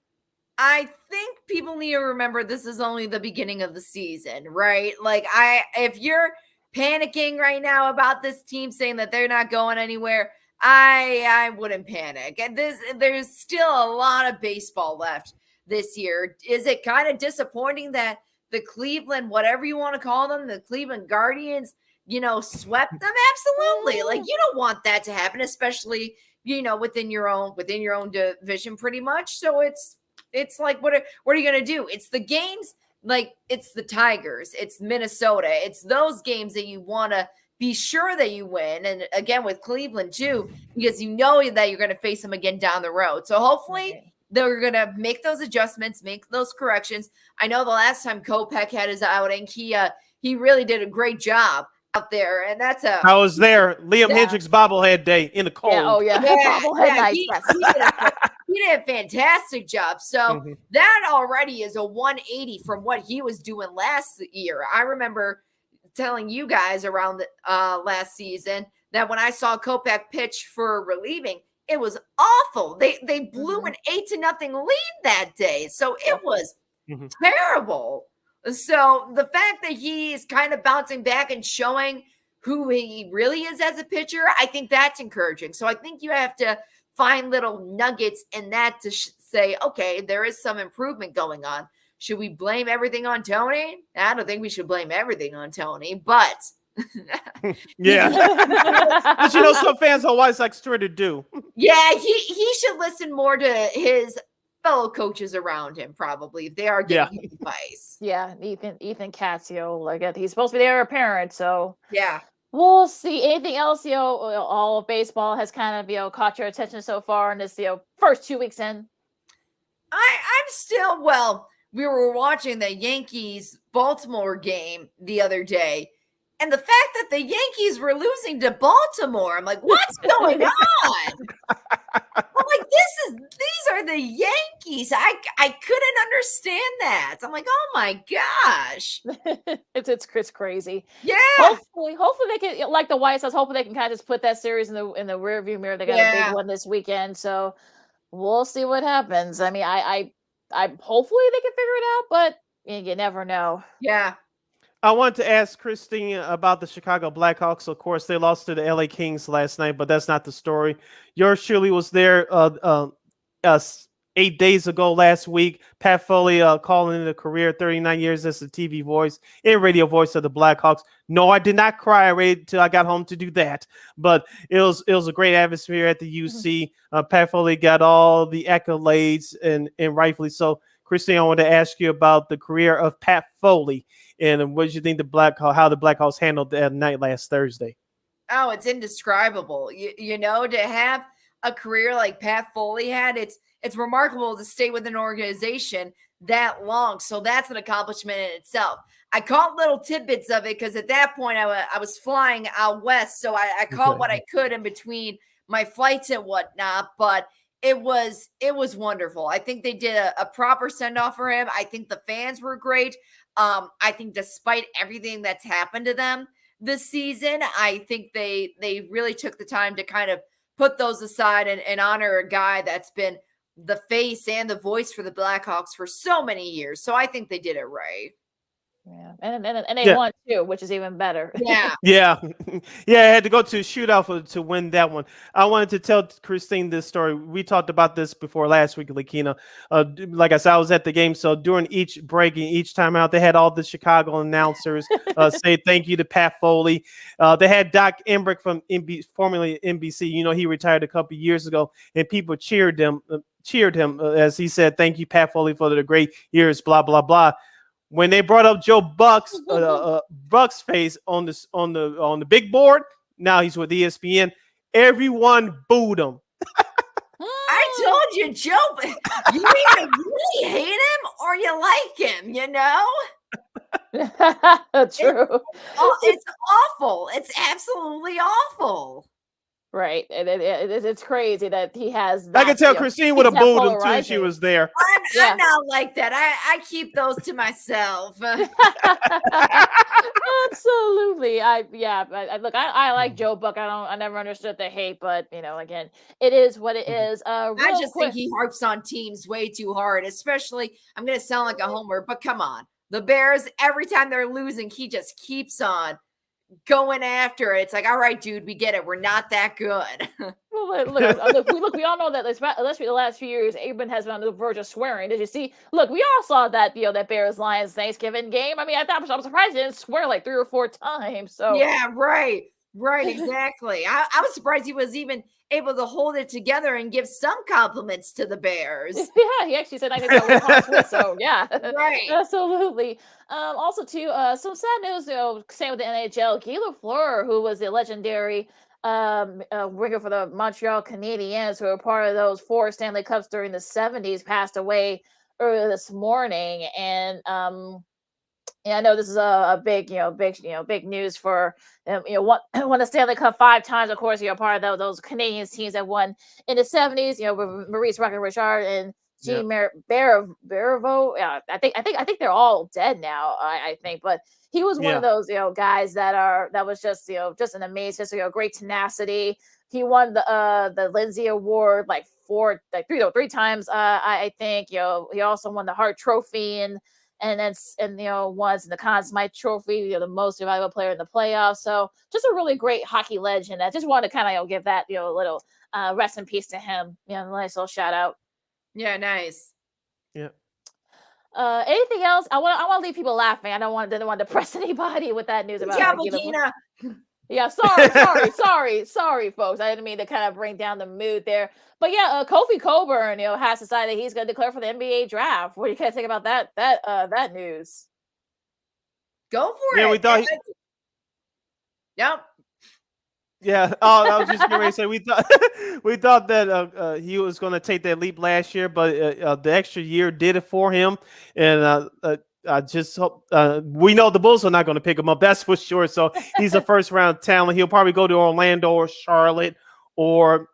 I think people need to remember this is only the beginning of the season, right? Like, if you're panicking right now about this team saying that they're not going anywhere, I wouldn't panic. And there's still a lot of baseball left this year. Is it kind of disappointing that the Cleveland, whatever you want to call them, the Cleveland Guardians, swept them? Absolutely. Like, you don't want that to happen, especially, within your own division pretty much. So it's like, what are you going to do? It's the games, like it's the Tigers, it's Minnesota. It's those games that you want to be sure that you win. And again, with Cleveland too, because you know that you're going to face them again down the road. So hopefully they're going to make those adjustments, make those corrections. I know the last time Kopech had his outing, he really did a great job out there. And I was there. Liam Hendricks bobblehead day in the cold. Bobblehead night. He did a fantastic job. So that already is a 180 from what he was doing last year. I remember telling you guys around the last season that when I saw Kopech pitch for relieving, it was awful. They blew an 8-0 lead that day. So it was terrible. So the fact that he is kind of bouncing back and showing who he really is as a pitcher, I think that's encouraging. So I think you have to find little nuggets in that to say, okay, there is some improvement going on. Should we blame everything on Tony? I don't think we should blame everything on Tony, but but some fans are always like to do. Yeah, he should listen more to his fellow coaches around him, probably, if they are giving him advice. Yeah, Ethan Casio, like he's supposed to be their parent, so yeah. We'll see. Anything else, all of baseball has kind of, caught your attention so far in this, first 2 weeks in? I'm still, we were watching the Yankees-Baltimore game the other day, and the fact that the Yankees were losing to Baltimore, I'm like, what's going on? I'm like, these are the Yankees. I couldn't understand that. I'm like, oh my gosh. It's crazy. Yeah. Hopefully they can, like the White Sox, hopefully they can kind of just put that series in the rear view mirror. They got a big one this weekend, so we'll see what happens. I mean, I hopefully they can figure it out, but you never know. Yeah. I wanted to ask Christine about the Chicago Blackhawks. Of course, they lost to the LA Kings last night, but that's not the story. Yours truly was there 8 days ago last week. Pat Foley calling it a career, 39 years as the TV voice and radio voice of the Blackhawks. No, I did not cry right until I got home to do that, but it was a great atmosphere at the UC. Pat Foley got all the accolades and rightfully so. Christine, I wanted to ask you about the career of Pat Foley and what did you think how the Blackhawks handled that night last Thursday? Oh, it's indescribable. To have a career like Pat Foley had, it's remarkable to stay with an organization that long. So that's an accomplishment in itself. I caught little tidbits of it because at that point I was flying out west. So I caught what I could in between my flights and whatnot, but it was wonderful. I think they did a proper send-off for him. I think the fans were great. I think despite everything that's happened to them this season, I think they really took the time to kind of put those aside and honor a guy that's been the face and the voice for the Blackhawks for so many years. So I think they did it right. Yeah, and they won too, which is even better. Yeah, yeah. I had to go to a shootout to win that one. I wanted to tell Christine this story. We talked about this before last week, Lakeena. Like I said, I was at the game, so during each break and each time out, they had all the Chicago announcers say thank you to Pat Foley. They had Doc Embrick from formerly NBC. He retired a couple of years ago, and people cheered him as he said, "Thank you, Pat Foley, for the great years." Blah blah blah. When they brought up Joe Buck's face on the big board, now he's with ESPN. Everyone booed him. I told you, Joe. You either really hate him or you like him. True. It's awful. It's absolutely awful. Right. It's crazy that he has that. I can tell Christine would have booed him too if she was there. I'm not like that. I keep those to myself. Absolutely. I like Joe Buck. I never understood the hate, but again, it is what it is. I just think he harps on teams way too hard, especially, I'm going to sound like a homer, but come on. The Bears, every time they're losing, he just keeps on going after it. It's like, all right, dude, we get it. We're not that good. Well, look, we all know that especially the last few years, Aben has been on the verge of swearing. Did you see? Look, we all saw that, that Bears-Lions Thanksgiving game. I mean, I'm surprised he didn't swear like 3 or 4 times. So yeah, right, exactly. I was surprised he was even able to hold it together and give some compliments to the Bears. Yeah, he actually said I think that was week, so yeah, right, absolutely. Also, too, some sad news. Same with the NHL. Guy Lafleur, who was the legendary winger for the Montreal Canadiens, who were part of those 4 Stanley Cups during the 70s, passed away earlier this morning. And yeah, I know this is a big news for won the Stanley Cup 5 times. Of course, part of those Canadian teams that won in the 70s. With Maurice Richard and Jean Bariveau. Yeah, I think they're all dead now. I think, but he was one of those guys that was just just an amazing, great tenacity. He won the Lindsay Award like 3 times. I think he also won the Hart Trophy and once in the Conn Smythe Trophy, the most valuable player in the playoffs. So just a really great hockey legend. I just wanted to kind of give that a little rest in peace to him. Nice little shout out. Yeah, nice. Yeah. Anything else? I want to leave people laughing. I didn't want to depress anybody with that news about Lakeena. Yeah, sorry, folks. I didn't mean to kind of bring down the mood there. But yeah, Kofi Coburn, has decided he's going to declare for the NBA draft. What do you guys think about that news? Go for it. Yeah, we thought. Yep. Yeah. Oh, I was just getting ready to say we thought that he was going to take that leap last year, but the extra year did it for him, and I just hope we know the Bulls are not going to pick him up. That's for sure. So he's a first round talent. He'll probably go to Orlando or Charlotte, or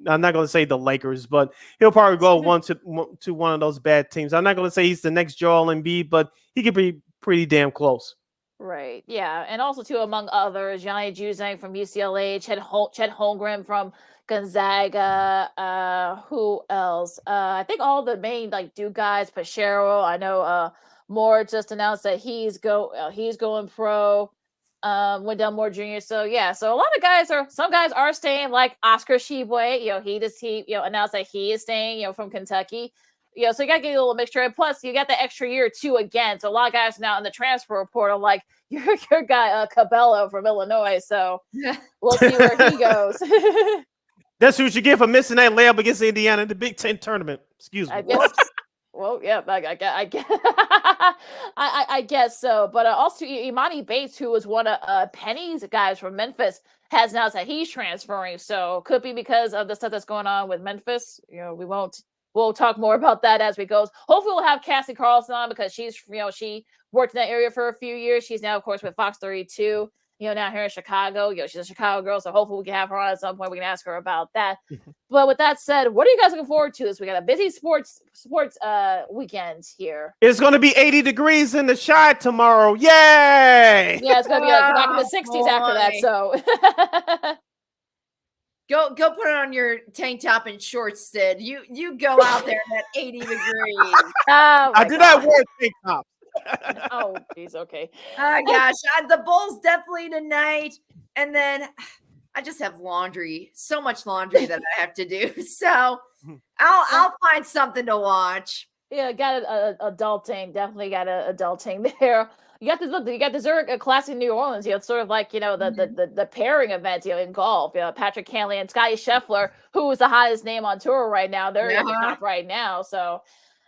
I'm not going to say the Lakers, but he'll probably go to one of those bad teams. I'm not going to say he's the next Joel Embiid, but he could be pretty damn close. Right. Yeah. And also, too, among others, Johnny Juzang from UCLA, Chet Holmgren from Gonzaga. Who else? I think all the main Duke guys. Pachero. I know. Moore just announced that he's going pro. Wendell Moore Jr. So yeah. So a lot of some guys are staying, like Oscar Tshiebwe. He announced that he is staying. From Kentucky. So you got to get a little mixture. And plus, you got the extra year too again. So a lot of guys now in the transfer portal, like your guy Cabello from Illinois. So we'll see where he goes. That's what you get for missing that layup against Indiana in the Big Ten tournament. Excuse me. I guess. Well, yeah, I guess so. But also, Imani Bates, who was one of Penny's guys from Memphis, has announced that he's transferring. So could be because of the stuff that's going on with Memphis. We'll talk more about that as we go. Hopefully we'll have Cassie Carlson on because she's, she worked in that area for a few years. She's now, of course, with Fox 32, now here in Chicago. She's a Chicago girl, so hopefully we can have her on at some point. We can ask her about that. But with that said, what are you guys looking forward to this week? We got a busy sports weekend here. It's going to be 80 degrees in the Chi tomorrow. Yay! Yeah, it's going to be back in the 60s after that, so... Go put it on your tank top and shorts, Sid. You go out there at 80 degrees. I do not wear tank tops. Oh, geez, okay. Oh, gosh. The Bulls definitely tonight. And then I just have laundry. So much laundry that I have to do. So I'll find something to watch. Yeah, got adulting. Definitely got adulting there. You got the Zurich Classic in New Orleans. It's sort of like the pairing event in golf. Patrick Cantlay and Scottie Scheffler, who is the hottest name on tour right now. They're in the top right now, so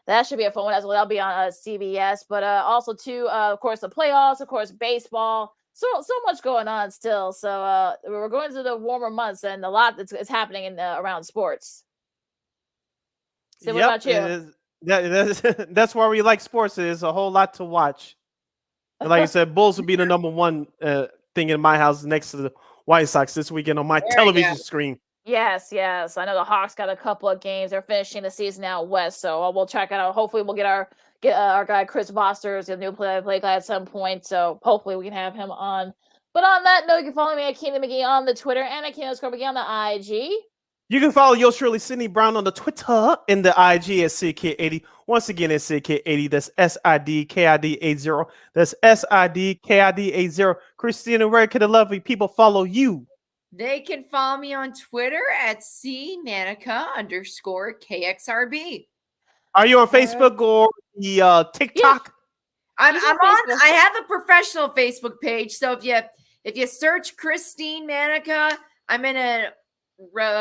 that should be a fun one as well. That'll be on CBS. But also too, of course, the playoffs, of course, baseball. So much going on still. So we're going into the warmer months, and a lot is happening in around sports. So what about you? That's why we like sports. There's a whole lot to watch. Like I said, Bulls will be the number one thing in my house next to the White Sox this weekend on my television screen. Yes. I know the Hawks got a couple of games. They're finishing the season out west, so we'll check it out. Hopefully, we'll get our guy Chris Bosters, the new play guy, at some point. So hopefully, we can have him on. But on that note, you can follow me at Keenan McGee on the Twitter and at Keenan_McGee on the IG. You can follow yours truly, Sydney Brown, on the Twitter and the IG at SidKid80. Once again, it's SidKid80. That's SIDKID80. That's SIDKID80. Christina, where can the lovely people follow you? They can follow me on Twitter at cnanica_KXRB. Are you on Facebook or the TikTok? I'm on. I have a professional Facebook page, so if you search Christine Manica, I'm in a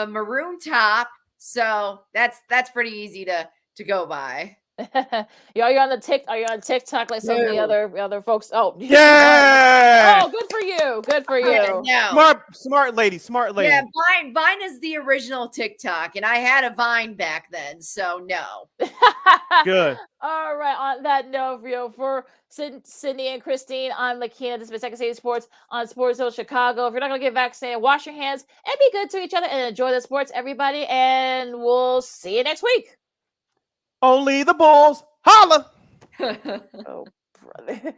maroon top, so that's pretty easy to go by. Are you on the Are you on TikTok like some of the other folks? Oh, yeah. Oh, good for you. Good for you. No. Smart lady. Yeah, Vine is the original TikTok, and I had a Vine back then, so no. Good. All right. On that note, for Sydney and Christine, I'm Lakeena. This has been Second City Sports on Sports Zone Chicago. If you're not going to get vaccinated, wash your hands and be good to each other and enjoy the sports, everybody. And we'll see you next week. Only the Bulls. Holla. Oh, brother.